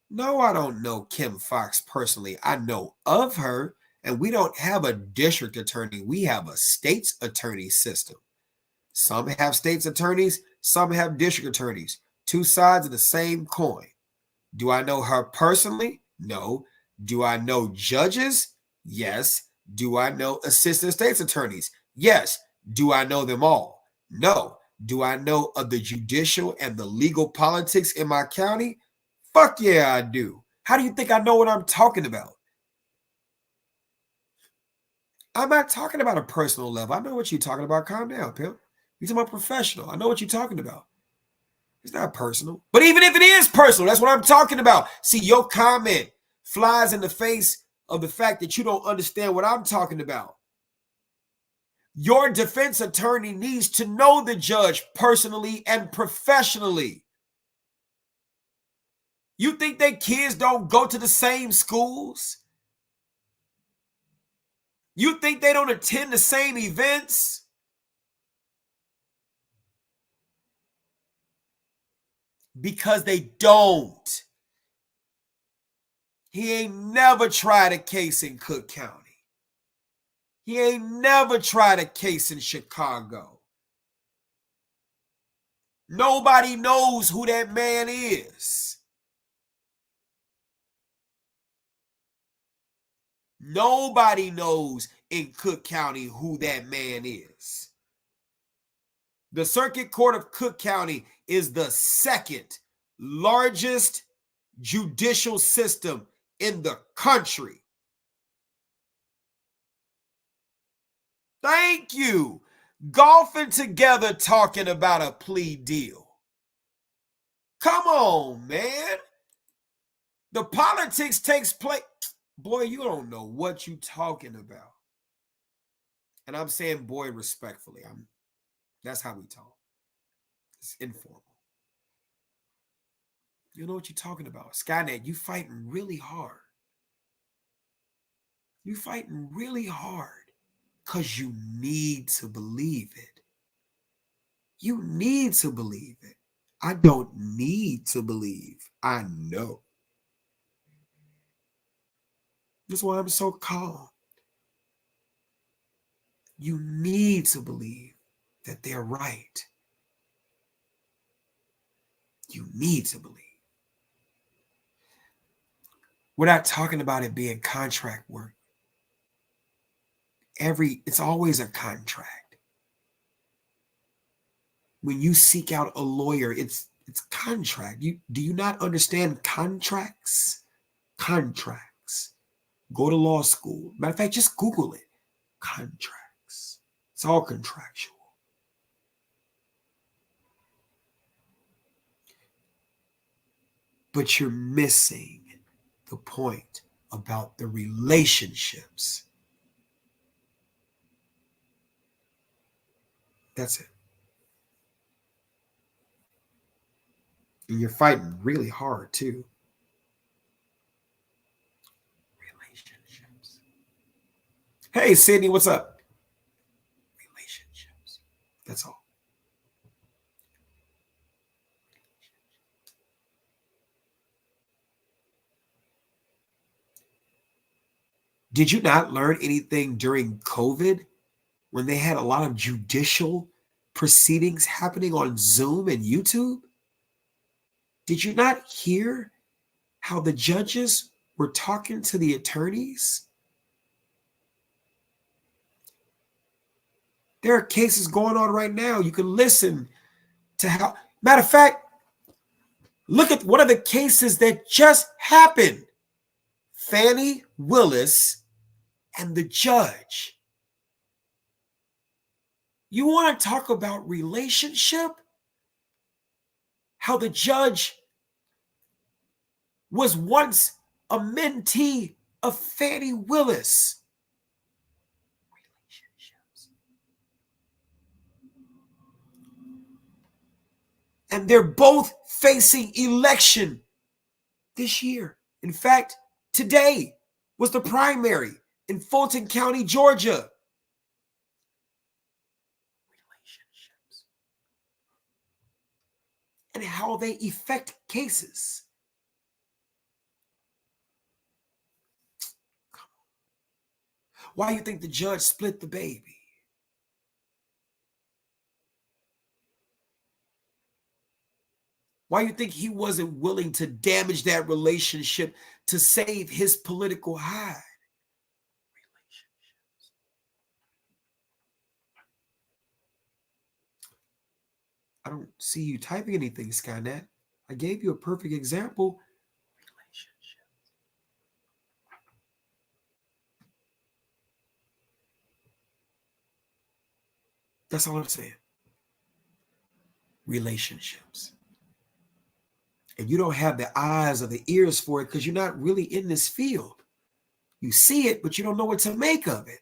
No, I don't know Kim Fox personally. I know of her, and we don't have a district attorney. We have a state's attorney system. Some have state's attorneys, some have district attorneys. Two sides of the same coin. Do I know her personally? No. Do I know judges? Yes. Do I know assistant state's attorneys? Yes. Do I know them all? No. Do I know of the judicial and the legal politics in my county? Fuck yeah, I do. How do you think I know what I'm talking about? I'm not talking about a personal level. I know what you're talking about. Calm down, pimp. You're talking about professional. I know what you're talking about. It's not personal. But even if it is personal, that's what I'm talking about. See, your comment flies in the face of the fact that you don't understand what I'm talking about. Your defense attorney needs to know the judge personally and professionally. You think that kids don't go to the same schools? You think they don't attend the same events? Because they don't. He ain't never tried a case in Cook County. He ain't never tried a case in Chicago. Nobody knows who that man is. Nobody knows in Cook County who that man is. The Circuit Court of Cook County is the second largest judicial system in the country. Thank you. Golfing together talking about a plea deal. Come on, man. The politics takes place. Boy, you don't know what you talking about. And I'm saying boy respectfully. That's how we talk. It's informal. You know what you're talking about. Skynet, you fighting really hard. You fighting really hard because you need to believe it. You need to believe it. I don't need to believe. I know. That's why I'm so calm. You need to believe that they're right. You need to believe. We're not talking about it being contract work. It's always a contract. When you seek out a lawyer, it's contract. Do you not understand contracts? Contracts. Go to law school. Matter of fact, just Google it. Contracts. It's all contractual. But you're missing the point about the relationships That's it. And you're fighting really hard too. Relationships. Hey, Sydney, what's up? Relationships. That's all. Did you not learn anything during COVID when they had a lot of judicial proceedings happening on Zoom and YouTube? Did you not hear how the judges were talking to the attorneys? There are cases going on right now. You can listen to how, matter of fact, look at one of the cases that just happened. Fannie Willis and the judge. You want to talk about relationship? How the judge was once a mentee of Fannie Willis. Relationships. And they're both facing election this year. In fact, today was the primary in Fulton County, Georgia. Relationships. And how they affect cases. Why do you think the judge split the baby? Why do you think he wasn't willing to damage that relationship to save his political hide? Relationships. I don't see you typing anything, Skynet. I gave you a perfect example. Relationships. That's all I'm saying. Relationships. And you don't have the eyes or the ears for it because you're not really in this field. You see it, but you don't know what to make of it.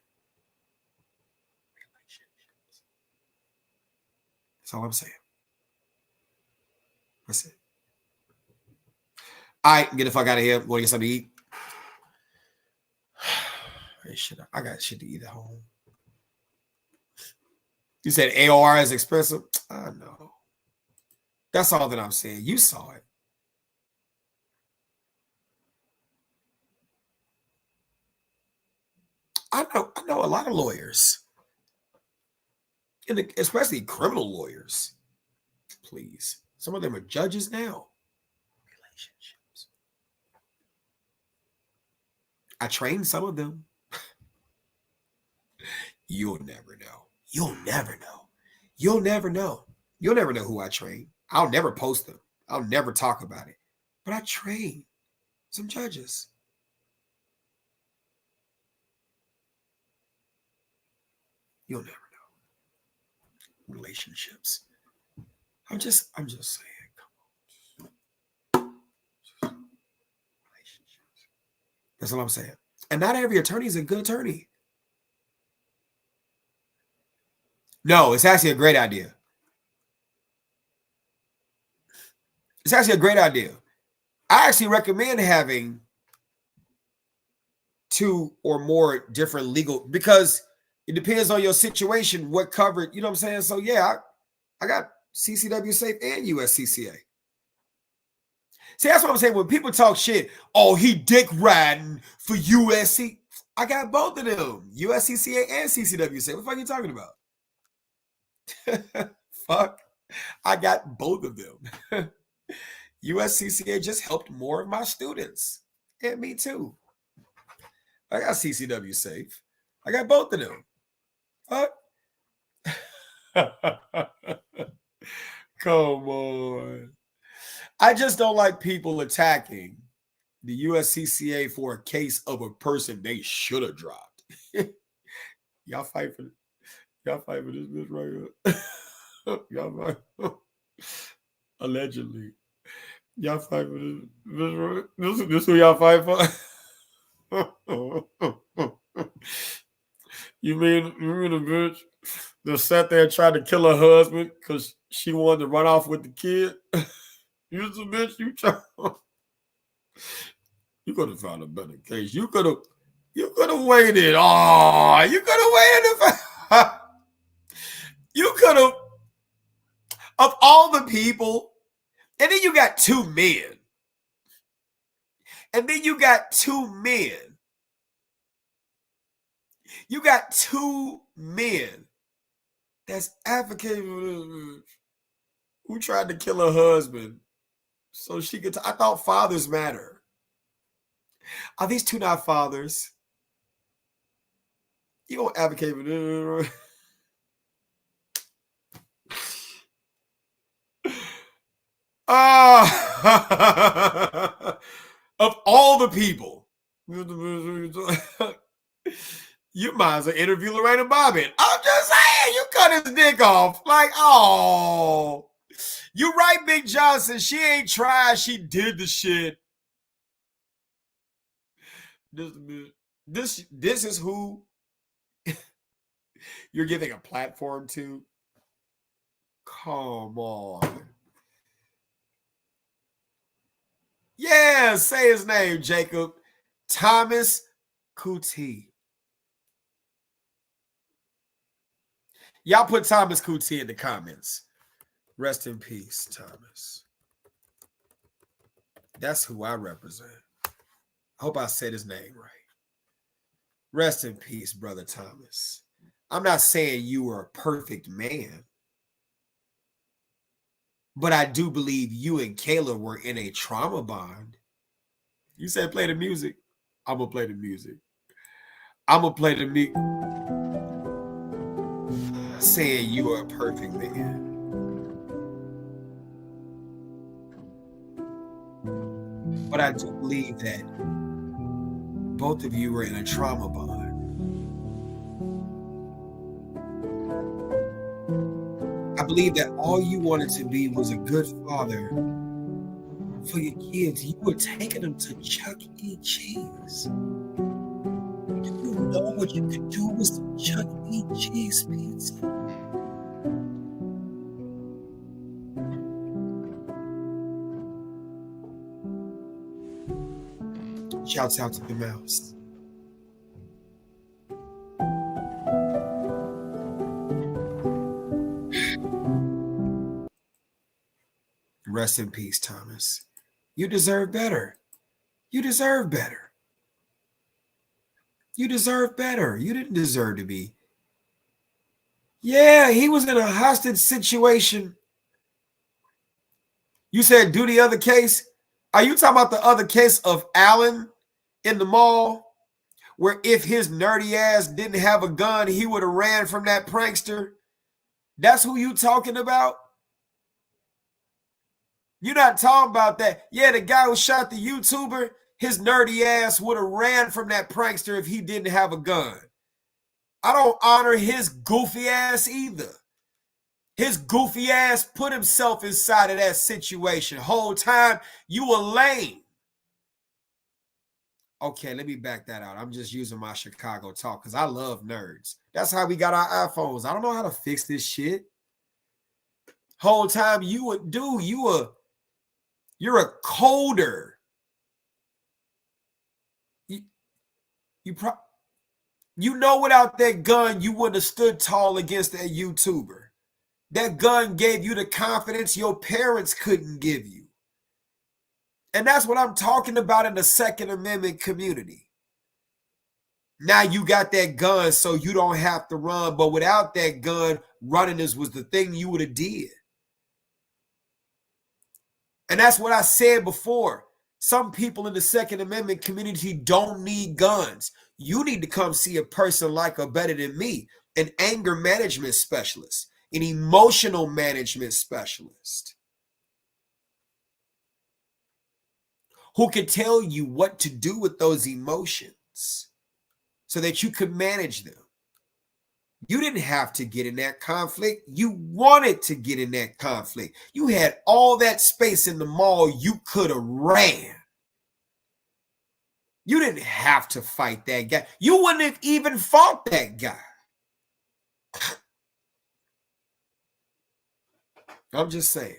Relationships. That's all I'm saying. That's it. All right, get the fuck out of here. Go get something to eat. I got shit to eat at home. You said AOR is expensive? I know. That's all that I'm saying. You saw it. I know a lot of lawyers, especially criminal lawyers. Please. Some of them are judges now. Relationships. I trained some of them. You'll never know. You'll never know. You'll never know. You'll never know who I train. I'll never post them. I'll never talk about it. But I train some judges. You'll never know. Relationships. I'm just saying. Come on. Relationships. That's all I'm saying. And not every attorney is a good attorney. No, it's actually a great idea. It's actually a great idea. I actually recommend having 2 or more different legal, because it depends on your situation, what covered, you know what I'm saying? So yeah, I got CCW Safe and USCCA. See, that's what I'm saying. When people talk shit, oh, he dick riding for USC. I got both of them, USCCA and CCW Safe. What the fuck are you talking about? Fuck. I got both of them. USCCA just helped more of my students. And me too. I got CCW Safe. I got both of them. Fuck. Come on. I just don't like people attacking the USCCA for a case of a person they should have dropped. Y'all fight for this bitch right here. Y'all fight. Allegedly. Y'all fight for this bitch right. This who y'all fight for? You mean a bitch Just sat there and tried to kill her husband because she wanted to run off with the kid. You's a bitch. You could have found a better case. You could have waited. Oh, you could have waited. You could have, of all the people, and then you got two men. And then you got two men. You got two men that's advocating who tried to kill her husband so she could. I thought fathers matter. Are these two not fathers? You don't advocate for of all the people, you might as well interview Lorena Bobbitt. I'm just saying, you cut his dick off. Like, oh, you right, Big Johnson. She ain't tried. She did the shit. This is who you're giving a platform to. Come on. Yeah, say his name, Jacob. Thomas Kuti. Y'all put Thomas Kuti in the comments. Rest in peace, Thomas. That's who I represent. I hope I said his name right. Rest in peace, Brother Thomas. I'm not saying you were a perfect man, but I do believe you and Kayla were in a trauma bond. You said play the music. I'm going to play the music. I'm going to play the music. Saying you are a perfect man. But I do believe that both of you were in a trauma bond. I believe that all you wanted to be was a good father for your kids. You were taking them to Chuck E. Cheese. Do you know what you could do with some Chuck E. Cheese pizza? Shouts out to the mouse. Rest in peace, Thomas. You deserve better. You deserve better. You deserve better. You didn't deserve to be. Yeah, he was in a hostage situation. You said do the other case. Are you talking about the other case of Allen in the mall, where if his nerdy ass didn't have a gun, he would have ran from that prankster? That's who you talking about? You're not talking about that. Yeah, the guy who shot the YouTuber, his nerdy ass would have ran from that prankster if he didn't have a gun. I don't honor his goofy ass either. His goofy ass put himself inside of that situation. Whole time, you were lame. Okay, let me back that out. I'm just using my Chicago talk because I love nerds. That's how we got our iPhones. I don't know how to fix this shit. Whole time, you're a coder. You know, without that gun, you wouldn't have stood tall against that YouTuber. That gun gave you the confidence your parents couldn't give you. And that's what I'm talking about in the Second Amendment community. Now you got that gun so you don't have to run, but without that gun, running was the thing you would have did. And that's what I said before. Some people in the Second Amendment community don't need guns. You need to come see a person like or better than me, an anger management specialist, an emotional management specialist who can tell you what to do with those emotions so that you can manage them. You didn't have to get in that conflict. You wanted to get in that conflict. You had all that space in the mall. You could have ran. You didn't have to fight that guy. You wouldn't have even fought that guy. I'm just saying.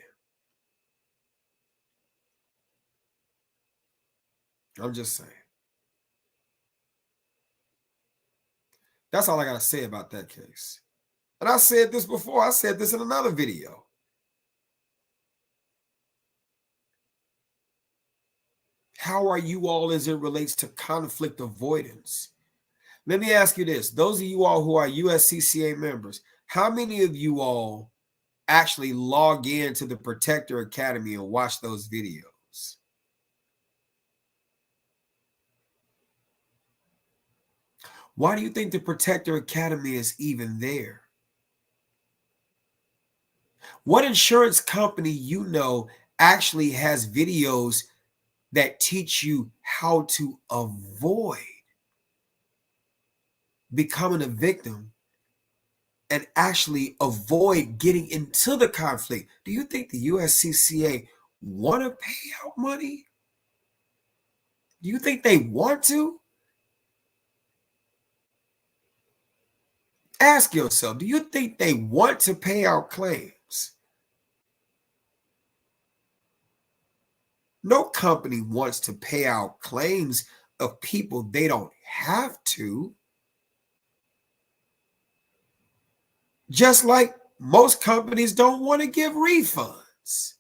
I'm just saying. That's all I got to say about that case. And I said this before. I said this in another video. How are you all as it relates to conflict avoidance? Let me ask you this. Those of you all who are USCCA members, how many of you all actually log in to the Protector Academy and watch those videos? Why do you think the Protector Academy is even there? What insurance company you know actually has videos that teach you how to avoid becoming a victim and actually avoid getting into the conflict? Do you think the USCCA want to pay out money? Do you think they want to? Ask yourself, do you think they want to pay out claims? No company wants to pay out claims of people they don't have to. Just like most companies don't want to give refunds.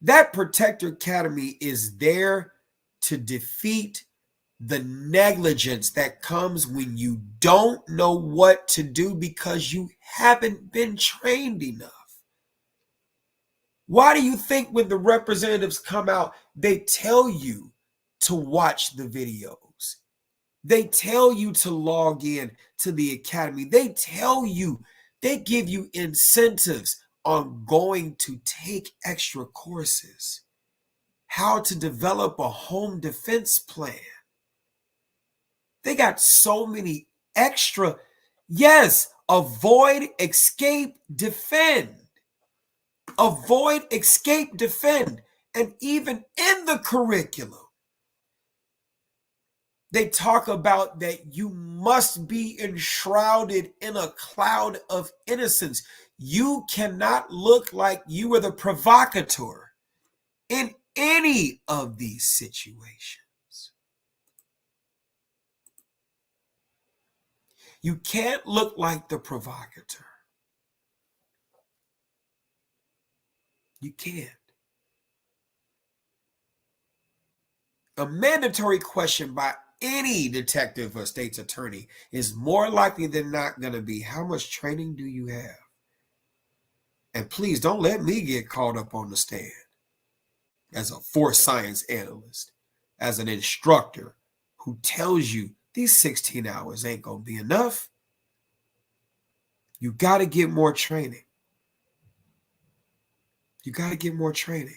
That Protector Academy is there to defeat the negligence that comes when you don't know what to do because you haven't been trained enough. Why do you think when the representatives come out, they tell you to watch the videos? They tell you to log in to the academy. They tell you, they give you incentives on going to take extra courses, how to develop a home defense plan. They got so many extra. Yes, avoid, escape, defend. Avoid, escape, defend. And even in the curriculum, they talk about that you must be enshrouded in a cloud of innocence. You cannot look like you were the provocateur in any of these situations. You can't look like the provocateur. You can't. A mandatory question by any detective or state's attorney is more likely than not going to be, how much training do you have? And please don't let me get caught up on the stand as a force science analyst, as an instructor who tells you these 16 hours ain't going to be enough. You got to get more training. You got to get more training.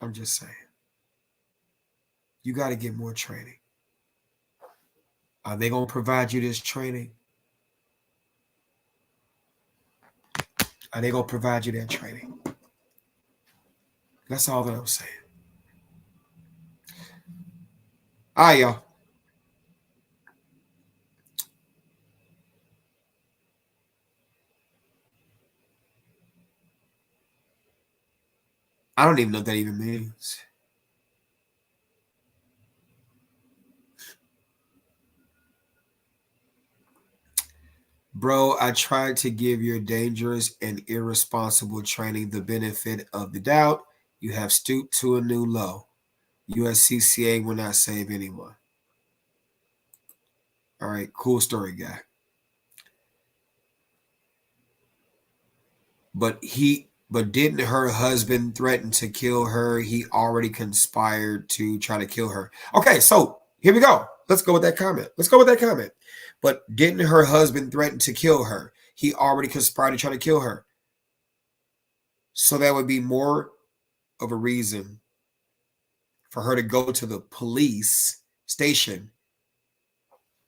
I'm just saying. You got to get more training. Are they going to provide you this training? Are they going to provide you that training? That's all that I'm saying. All right, y'all. I don't even know what that even means. Bro, I tried to give your dangerous and irresponsible training the benefit of the doubt. You have stooped to a new low. USCCA will not save anyone. All right, cool story, guy. But didn't her husband threaten to kill her? He already conspired to try to kill her. Okay, so here we go. Let's go with that comment. But didn't her husband threaten to kill her? He already conspired to try to kill her. So that would be more of a reason for her to go to the police station.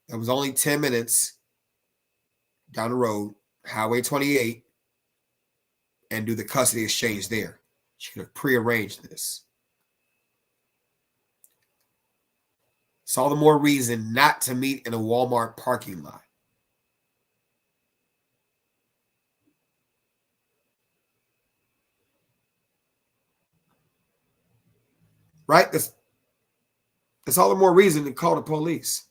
It was only 10 minutes down the road, Highway 28, and do the custody exchange there. She could have prearranged this. It's all the more reason not to meet in a Walmart parking lot. Right? That's all the more reason to call the police.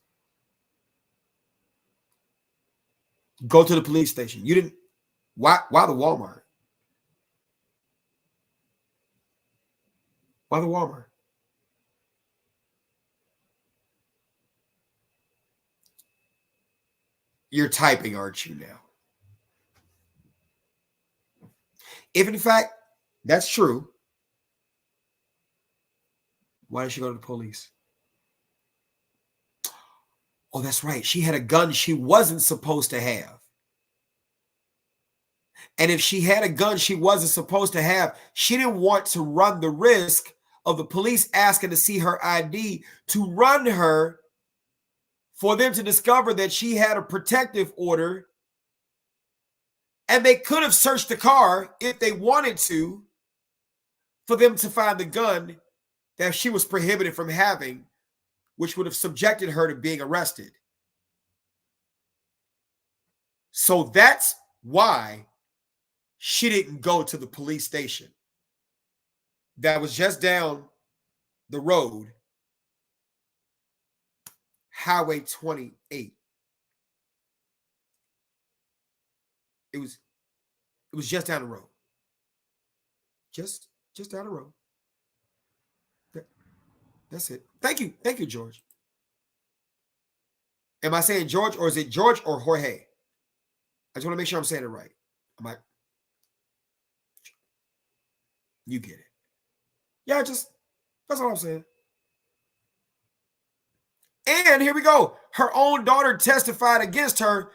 Go to the police station. You didn't. Why the Walmart? Why the Walmart? You're typing, aren't you, now? If in fact that's true, why did she go to the police? Oh, that's right. She had a gun she wasn't supposed to have. And if she had a gun she wasn't supposed to have, she didn't want to run the risk of the police asking to see her ID to run her, for them to discover that she had a protective order. And they could have searched the car if they wanted to, for them to find the gun that she was prohibited from having, which would have subjected her to being arrested. So that's why she didn't go to the police station that was just down the road, Highway 28. It was just down the road. Just down the road. That's it. Thank you, George. Am I saying George, or is it George or Jorge? I just want to make sure I'm saying it right. You get it. Yeah, that's all I'm saying. And here we go. Her own daughter testified against her.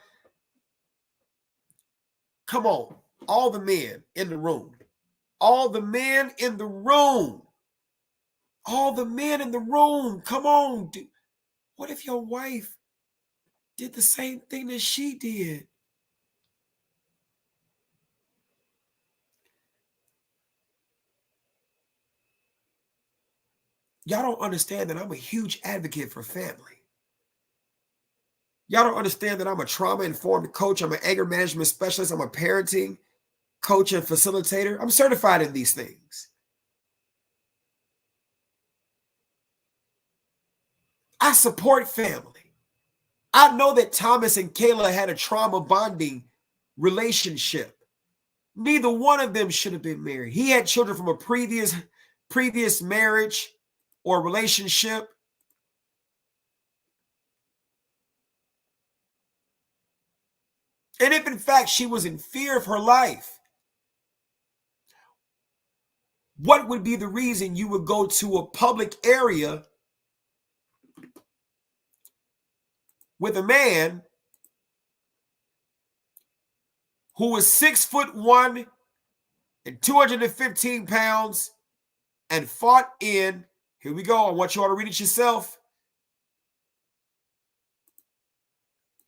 Come on. All the men in the room. All the men in the room. All the men in the room. Come on. Dude. What if your wife did the same thing that she did? Y'all don't understand that I'm a huge advocate for family. Y'all don't understand that I'm a trauma-informed coach. I'm an anger management specialist. I'm a parenting coach and facilitator. I'm certified in these things. I support family. I know that Thomas and Kayla had a trauma bonding relationship. Neither one of them should have been married. He had children from a previous marriage or relationship. And if in fact she was in fear of her life, what would be the reason you would go to a public area with a man who was 6'1" and 215 pounds and fought in, here we go, I want you all to read it yourself,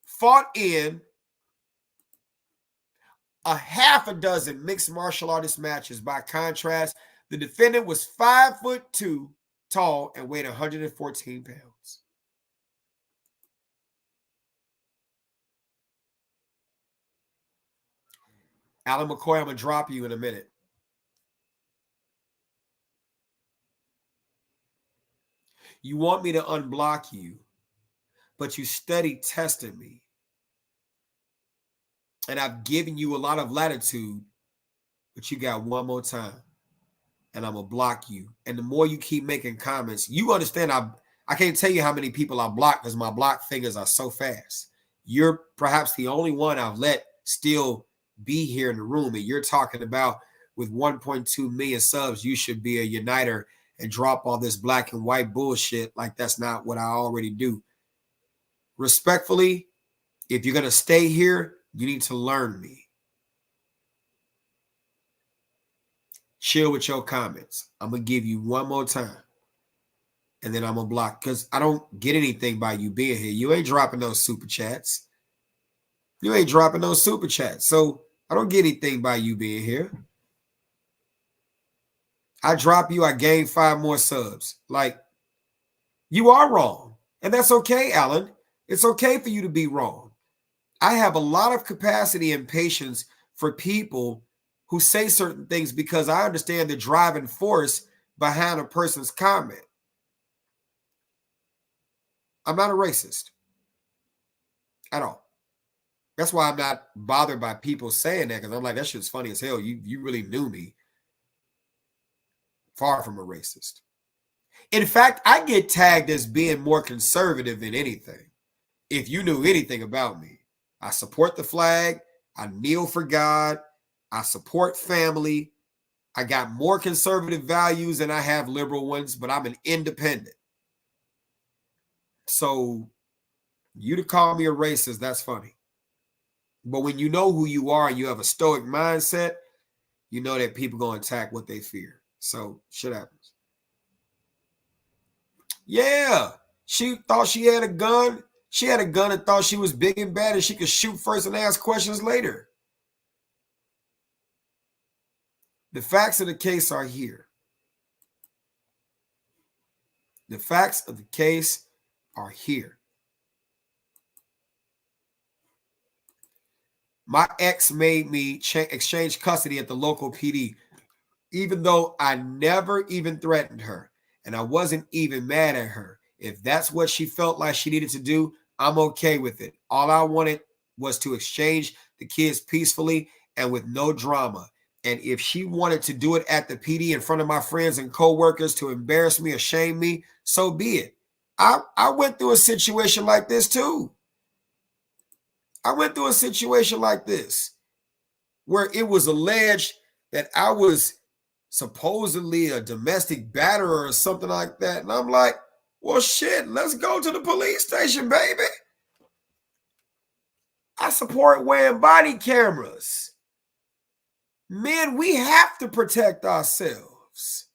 fought in a half a dozen mixed martial artist matches. By contrast, the defendant was 5'2" tall and weighed 114 pounds. Alan McCoy, I'm going to drop you in a minute. You want me to unblock you, but you steady testing me. And I've given you a lot of latitude, but you got one more time, and I'm going to block you. And the more you keep making comments, you understand I can't tell you how many people I block because my block fingers are so fast. You're perhaps the only one I've let still be here in the room, and you're talking about with 1.2 million subs, you should be a uniter and drop all this black and white bullshit like that's not what I already do. Respectfully, if you're going to stay here, you need to learn me. Chill with your comments. I'm going to give you one more time, and then I'm going to block because I don't get anything by you being here. You ain't dropping those super chats. You ain't dropping those super chats. So I don't get anything by you being here. I drop you, I gain 5 more subs. Like, you are wrong. And that's okay, Alan. It's okay for you to be wrong. I have a lot of capacity and patience for people who say certain things because I understand the driving force behind a person's comment. I'm not a racist at all. That's why I'm not bothered by people saying that, because I'm like, that shit's funny as hell. You really knew me. Far from a racist. In fact, I get tagged as being more conservative than anything. If you knew anything about me, I support the flag. I kneel for God. I support family. I got more conservative values than I have liberal ones, but I'm an independent. So you to call me a racist, that's funny. But when you know who you are and you have a stoic mindset, you know that people going to attack what they fear. So shit happens. Yeah, she thought she had a gun. She had a gun and thought she was big and bad and she could shoot first and ask questions later. The facts of the case are here. The facts of the case are here. My ex made me exchange custody at the local PD, even though I never even threatened her and I wasn't even mad at her. If that's what she felt like she needed to do, I'm okay with it. All I wanted was to exchange the kids peacefully and with no drama. And if she wanted to do it at the PD in front of my friends and coworkers to embarrass me or shame me, so be it. I went through a situation like this too. I went through a situation like this where it was alleged that I was supposedly a domestic batterer or something like that. And I'm like, well, shit, let's go to the police station, baby. I support wearing body cameras. Men, we have to protect ourselves.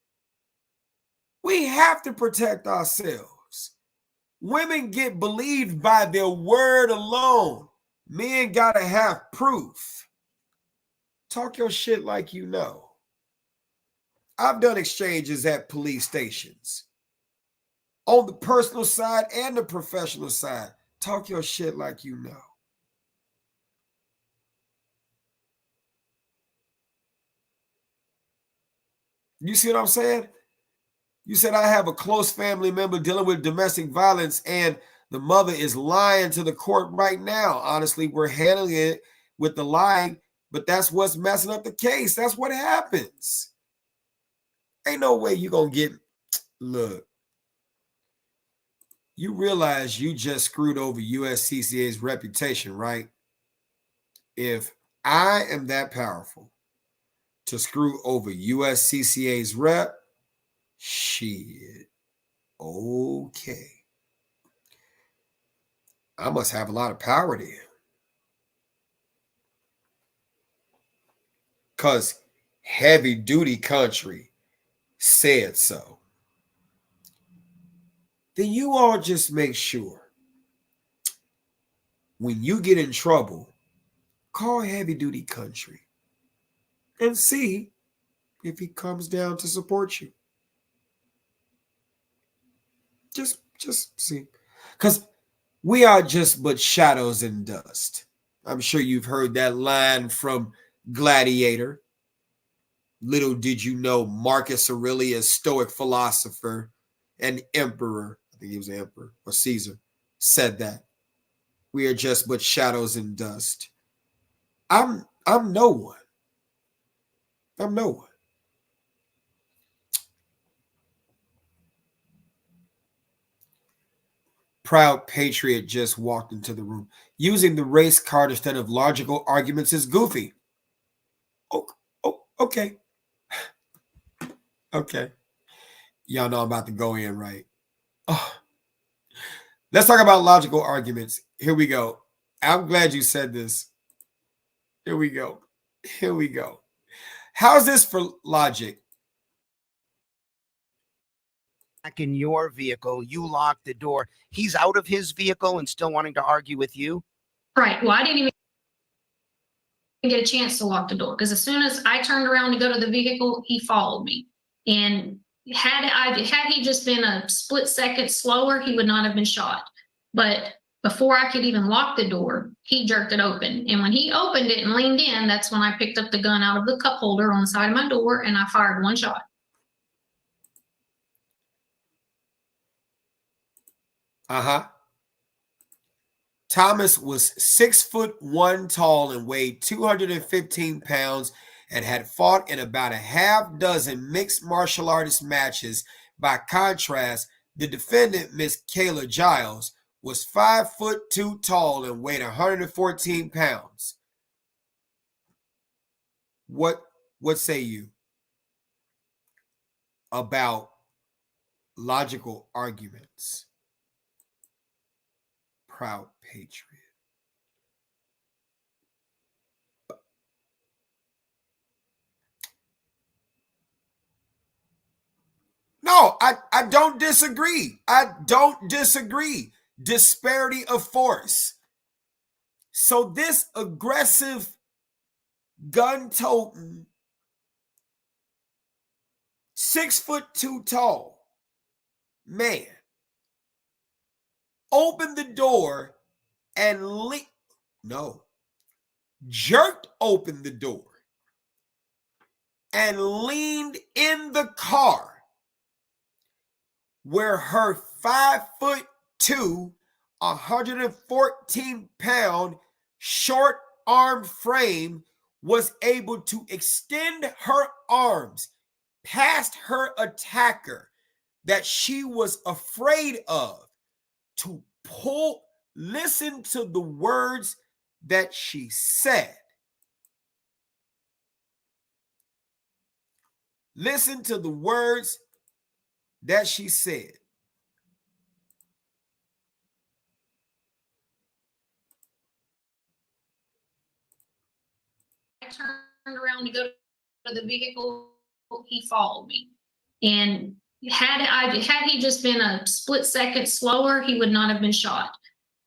We have to protect ourselves. Women get believed by their word alone. Men gotta have proof. Talk your shit like you know. I've done exchanges at police stations. On the personal side and the professional side. Talk your shit like you know. You see what I'm saying? You said I have a close family member dealing with domestic violence and the mother is lying to the court right now. Honestly, we're handling it with the lying, but that's what's messing up the case. That's what happens. Ain't no way you're going to get, look, you realize you just screwed over USCCA's reputation, right? If I am that powerful to screw over USCCA's rep, shit, okay. I must have a lot of power there. Because heavy duty country said so. Then you all just make sure when you get in trouble, call heavy duty country and see if he comes down to support you. Just see. Because we are just but shadows and dust. I'm sure you've heard that line from Gladiator. Little did you know Marcus Aurelius, Stoic philosopher and emperor, I think he was an emperor or Caesar, said that. We are just but shadows and dust. I'm no one. I'm no one. Proud patriot just walked into the room. Using the race card instead of logical arguments is goofy. Oh, okay. Okay. Y'all know I'm about to go in, right? Oh. Let's talk about logical arguments. Here we go. I'm glad you said this. Here we go. Here we go. How's this for logic? Back in your vehicle, you locked the door. He's out of his vehicle and still wanting to argue with you? Right. Well, I didn't even get a chance to lock the door because as soon as I turned around to go to the vehicle, he followed me. And had he just been a split second slower, he would not have been shot. But before I could even lock the door, he jerked it open. And when he opened it and leaned in, that's when I picked up the gun out of the cup holder on the side of my door and I fired one shot. Thomas was 6'1" tall and weighed 215 pounds and had fought in about a half dozen mixed martial artist matches. By contrast, the defendant, Miss Kayla Giles, was 5'2" tall and weighed 114 pounds. What say you about logical arguments? Proud patriot. No, I don't disagree. I don't disagree. Disparity of force. So this aggressive, gun-toting, 6'2" tall man opened the door and jerked open the door and leaned in the car where her 5'2", 114-pound short arm frame was able to extend her arms past her attacker that she was afraid of to pull. Listen to the words that she said. Listen to the words that she said. I turned around to go to the vehicle, he followed me. And had he just been a split second slower, he would not have been shot.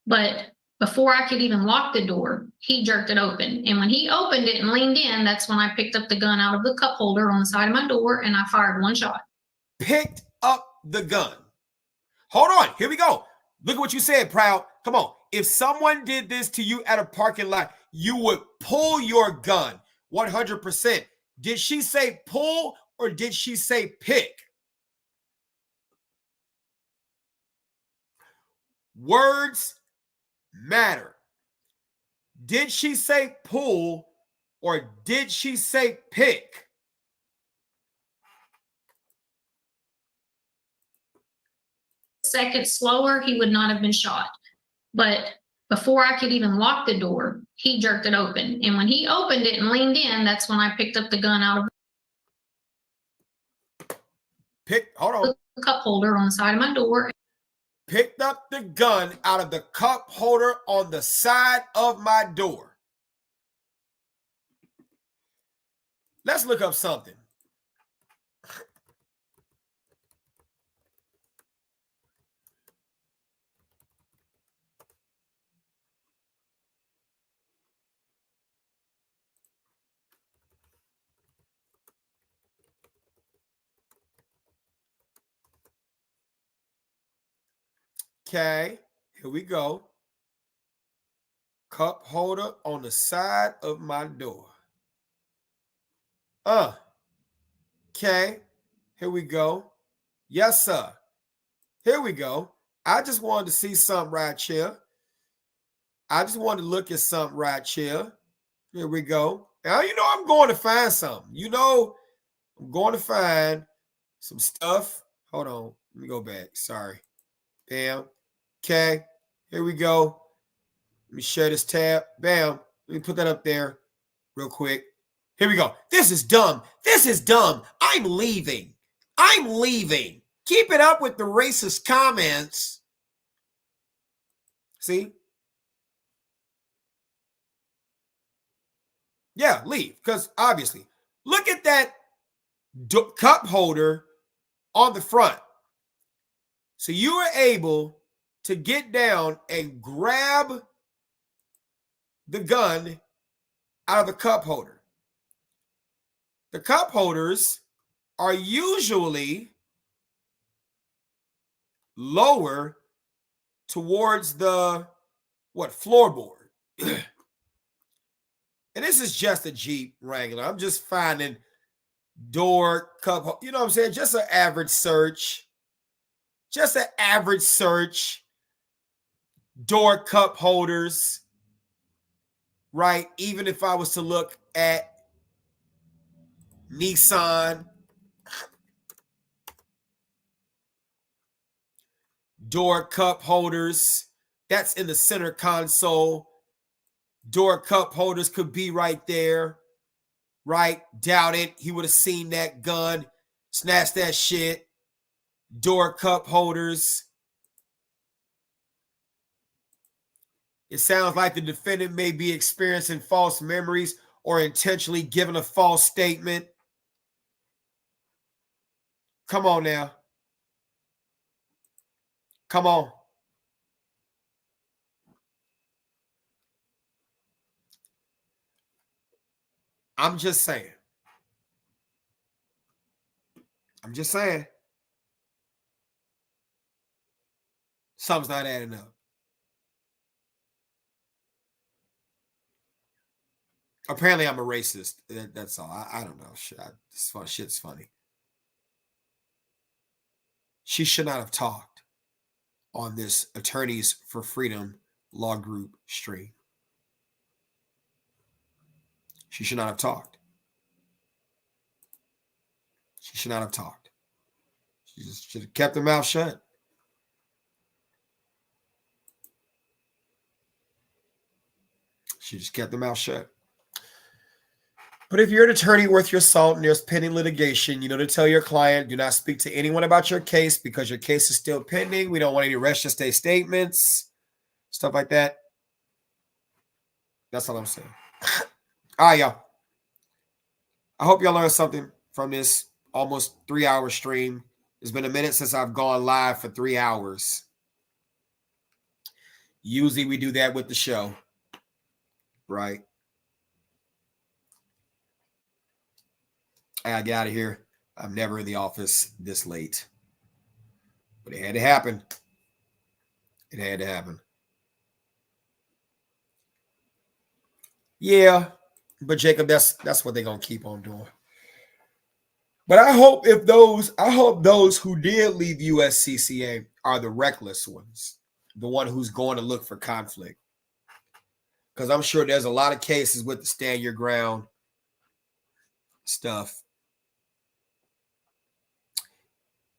But before I could even lock the door, he jerked it open. And when he opened it and leaned in, that's when I picked up the gun out of the cup holder on the side of my door and I fired one shot. Picked up the gun. Hold on, here we go. Look at what you said, Proud. Come on. If someone did this to you at a parking lot, you would pull your gun 100%. Did she say pull or did she say pick? Words matter. Did she say pull or did she say pick? Second slower, he would not have been shot. But before I could even lock the door, he jerked it open. And when he opened it and leaned in, that's when I picked up the gun out of the cup holder on the side of my door. Picked up the gun out of the cup holder on the side of my door. Let's look up something. Okay, here we go. Cup holder on the side of my door. Okay, here we go. Yes, sir. Here we go. I just wanted to see something right here. I just wanted to look at something right here. Here we go. Now, you know, I'm going to find something. You know, I'm going to find some stuff. Hold on. Let me go back. Sorry. Bam. Okay. Here we go. Let me share this tab. Bam. Let me put that up there real quick. Here we go. This is dumb. This is dumb. I'm leaving. I'm leaving. Keep it up with the racist comments. See? Yeah, leave. Because obviously, look at that cup holder on the front. So you were able to get down and grab the gun out of the cup holder. The cup holders are usually lower towards the floorboard. And this is just a Jeep Wrangler. I'm just finding door cup, you know what I'm saying? Just an average search. Just an average search. Door cup holders, right? Even if I was to look at Nissan, door cup holders, that's in the center console. Door cup holders could be right there, right? Doubt it. He would have seen that gun, snatched that shit. Door cup holders. It sounds like the defendant may be experiencing false memories or intentionally giving a false statement. Come on now. Come on. I'm just saying. I'm just saying. Something's not adding up. Apparently, I'm a racist. That's all. I don't know. Shit's funny. She should not have talked on this Attorneys for Freedom Law Group stream. She should not have talked. She should not have talked. She just should have kept her mouth shut. She just kept her mouth shut. But if you're an attorney worth your salt and there's pending litigation, you know to tell your client, do not speak to anyone about your case because your case is still pending. We don't want any rest of state statements, stuff like that. That's all I'm saying. All right, y'all. I hope y'all learned something from this almost 3-hour stream. It's been a minute since I've gone live for 3 hours. Usually we do that with the show, right? I gotta get out of here. I'm never in the office this late. But it had to happen. It had to happen. Yeah, but Jacob, that's what they're gonna keep on doing. But I hope those who did leave USCCA are the reckless ones, the one who's going to look for conflict. Because I'm sure there's a lot of cases with the stand your ground stuff.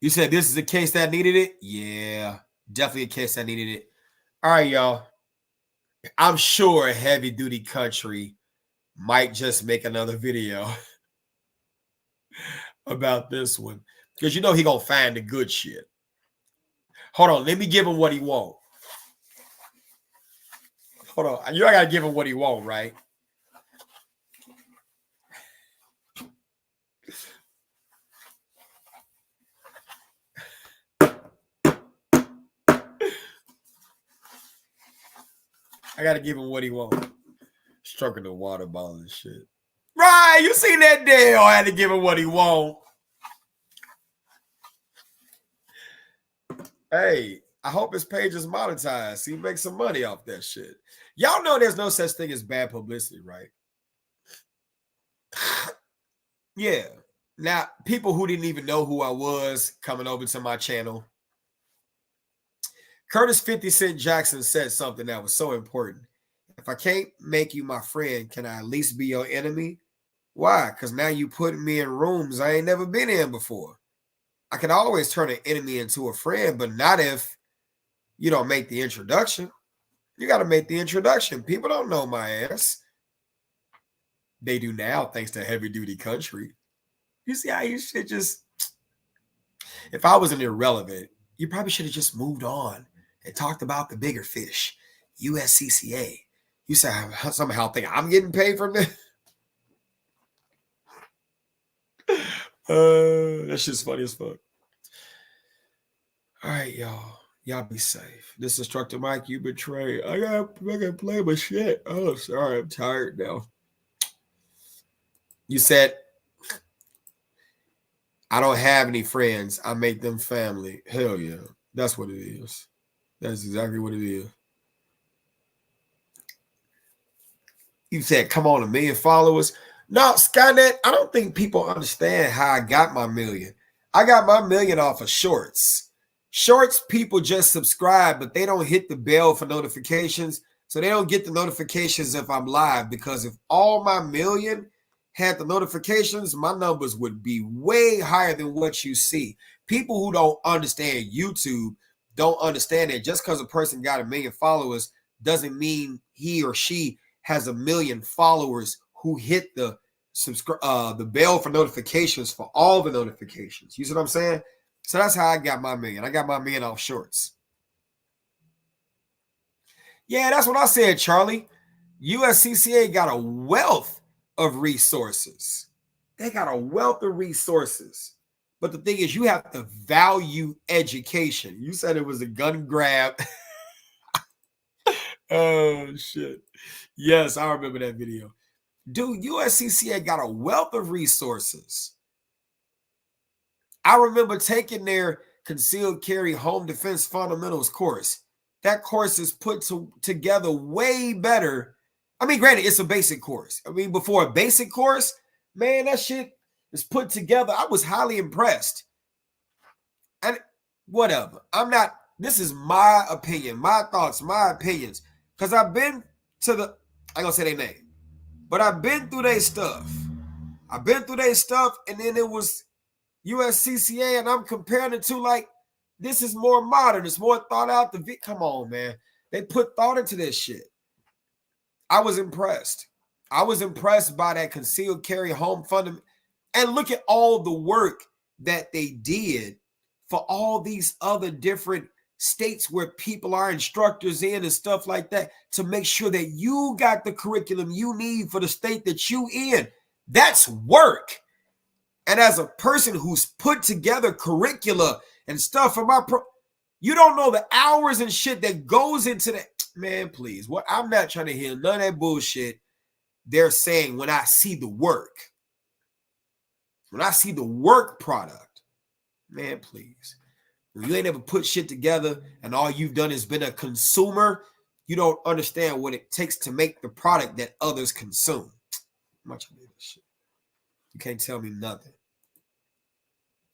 You said this is a case that needed it? Yeah, definitely a case that needed it. All right, y'all. I'm sure Heavy Duty Country might just make another video about this one. Because you know he gonna find the good shit. Hold on, let me give him what he want. Hold on. You gotta give him what he want, right? I gotta give him what he want. Stroking the water ball and shit. Right, you seen that deal. I had to give him what he want. Hey, I hope his page is monetized. He makes some money off that shit. Y'all know there's no such thing as bad publicity, right? Yeah. Now, people who didn't even know who I was coming over to my channel. Curtis 50 Cent Jackson said something that was so important. If I can't make you my friend, can I at least be your enemy? Why? Because now you putting me in rooms I ain't never been in before. I can always turn an enemy into a friend, but not if you don't make the introduction. You got to make the introduction. People don't know my ass. They do now, thanks to Heavy Duty Country. You see how you should just... If I was an irrelevant, you probably should have just moved on and talked about the bigger fish, USCCA. You somehow think I'm getting paid from this? That shit's funny as fuck. All right, y'all. Y'all be safe. This is Instructor Mike. You betray. I gotta play my shit. Oh, sorry. I'm tired now. You said, I don't have any friends. I make them family. Hell yeah. That's what it is. That's exactly what it is. You said, come on, 1 million followers. No, Skynet, I don't think people understand how I got my million. I got my million off of shorts. Shorts, people just subscribe, but they don't hit the bell for notifications. So they don't get the notifications if I'm live, because if all my million had the notifications, my numbers would be way higher than what you see. People who don't understand YouTube don't understand that just because a person got 1 million followers doesn't mean he or she has 1 million followers who hit the bell for notifications for all the notifications. You see what I'm saying? So that's how I got my million. I got my million off shorts. Yeah, that's what I said, Charlie. USCCA got a wealth of resources. They got a wealth of resources. But the thing is, you have to value education. You said it was a gun grab. Oh, shit. Yes, I remember that video. Dude, USCCA got a wealth of resources. I remember taking their concealed carry home defense fundamentals course. That course is put together way better. I mean, granted, it's a basic course. I mean, before a basic course, man, that shit is put together. I was highly impressed. And whatever. This is my opinion, my thoughts, my opinions. Because I've been to I ain't gonna say their name, but I've been through their stuff. And then it was USCCA, and I'm comparing it to, like, this is more modern. It's more thought out. Come on, man. They put thought into this shit. I was impressed. I was impressed by that concealed carry home fundament. And look at all the work that they did for all these other different states where people are instructors in and stuff like that, to make sure that you got the curriculum you need for the state that you in. That's work. And as a person who's put together curricula and stuff for you don't know the hours and shit that goes into that. Man, please. What I'm not trying to hear none of that bullshit they're saying when I see the work. When I see the work product, man, please. When you ain't ever put shit together and all you've done is been a consumer, you don't understand what it takes to make the product that others consume. Much of this shit. You can't tell me nothing.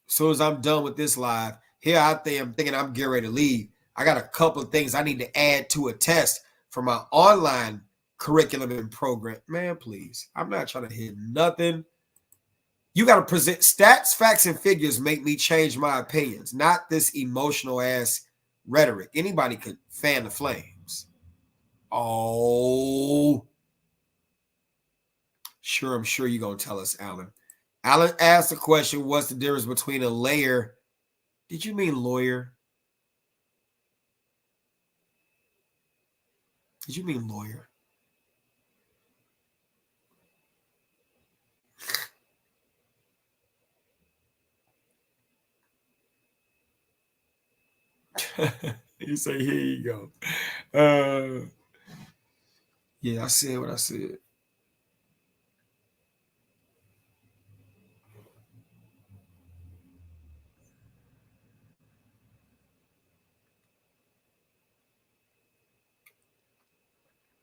As soon as I'm done with this live, here I'm thinking I'm getting ready to leave. I got a couple of things I need to add to a test for my online curriculum and program. Man, please. I'm not trying to hear nothing. You got to present stats, facts, and figures make me change my opinions, not this emotional ass rhetoric. Anybody could fan the flames. Oh. Sure, I'm sure you're going to tell us, Alan. Alan asked the question, what's the difference between a layer? Did you mean lawyer? Did you mean lawyer? You say, here you go. Yeah, I said what I said.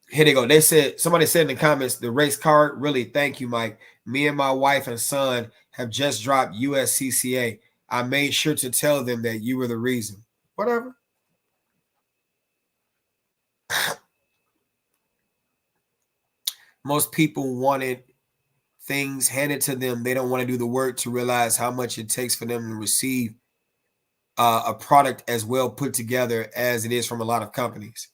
Here they go. Somebody said in the comments, the race card, really, thank you, Mike. Me and my wife and son have just dropped USCCA. I made sure to tell them that you were the reason. Whatever. Most people wanted things handed to them. They don't want to do the work to realize how much it takes for them to receive a product as well put together as it is from a lot of companies.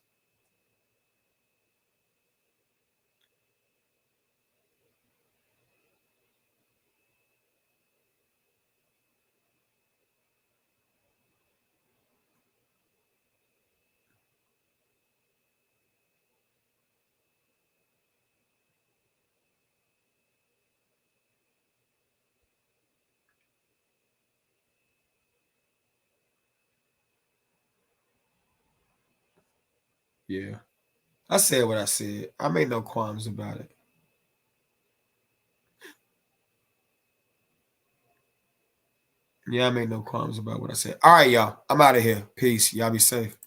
Yeah. I said what I said. I made no qualms about it. Yeah, I made no qualms about what I said. All right, y'all. I'm out of here. Peace. Y'all be safe.